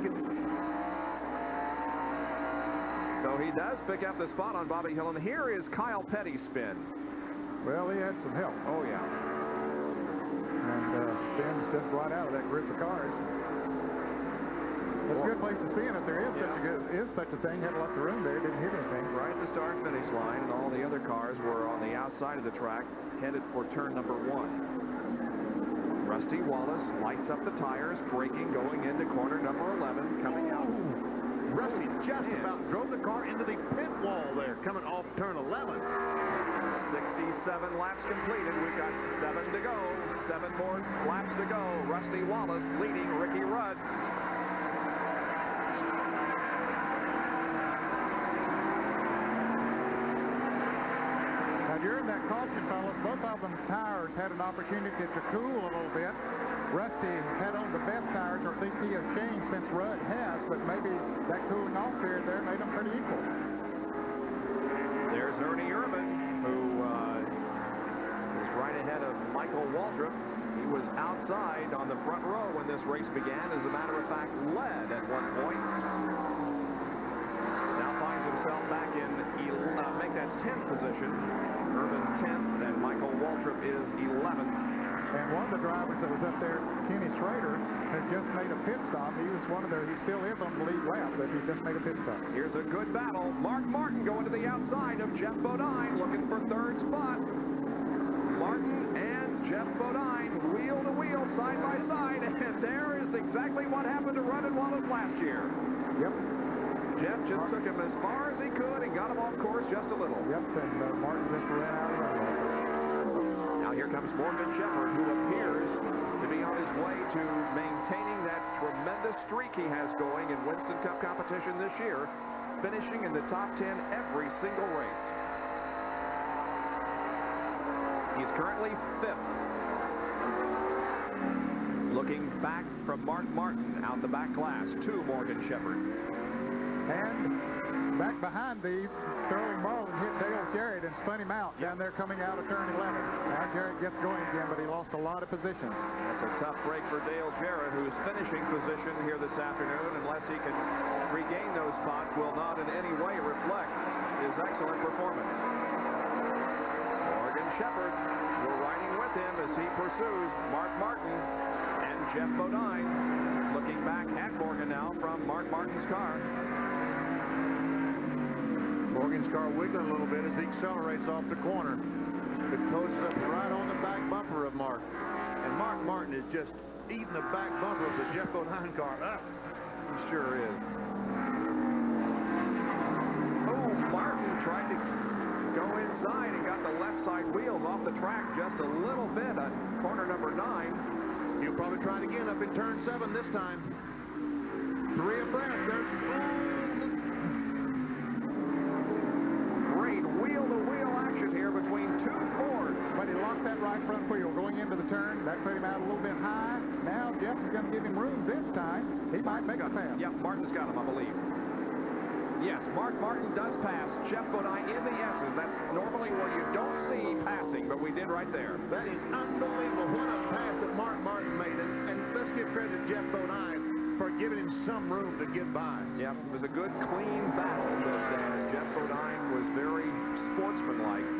So he does pick up the spot on Bobby Hillin. Here is Kyle Petty's spin. Well, he had some help. Oh, yeah. And spins just right out of that group of cars. It's a good place to spin if there is such a thing. Had lots of room there. Didn't hit anything. Right at the start-finish line, and all the other cars were on the outside of the track, headed for turn number 1. Rusty Wallace lights up the tires, braking, going into corner number 11, coming out. Rusty just about drove the car into the pit wall there, coming off turn 11. 67 laps completed. We've got 7 to go. 7 more laps to go. Rusty Wallace leading Ricky Rudd. Now, during that caution, fellas, both of them tires had an opportunity to cool a little bit. Rusty had on the best tires, or at least he has changed since Rudd has, but maybe that cooling off period there made them pretty equal. There's Ernie Irvin, who is right ahead of Michael Waltrip. He was outside on the front row when this race began. As a matter of fact, led at one position. Irvin 10th, and Michael Waltrip is 11th. And one of the drivers that was up there, Kenny Schrader, has just made a pit stop. He still is on the lead lap, but he just made a pit stop. Here's a good battle. Mark Martin going to the outside of Jeff Bodine, looking for third spot. Martin and Jeff Bodine, wheel to wheel, side by side, and there is exactly what happened to Rudden Wallace last year. Yep. Jeff just took him as far as he could and got him off course just a little. Yep, and Martin just ran out of the road. Now here comes Morgan Shepherd, who appears to be on his way to maintaining that tremendous streak he has going in Winston Cup competition this year, finishing in the top 10 every single race. He's currently 5th. Looking back from Mark Martin out the back glass to Morgan Shepherd. And back behind these, Sterling Marlin hit Dale Jarrett and spun him out down there coming out of turn 11. Now Jarrett gets going again, but he lost a lot of positions. That's a tough break for Dale Jarrett, whose finishing position here this afternoon, unless he can regain those spots, will not in any way reflect his excellent performance. Morgan Shepherd, we're riding with him as he pursues Mark Martin and Jeff Bodine. Looking back at Morgan now from Mark Martin's car. Morgan's car wiggling a little bit as he accelerates off the corner. It closes up right on the back bumper of Mark. And Mark Martin is just eating the back bumper of the Jeff Bodine car up. He sure is. Oh, Martin tried to go inside and got the left side wheels off the track just a little bit on corner number 9. He'll probably try it again up in turn 7 this time. 3 abreast. There's great wheel-to-wheel action here between two Fords. But he locked that right front wheel going into the turn. That put him out a little bit high. Now Jeff is going to give him room this time. He might make a pass. Yep, Martin's got him, I believe. Yes, Mark Martin does pass Jeff Bodine in the S's. That's normally where you don't see passing, but we did right there. That is unbelievable. What a pass that Mark Martin made. And let's give credit to Jeff Bodine for giving him some room to get by. Yeah, it was a good, clean battle that Jeff Bodine was very sportsmanlike.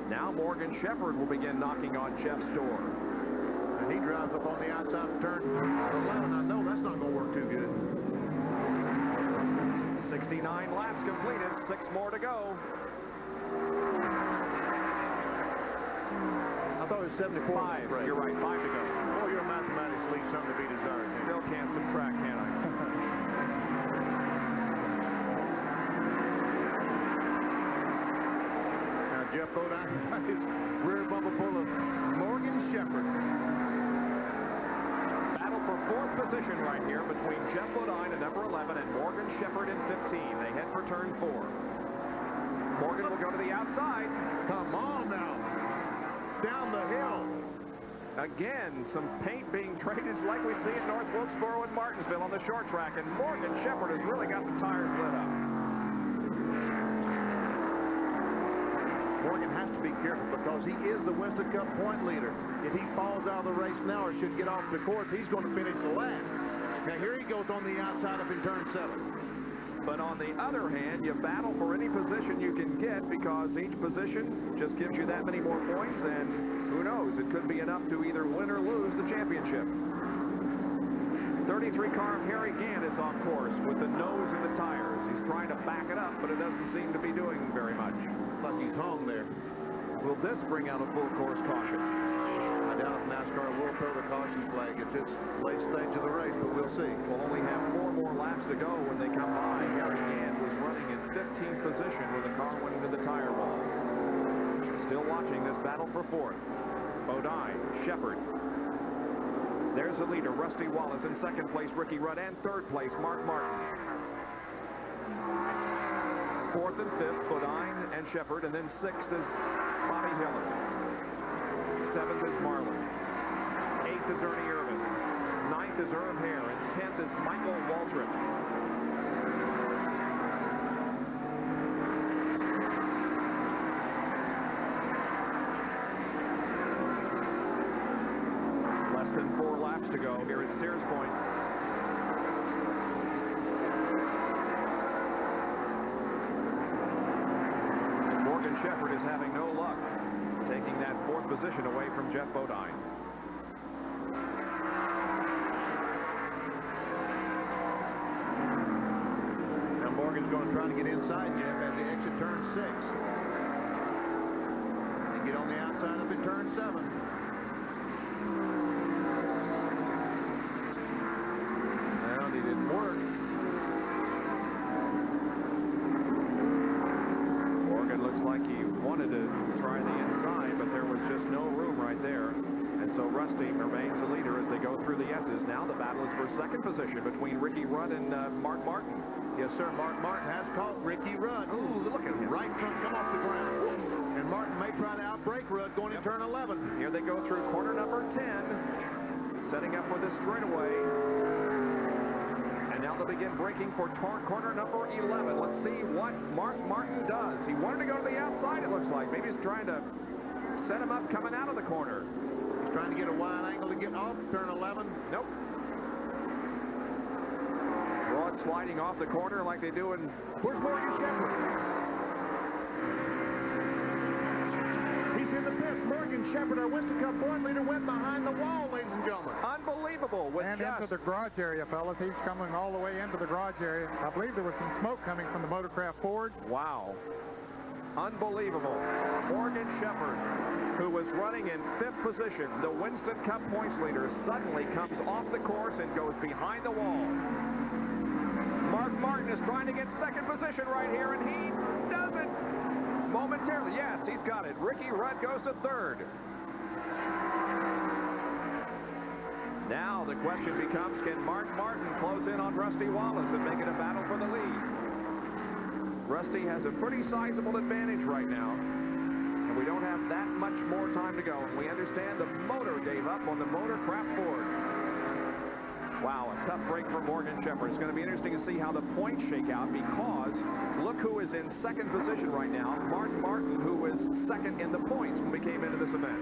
Now Morgan Shepherd will begin knocking on Jeff's door. And he drives up on the outside of turn 11. I know that's not going to work too good. 69 laps completed, 6 more to go. I thought it was 74. 5, you're right, 5 to go. Oh, your mathematics leave something to be desired. Still can't subtract, can I? Now Jeff Bodine got his rear bumper full of Morgan Shepherd. Battle for 4th position right here between Jeff Bodine at number 11 and Morgan Shepherd in 15. They head for turn 4. Morgan will go to the outside. Come on now. Down the hill. Again, some paint being traded like we see at North Wilkesboro and Martinsville on the short track, and Morgan Shepherd has really got the tires lit up. Morgan has to be careful because he is the Winston Cup point leader. If he falls out of the race now or should get off the course, he's going to finish the last. Now here he goes on the outside up in turn 7. But on the other hand, you battle for any position you can get because each position just gives you that many more points, and who knows, it could be enough to either win or lose the championship. 33 car of Harry Gant is on course with the nose in the tires. He's trying to back it up, but it doesn't seem to be doing very much. It's like he's hung there. Will this bring out a full course caution? I doubt if NASCAR will throw the caution flag at this late stage of the race, but we'll see. We'll only have 4 more laps to go when they come by. Harry Gant was running in 15th position when the car went into the tire wall. Still watching this battle for 4th. Bodine, Shepherd. There's the leader, Rusty Wallace. In 2nd place, Ricky Rudd. And 3rd place, Mark Martin. 4th and 5th, Bodine and Shepherd. And then 6th is Bobby Hiller. 7th is Marlin. 8th is Ernie Irvin. 9th is Irv Hare. And 10th is Michael Waltrip. Less than 4 laps to go here at Sears Point. Shepherd is having no luck taking that 4th position away from Jeff Bodine. Now Morgan's going to try to get inside Jeff as they exit turn 6. And get on the outside of the turn 7. Well, it didn't work. Morgan looks like he wanted to try the inside, but there was just no room right there. And so Rusty remains the leader as they go through the S's. Now the battle is for 2nd position between Ricky Rudd and Mark Martin. Yes, sir. Mark Martin has caught Ricky Rudd. Ooh, look at him. Right front come off the ground. And Martin may try to outbrake Rudd going to turn 11. Here they go through corner number 10, setting up for this straightaway. And now they'll begin braking for corner number 11. Let's see what Mark Martin does. He wanted to go to the outside, it looks like. Maybe he's trying to set him up coming out of the corner. He's trying to get a wide angle to get off turn 11. Nope. Broad sliding off the corner like they do in... Where's Morgan Shepherd? He's in the pits. Morgan Shepherd, our Winston Cup point leader, went behind the wall, ladies and gentlemen. Unbelievable. And into the garage area, fellas. He's coming all the way into the garage area. I believe there was some smoke coming from the Motorcraft Ford. Wow. Unbelievable. Morgan Shepherd, who was running in 5th position, the Winston Cup points leader, suddenly comes off the course and goes behind the wall. Mark Martin is trying to get 2nd position right here, and he does it momentarily. Yes, he's got it. Ricky Rudd goes to 3rd. Now the question becomes, can Mark Martin close in on Rusty Wallace and make it a battle for the lead? Rusty has a pretty sizable advantage right now, and we don't have that much more time to go. And we understand the motor gave up on the Motorcraft Ford. Wow, a tough break for Morgan Shepherd. It's going to be interesting to see how the points shake out, because look who is in 2nd position right now. Mark Martin, who was 2nd in the points when we came into this event.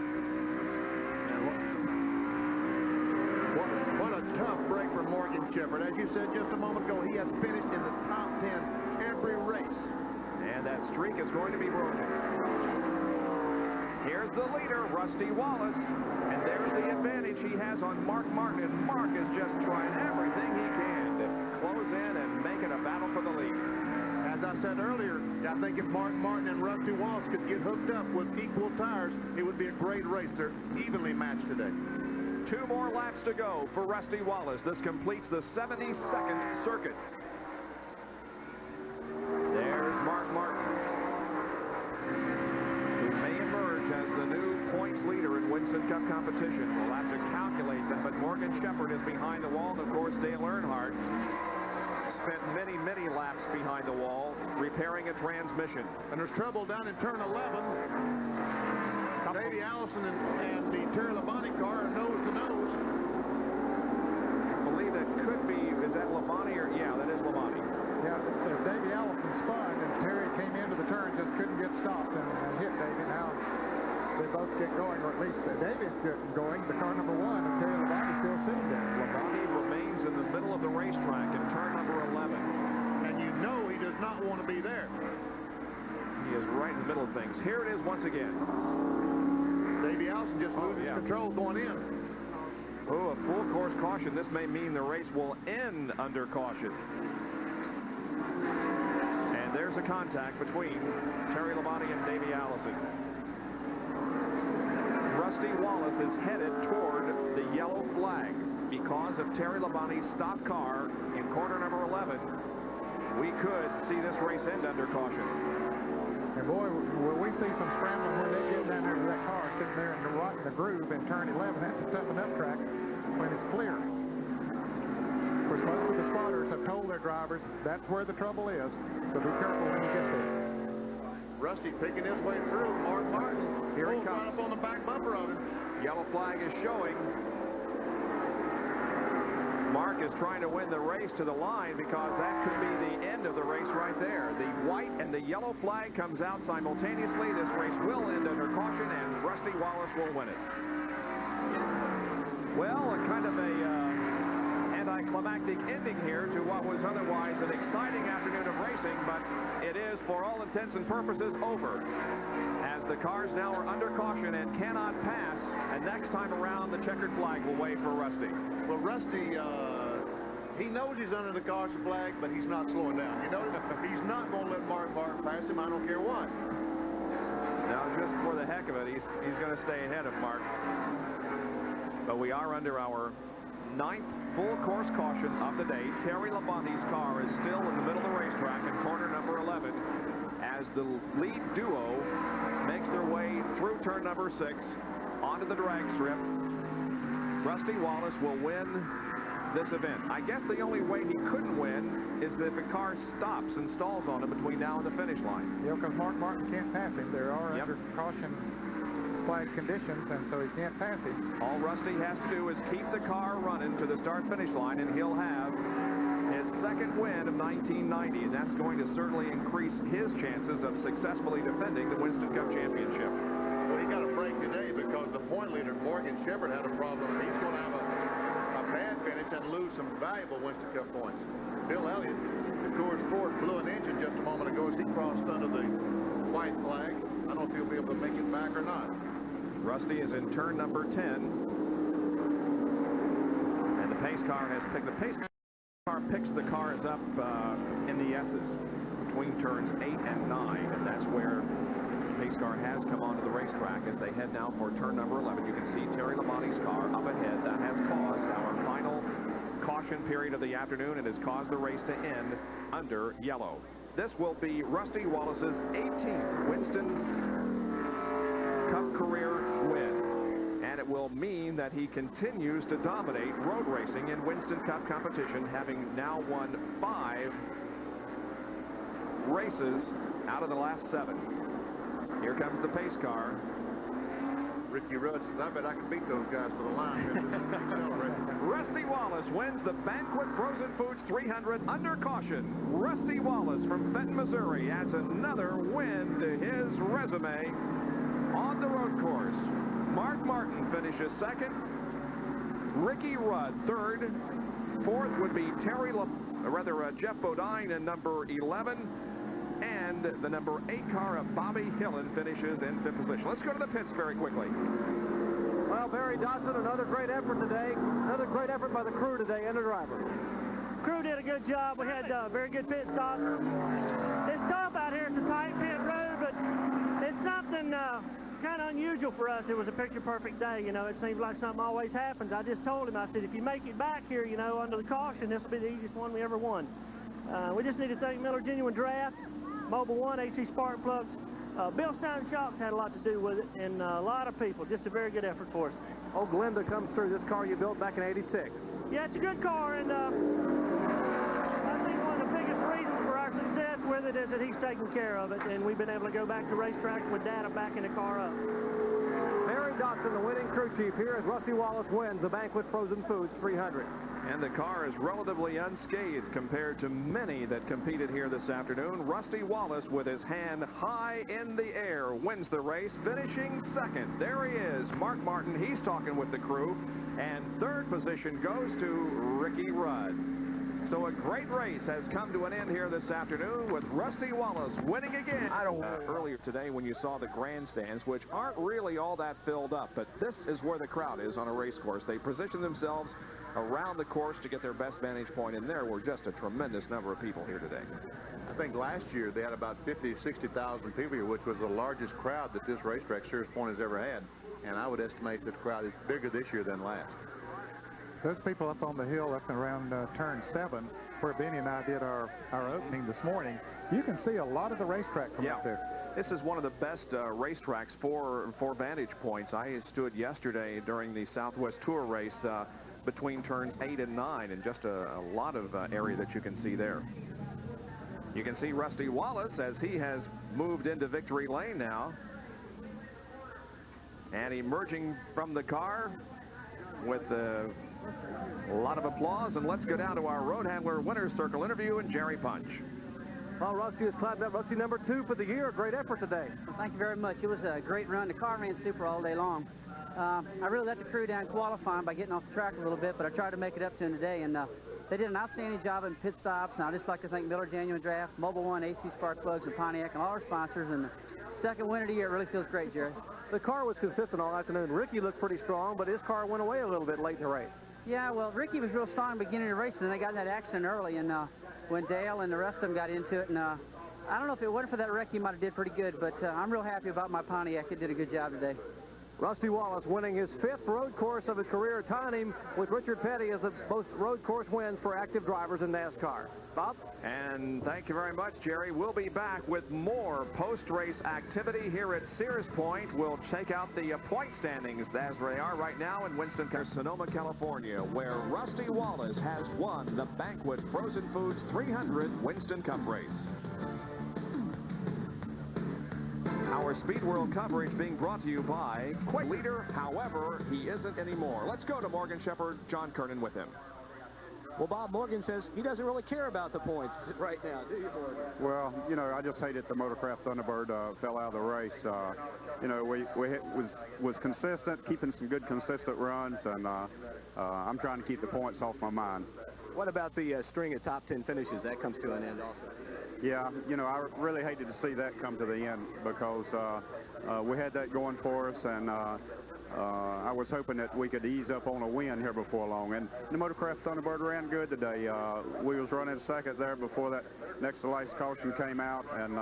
What a tough break for Morgan Shepherd. As you said just a moment ago, he has finished in the top 10 every race. And that streak is going to be broken. Here's the leader, Rusty Wallace. And there's the advantage he has on Mark Martin. And Mark is just trying everything he can to close in and make it a battle for the lead. As I said earlier, I think if Mark Martin and Rusty Wallace could get hooked up with equal tires, it would be a great race. They're evenly matched today. 2 more laps to go for Rusty Wallace. This completes the 72nd circuit. There's Mark Martin, who may emerge as the new points leader in Winston Cup competition. We'll have to calculate them, but Morgan Shepherd is behind the wall, and of course Dale Earnhardt spent many, many laps behind the wall repairing a transmission. And there's trouble down in turn 11. Davey Allison and the Terry Labonte car are nose to nose. I believe that could be, is that Labonte or, yeah, that is Labonte. Yeah, Davey Allison spun, and Terry came into the turn, just couldn't get stopped and hit Davey. Now they both get going, or at least Davey's getting going. The car number 1, and Terry Labonte still sitting there. Labonte remains in the middle of the racetrack in turn number 11. And you know he does not want to be there. He is right in the middle of things. Here it is once again. Davey Allison just loses control going in. Oh, a full course caution. This may mean the race will end under caution. And there's a contact between Terry Labonte and Davey Allison. Rusty Wallace is headed toward the yellow flag because of Terry Labonte's stopped car in corner number 11. We could see this race end under caution. And boy, will we see some scrambling when they get down there to that car sitting there in the groove in turn 11. That's a tough enough track when it's clear. Of course, most of the spotters have told their drivers that's where the trouble is. So be careful when you get there. Rusty picking his way through. Mark Martin. Here he comes. Right up on the back bumper of him. Yellow flag is showing. Mark is trying to win the race to the line because that could be the end of the race right there. The white and the yellow flag comes out simultaneously. This race will end under caution, and Rusty Wallace will win it. Well, a kind of a anticlimactic ending here to what was otherwise an exciting afternoon of racing, but it is, for all intents and purposes, over. As the cars now are under caution and cannot pass, and next time around, the checkered flag will wave for Rusty. Well, Rusty, he knows he's under the caution flag, but he's not slowing down. You know, he's not going to let Mark pass him. I don't care what. Now, just for the heck of it, he's going to stay ahead of Mark. But we are under our 9th full course caution of the day. Terry Labonte's car is still in the middle of the racetrack in corner number 11 as the lead duo makes their way through turn number 6 onto the drag strip. Rusty Wallace will win this event. I guess the only way he couldn't win is if a car stops and stalls on him between now and the finish line. Yeah, because Mark Martin can't pass him. There are under caution flag conditions, and so he can't pass him. All Rusty has to do is keep the car running to the start-finish line, and he'll have his second win of 1990, and that's going to certainly increase his chances of successfully defending the Winston Cup Championship. Well, he got a break today because the point leader, Morgan Shepard, had a problem. He's going to have a bad finish and lose some valuable Winston Cup points. Bill Elliott, the Coors Ford, blew an engine just a moment ago as he crossed under the white flag. I don't know if he'll be able to make it back or not. Rusty is in turn number 10. And the pace car has picked. The pace car picks the cars up in the S's between turns 8 and 9. And that's where the pace car has come onto the racetrack as they head now for turn number 11. You can see Terry Labonte's car up ahead. That has caused our final caution period of the afternoon and has caused the race to end under yellow. This will be Rusty Wallace's 18th Winston Cup career win, and it will mean that he continues to dominate road racing in Winston Cup competition, having now won 5 races out of the last 7. Here comes the pace car. Ricky Rudd says, I bet I can beat those guys to the line. Rusty Wallace wins the Banquet Frozen Foods 300 under caution. Rusty Wallace from Fenton, Missouri adds another win to his resume on the road course. Mark Martin finishes 2nd. Ricky Rudd 3rd. 4th would be Jeff Bodine in number 11. And the number 8 car of Bobby Hillen finishes in 5th position. Let's go to the pits very quickly. Well, Barry Dodson, another great effort today. Another great effort by the crew today and the driver. Crew did a good job. We had very good pit stops. It's tough out here. It's a tight pit road, but it's something kind of unusual for us. It was a picture-perfect day. You know, it seems like something always happens. I just told him, I said, if you make it back here, you know, under the caution, this will be the easiest one we ever won. We just need to thank Miller Genuine Draft, Mobile One, AC Spark Plugs. Bill Stein Shocks had a lot to do with it, and a lot of people. Just a very good effort for us. Oh, Glenda comes through. This car you built back in '86. Yeah, it's a good car, and I think one of the biggest reasons for our success with it is that he's taken care of it, and we've been able to go back to racetrack with data backing the car up. Barry Dodson, the winning crew chief here as Rusty Wallace wins the Banquet Frozen Foods 300. And the car is relatively unscathed compared to many that competed here this afternoon. Rusty Wallace, with his hand high in the air, wins the race, finishing 2nd. There he is, Mark Martin. He's talking with the crew. And 3rd position goes to Ricky Rudd. So a great race has come to an end here this afternoon with Rusty Wallace winning again. Earlier today when you saw the grandstands, which aren't really all that filled up, but this is where the crowd is on a race course. They position themselves around the course to get their best vantage point, and there were just a tremendous number of people here today. I think last year they had about 50,000 to 60,000 people here, which was the largest crowd that this racetrack, Sears Point, has ever had. And I would estimate this crowd is bigger this year than last. Those people up on the hill up and around turn 7, where Benny and I did our opening this morning, you can see a lot of the racetrack from up there. This is one of the best racetracks for vantage points. I stood yesterday during the Southwest Tour race between turns 8 and 9, and just a lot of area that you can see there. You can see Rusty Wallace as he has moved into victory lane now. And emerging from the car with a lot of applause. And let's go down to our road handler winner's circle interview and Jerry Punch. Well, Rusty has climbed up. Rusty number 2 for the year. A great effort today. Well, thank you very much. It was a great run. The car ran super all day long. I really let the crew down qualifying by getting off the track a little bit, but I tried to make it up to them today, and they did an outstanding job in pit stops. And I'd just like to thank Miller Genuine Draft, Mobile One, AC Spark Plugs, and Pontiac, and all our sponsors. And the second win of the year, it really feels great, Jerry. The car was consistent all afternoon. Ricky looked pretty strong, but his car went away a little bit late in the race. Yeah, well, Ricky was real strong beginning of the race, and they got in that accident early, and when Dale and the rest of them got into it, and I don't know if it wasn't for that wreck, he might have did pretty good, but I'm real happy about my Pontiac. It did a good job today. Rusty Wallace winning his 5th road course of his career, tying him with Richard Petty as the most road course wins for active drivers in NASCAR. Bob? And thank you very much, Jerry. We'll be back with more post-race activity here at Sears Point. We'll check out the point standings as they are right now in Winston, Sonoma, California, where Rusty Wallace has won the Banquet Frozen Foods 300 Winston Cup race. Our Speed World coverage being brought to you by Quick Leader. However, he isn't anymore. Let's go to Morgan Shepherd, John Kernan with him. Well, Bob Morgan says he doesn't really care about the points right now, do you, Morgan? Well, you know, I just hated the Motorcraft Thunderbird fell out of the race. You know, we was consistent, keeping some good consistent runs, and I'm trying to keep the points off my mind. What about the string of top 10 finishes? That comes to an end also. Yeah, you know, I really hated to see that come to the end because we had that going for us, and I was hoping that we could ease up on a win here before long. And the Motorcraft Thunderbird ran good today. We was running second there before that next to last caution came out, and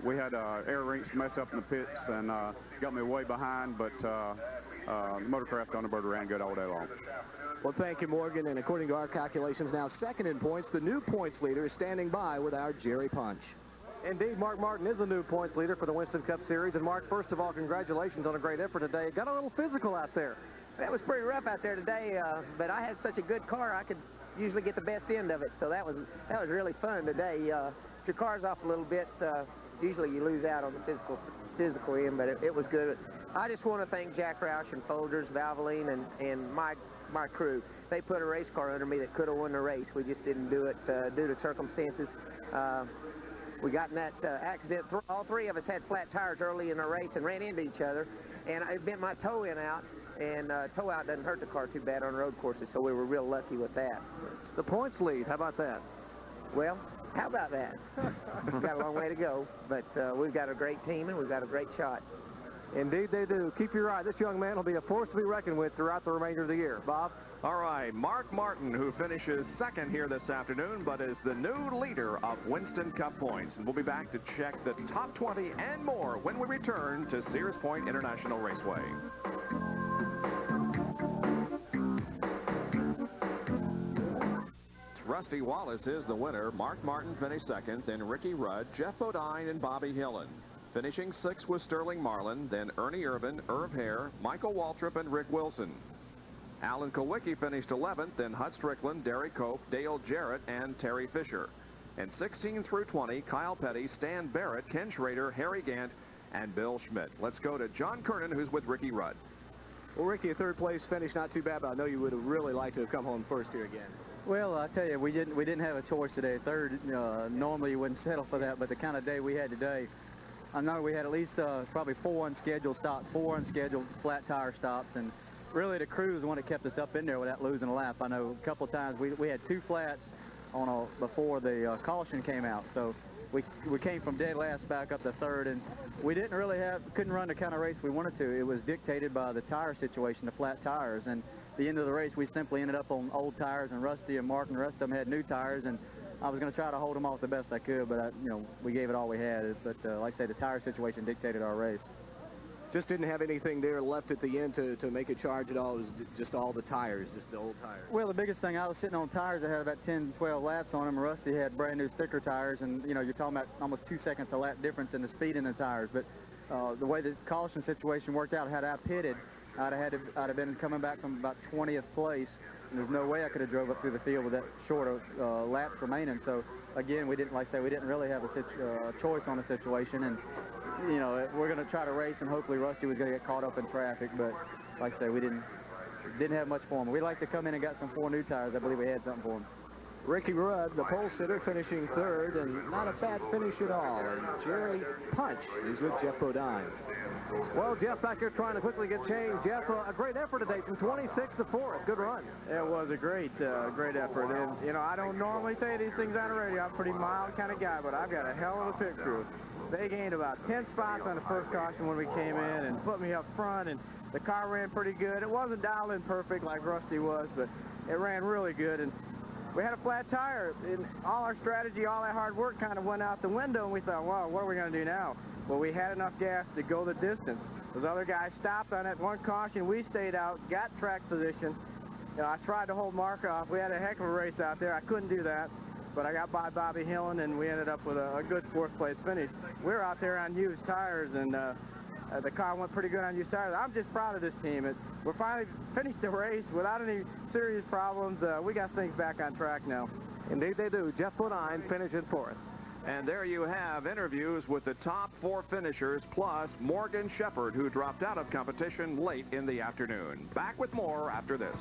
we had air rinse mess up in the pits and got me way behind, but the Motorcraft Thunderbird ran good all day long. Well, thank you, Morgan. And according to our calculations, now second in points, the new points leader is standing by with our Jerry Punch. Indeed, Mark Martin is the new points leader for the Winston Cup Series. And, Mark, first of all, congratulations on a great effort today. It got a little physical out there. That was pretty rough out there today, but I had such a good car, I could usually get the best end of it. So that was really fun today. If your car's off a little bit, usually you lose out on the physical end, but it was good. I just want to thank Jack Roush and Folgers, Valvoline, and my crew. They put a race car under me that could have won the race. We just didn't do it due to circumstances. We got in that accident. All three of us had flat tires early in the race and ran into each other, and I bent my toe in out, and toe out doesn't hurt the car too bad on road courses, so we were real lucky with that. The points lead, how about that? Well, how about that? We've got a long way to go, but we've got a great team and we've got a great shot. Indeed they do. Keep your eye. This young man will be a force to be reckoned with throughout the remainder of the year. Bob? All right, Mark Martin, who finishes second here this afternoon, but is the new leader of Winston Cup points. And we'll be back to check the top 20 and more when we return to Sears Point International Raceway. Rusty Wallace is the winner. Mark Martin finished second, then Ricky Rudd, Jeff Bodine, and Bobby Hillen. Finishing sixth was Sterling Marlin, then Ernie Irvin, Irv Hare, Michael Waltrip, and Rick Wilson. Alan Kowicki finished 11th, then Hud Strickland, Derek Cope, Dale Jarrett, and Terry Fisher. And 16 through 20, Kyle Petty, Stan Barrett, Ken Schrader, Harry Gant, and Bill Schmidt. Let's go to John Kernan, who's with Ricky Rudd. Well, Ricky, a third place finish, not too bad, but I know you would have really liked to have come home first here again. Well, I tell you, we didn't have a choice today. Third, normally you wouldn't settle for that, but the kind of day we had today, I know we had at least probably 4 unscheduled stops, 4 unscheduled flat tire stops, and really the crew was the one that kept us up in there without losing a lap. I know a couple of times we had 2 flats on before the caution came out, so we came from dead last back up to third, and we couldn't run the kind of race we wanted to. It was dictated by the tire situation, the flat tires, and the end of the race we simply ended up on old tires, and Rusty and Mark and the rest of them had new tires, and I was going to try to hold them off the best I could, but we gave it all we had. But like I say, the tire situation dictated our race. Just didn't have anything there left at the end to make a charge at all. It was just all the tires, just the old tires. Well, the biggest thing, I was sitting on tires that had about 10, 12 laps on them. Rusty had brand new sticker tires, and you're talking about almost 2 seconds a lap difference in the speed in the tires. But the way the caution situation worked out, had I pitted, I'd have been coming back from about 20th place. And there's no way I could have drove up through the field with that short of laps remaining. So again, we didn't really have a choice on the situation, and we're going to try to race, and hopefully Rusty was going to get caught up in traffic. But like I say, we didn't have much for him. We'd like to come in and got some 4 new tires. I believe we had something for him. Ricky Rudd, the pole sitter, finishing third, and not a bad finish at all. And Jerry Punch is with Jeff Bodine. Well, Jeff back here trying to quickly get changed. Jeff, a great effort today from 26 to 4th. Good run. It was a great effort. And, you know, I don't normally say these things on the radio. I'm a pretty mild kind of guy, but I've got a hell of a pit crew. They gained about 10 spots on the first caution when we came in and put me up front, and the car ran pretty good. It wasn't dialed in perfect like Rusty was, but it ran really good. And we had a flat tire, and all our strategy, all that hard work kind of went out the window, and we thought, well, what are we going to do now? Well, we had enough gas to go the distance. Those other guys stopped on that one caution. We stayed out, got track position. You know, I tried to hold Mark off. We had a heck of a race out there. I couldn't do that, but I got by Bobby Hillen, and we ended up with a good 4th place finish. We were out there on used tires, and the car went pretty good on used tires. I'm just proud of this team. We're finally finished the race without any serious problems. We got things back on track now. Indeed they do. Jeff Bodine finishing 4th. And there you have interviews with the top 4 finishers, plus Morgan Shepherd, who dropped out of competition late in the afternoon. Back with more after this.